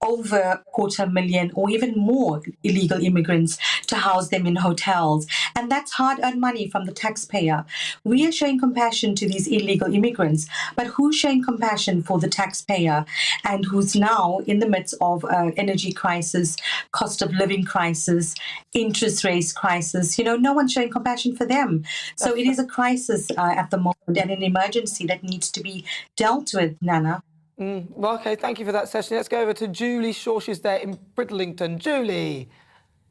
over 250,000 or even more illegal immigrants to house them in hotels. And that's hard-earned money from the taxpayer. We are showing compassion to these illegal immigrants, but who's showing compassion for the taxpayer and who's now in the midst of energy crisis, cost of living crisis, interest rates crisis? You know, no one's showing compassion for them. So it is a crisis at the moment and an emergency that needs to be dealt with, Nana. Well, OK, thank you for that session. Let's go over to Julie Shaw. She's there in Bridlington. Julie,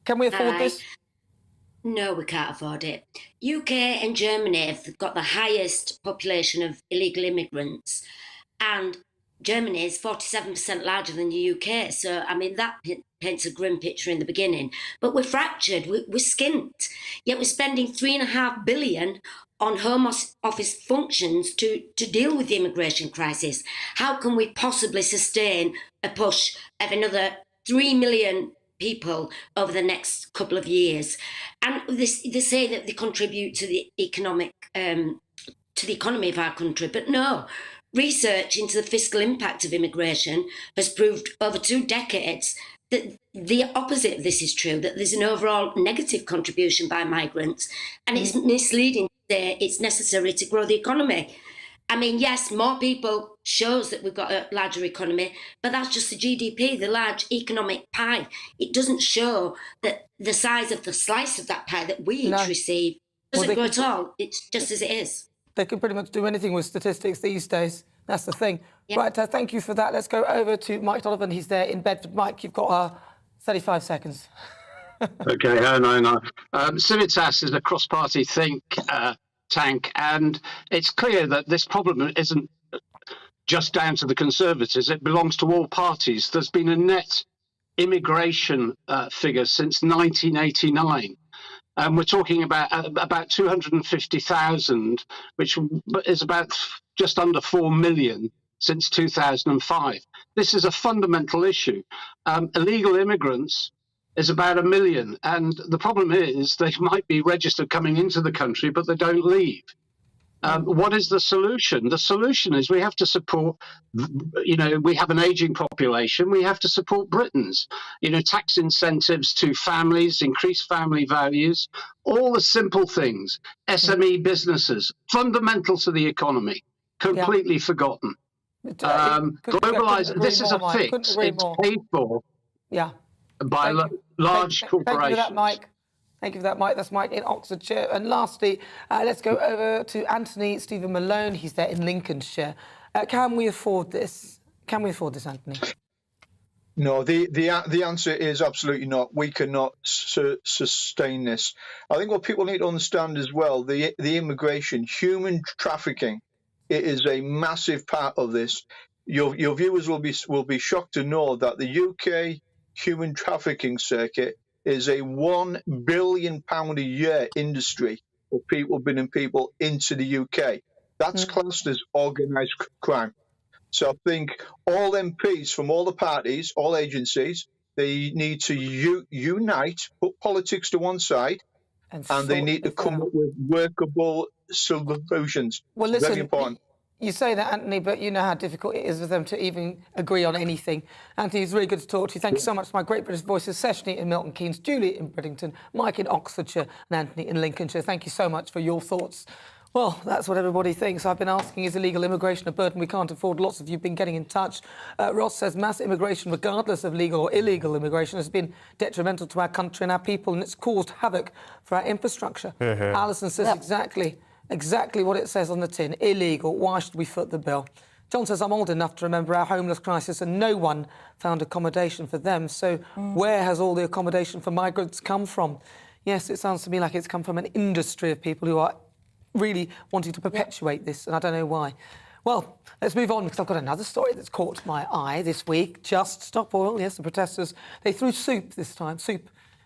can we afford this? No, we can't afford it. UK and Germany have got the highest population of illegal immigrants, and Germany is 47% larger than the UK. So, I mean, that paints a grim picture in the beginning. But we're fractured, we're skint, yet we're spending £3.5 billion on Home Office functions to deal with the immigration crisis. How can we possibly sustain a push of another 3 million people over the next couple of years? And they say that they contribute to the economy of our country, but no. Research into the fiscal impact of immigration has proved over 2 decades that the opposite of this is true, that there's an overall negative contribution by migrants, and it's misleading to say it's necessary to grow the economy. I mean, yes, more people shows that we've got a larger economy, but that's just the GDP, the large economic pie. It doesn't show that the size of the slice of that pie that we each receive doesn't grow at all. It's just as it is. They can pretty much do anything with statistics these days. That's the thing. Yep. Right, thank you for that. Let's go over to Mike Donovan. He's there in Bedford. Mike, you've got 35 seconds. OK, no. Civitas is a cross-party think tank, and it's clear that this problem isn't just down to the Conservatives. It belongs to all parties. There's been a net immigration figure since 1989. We're talking about 250,000, which is about just under 4 million since 2005. This is a fundamental issue. Illegal immigrants is about 1 million, and the problem is they might be registered coming into the country, but they don't leave. What is the solution? The solution is we have to support, you know, we have an ageing population, we have to support Britons, you know, tax incentives to families, increase family values, all the simple things, SME businesses, fundamental to the economy, completely forgotten. Globalisation, this is a fix, it's paid for by large corporations. Thank you for that, Mike. Thank you for that, Mike. That's Mike in Oxfordshire. And lastly, let's go over to Anthony Stephen Malone. He's there in Lincolnshire. Can we afford this? Can we afford this, Anthony? No, the answer is absolutely not. We cannot sustain this. I think what people need to understand as well, the immigration, human trafficking, it is a massive part of this. Your viewers will be shocked to know that the UK human trafficking circuit is a £1 billion a year industry of people bringing people into the UK. That's classed as organised crime. So I think all MPs from all the parties, all agencies, they need to unite, put politics to one side, and they need to come up with workable solutions. Well, it's listen, very important. You say that, Anthony, but you know how difficult it is for them to even agree on anything. Anthony, it's really good to talk to you. Thank you so much to my great British voices, Seshni in Milton Keynes, Julie in Bridlington, Mike in Oxfordshire, and Anthony in Lincolnshire. Thank you so much for your thoughts. Well, that's what everybody thinks. I've been asking, is illegal immigration a burden we can't afford? Lots of you have been getting in touch. Ross says mass immigration, regardless of legal or illegal immigration, has been detrimental to our country and our people, and it's caused havoc for our infrastructure. Alison says exactly what it says on the tin. Illegal. Why should we foot the bill? John says, I'm old enough to remember our homeless crisis and no one found accommodation for them. So where has all the accommodation for migrants come from? Yes, it sounds to me like it's come from an industry of people who are really wanting to perpetuate this, and I don't know why. Well, let's move on, because I've got another story that's caught my eye this week. Just Stop Oil. Yes, the protesters, they threw soup this time,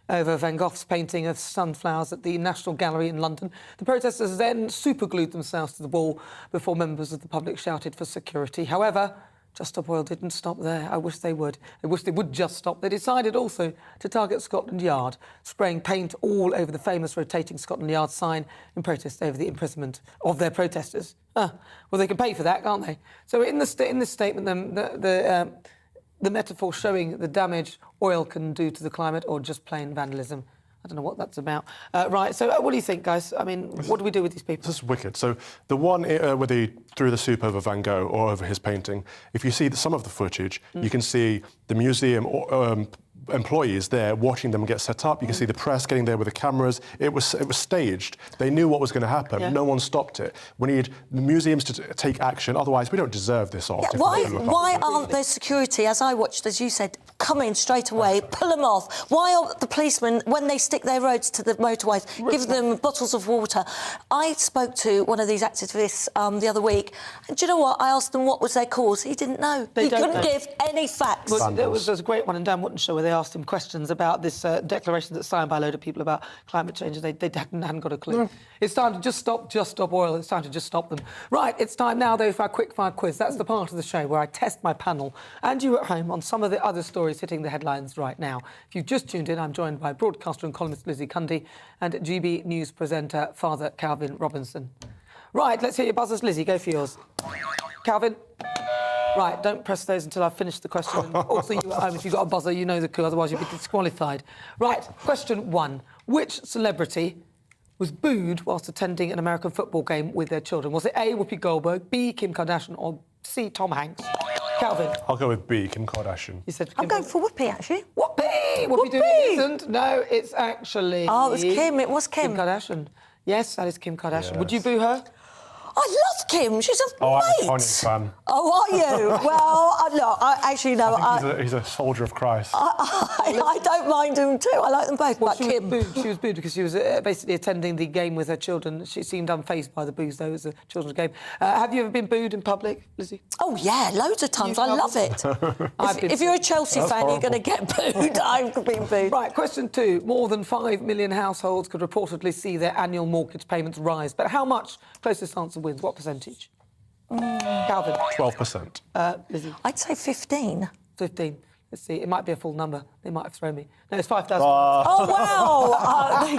over Van Gogh's painting of sunflowers at the National Gallery in London. The protesters then superglued themselves to the wall before members of the public shouted for security. However, Just Stop Oil didn't stop there. I wish they would. I wish they would just stop. They decided also to target Scotland Yard, spraying paint all over the famous rotating Scotland Yard sign in protest over the imprisonment of their protesters. Well, they can pay for that, can't they? So in this statement, the metaphor showing the damage oil can do to the climate, or just plain vandalism. I don't know what that's about. Right, so what do you think, guys? I mean, what do we do with these people? This is wicked. So the one where they threw the soup over Van Gogh or over his painting, if you see some of the footage, you can see the museum employees there watching them get set up. You can see the press getting there with the cameras. It was staged. They knew what was going to happen. Yeah. No one stopped it. We need the museums to take action. Otherwise, we don't deserve this art. Yeah, why aren't there security, as I watched, as you said, come in straight away, pull them off? Why aren't the policemen, when they stick their roads to the motorways, give them bottles of water? I spoke to one of these activists the other week, and do you know what? I asked them what was their cause. He didn't know. He couldn't give any facts. Well, there was a great one in Dan Wootton's show where they asked him questions about this declaration that's signed by a load of people about climate change, and they hadn't got a clue. It's time to just stop oil. It's time to just stop them. Right, it's time now, though, for our quickfire quiz. That's the part of the show where I test my panel and you at home on some of the other stories hitting the headlines right now. If you've just tuned in, I'm joined by broadcaster and columnist Lizzie Cundy and GB News presenter Father Calvin Robinson. Right, let's hear your buzzers. Lizzie, go for yours. Calvin? Right, don't press those until I've finished the question. Also, you at home, if you've got a buzzer, you know the clue, otherwise you'll be disqualified. Right, question 1. Which celebrity was booed whilst attending an American football game with their children? Was it A, Whoopi Goldberg, B, Kim Kardashian, or C, Tom Hanks? Calvin? I'll go with B, Kim Kardashian. You said I'm going for Whoopi, actually. Whoopi! Whoopi doing it isn't. No, it's actually... Oh, it was Kim. It was Kim. Kim Kardashian. Yes, that is Kim Kardashian. Yes. Would you boo her? I love Kim. She's a I'm mate. a Kanye fan. Oh, are you? Well, no, I think he's a soldier of Christ. I don't mind him too. I like them both. Well, but Kim. She was booed because she was basically attending the game with her children. She seemed unfazed by the boos, though. It was a children's game. Have you ever been booed in public, Lizzie? Oh, yeah, loads of times. I love it. if you're a Chelsea fan, you're going to get booed. I've been booed. Right, question 2. More than 5 million households could reportedly see their annual mortgage payments rise. But how much? Closest answer wins. What percentage? Calvin? 12%. Lizzie? I'd say 15. 15. Let's see. It might be a full number. They might have thrown me. No, it's 5,000. Oh, wow! There you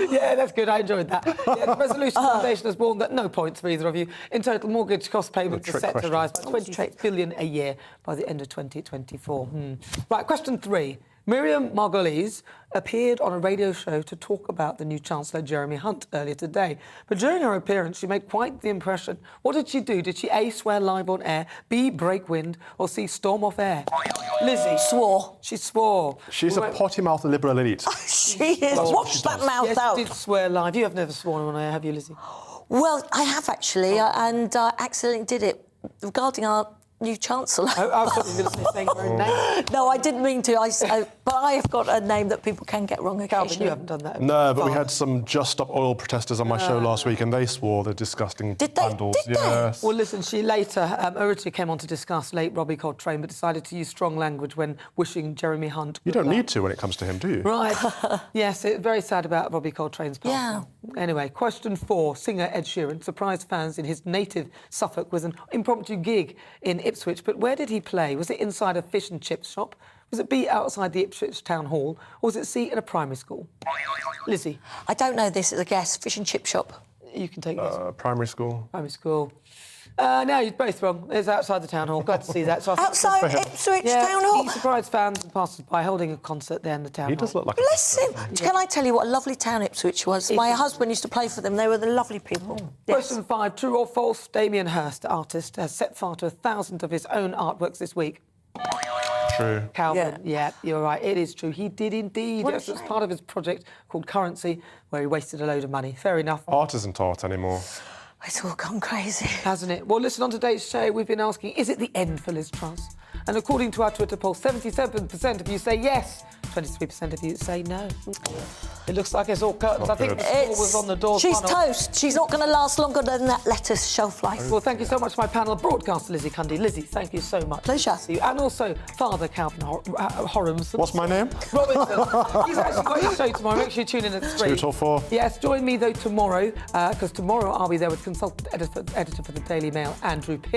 go. Yeah, that's good. I enjoyed that. Yeah, the Resolution Foundation has warned that no points for either of you. In total, mortgage cost payments are set to rise by 26 billion a year by the end of 2024. Right, question 3. Miriam Margolyes appeared on a radio show to talk about the new Chancellor Jeremy Hunt earlier today. But during her appearance, she made quite the impression. What did she do? Did she A, swear live on air, B, break wind, or C, storm off air? Lizzie. Swore. She swore. She's a potty-mouthed liberal elite. She is. Watch that mouth yes, out. She did swear live. You have never sworn on air, have you, Lizzie? Well, I have actually, and I accidentally did it regarding our new Chancellor. I was going to say saying her own name. No, I didn't mean to. But I have got a name that people can get wrong occasionally. Calvin, you haven't done that. No, but we had some Just Stop Oil protesters on my show last week, and they swore they're disgusting vandals. Did they? Yes. Well, listen, she later, originally came on to discuss late Robbie Coltrane, but decided to use strong language when wishing Jeremy Hunt. You don't need to when it comes to him, do you? Right. Yes, it's very sad about Robbie Coltrane's passing. Yeah. Anyway, question 4. Singer Ed Sheeran surprised fans in his native Suffolk with an impromptu gig in Ipswich. But where did he play? Was it inside a fish and chips shop? Was it B, outside the Ipswich Town Hall? Or was it C, in a primary school? Lizzie? I don't know this as a guess. Fish and chip shop. You can take this. Primary school. Primary school. No, you're both wrong. It's outside the Town Hall. Glad to see that. So outside Ipswich Town Hall? He surprised fans and passers by holding a concert there in the Town Hall. He does look like Bless him. Can I tell you what a lovely town Ipswich was? My husband used to play for them. They were the lovely people. Yes. Question 5. True or false? Damien Hirst, artist, has set fire to 1,000 of his own artworks this week. True. Calvin, yeah, you're right. It is true. He did indeed. It's part of his project called Currency, where he wasted a load of money. Fair enough. Art isn't art anymore. It's all gone crazy. Hasn't it? Well, listen, on today's show, we've been asking, is it the end for Liz Truss? And according to our Twitter poll, 77% of you say yes, 23% of you say no. It looks like it's all curtains. I think the score was on the door. She's toast. She's not going to last longer than that lettuce shelf life. Well, thank you so much to my panel, broadcaster Lizzie Cundy. Lizzie, thank you so much. Pleasure. See you. And also Father Calvin Horhams. What's my name? Robinson. He's actually got his show tomorrow. Make sure you tune in at 3. 2 till 4. Yes, join me, though, tomorrow, because tomorrow I'll be there with consultant editor for the Daily Mail, Andrew Pearce.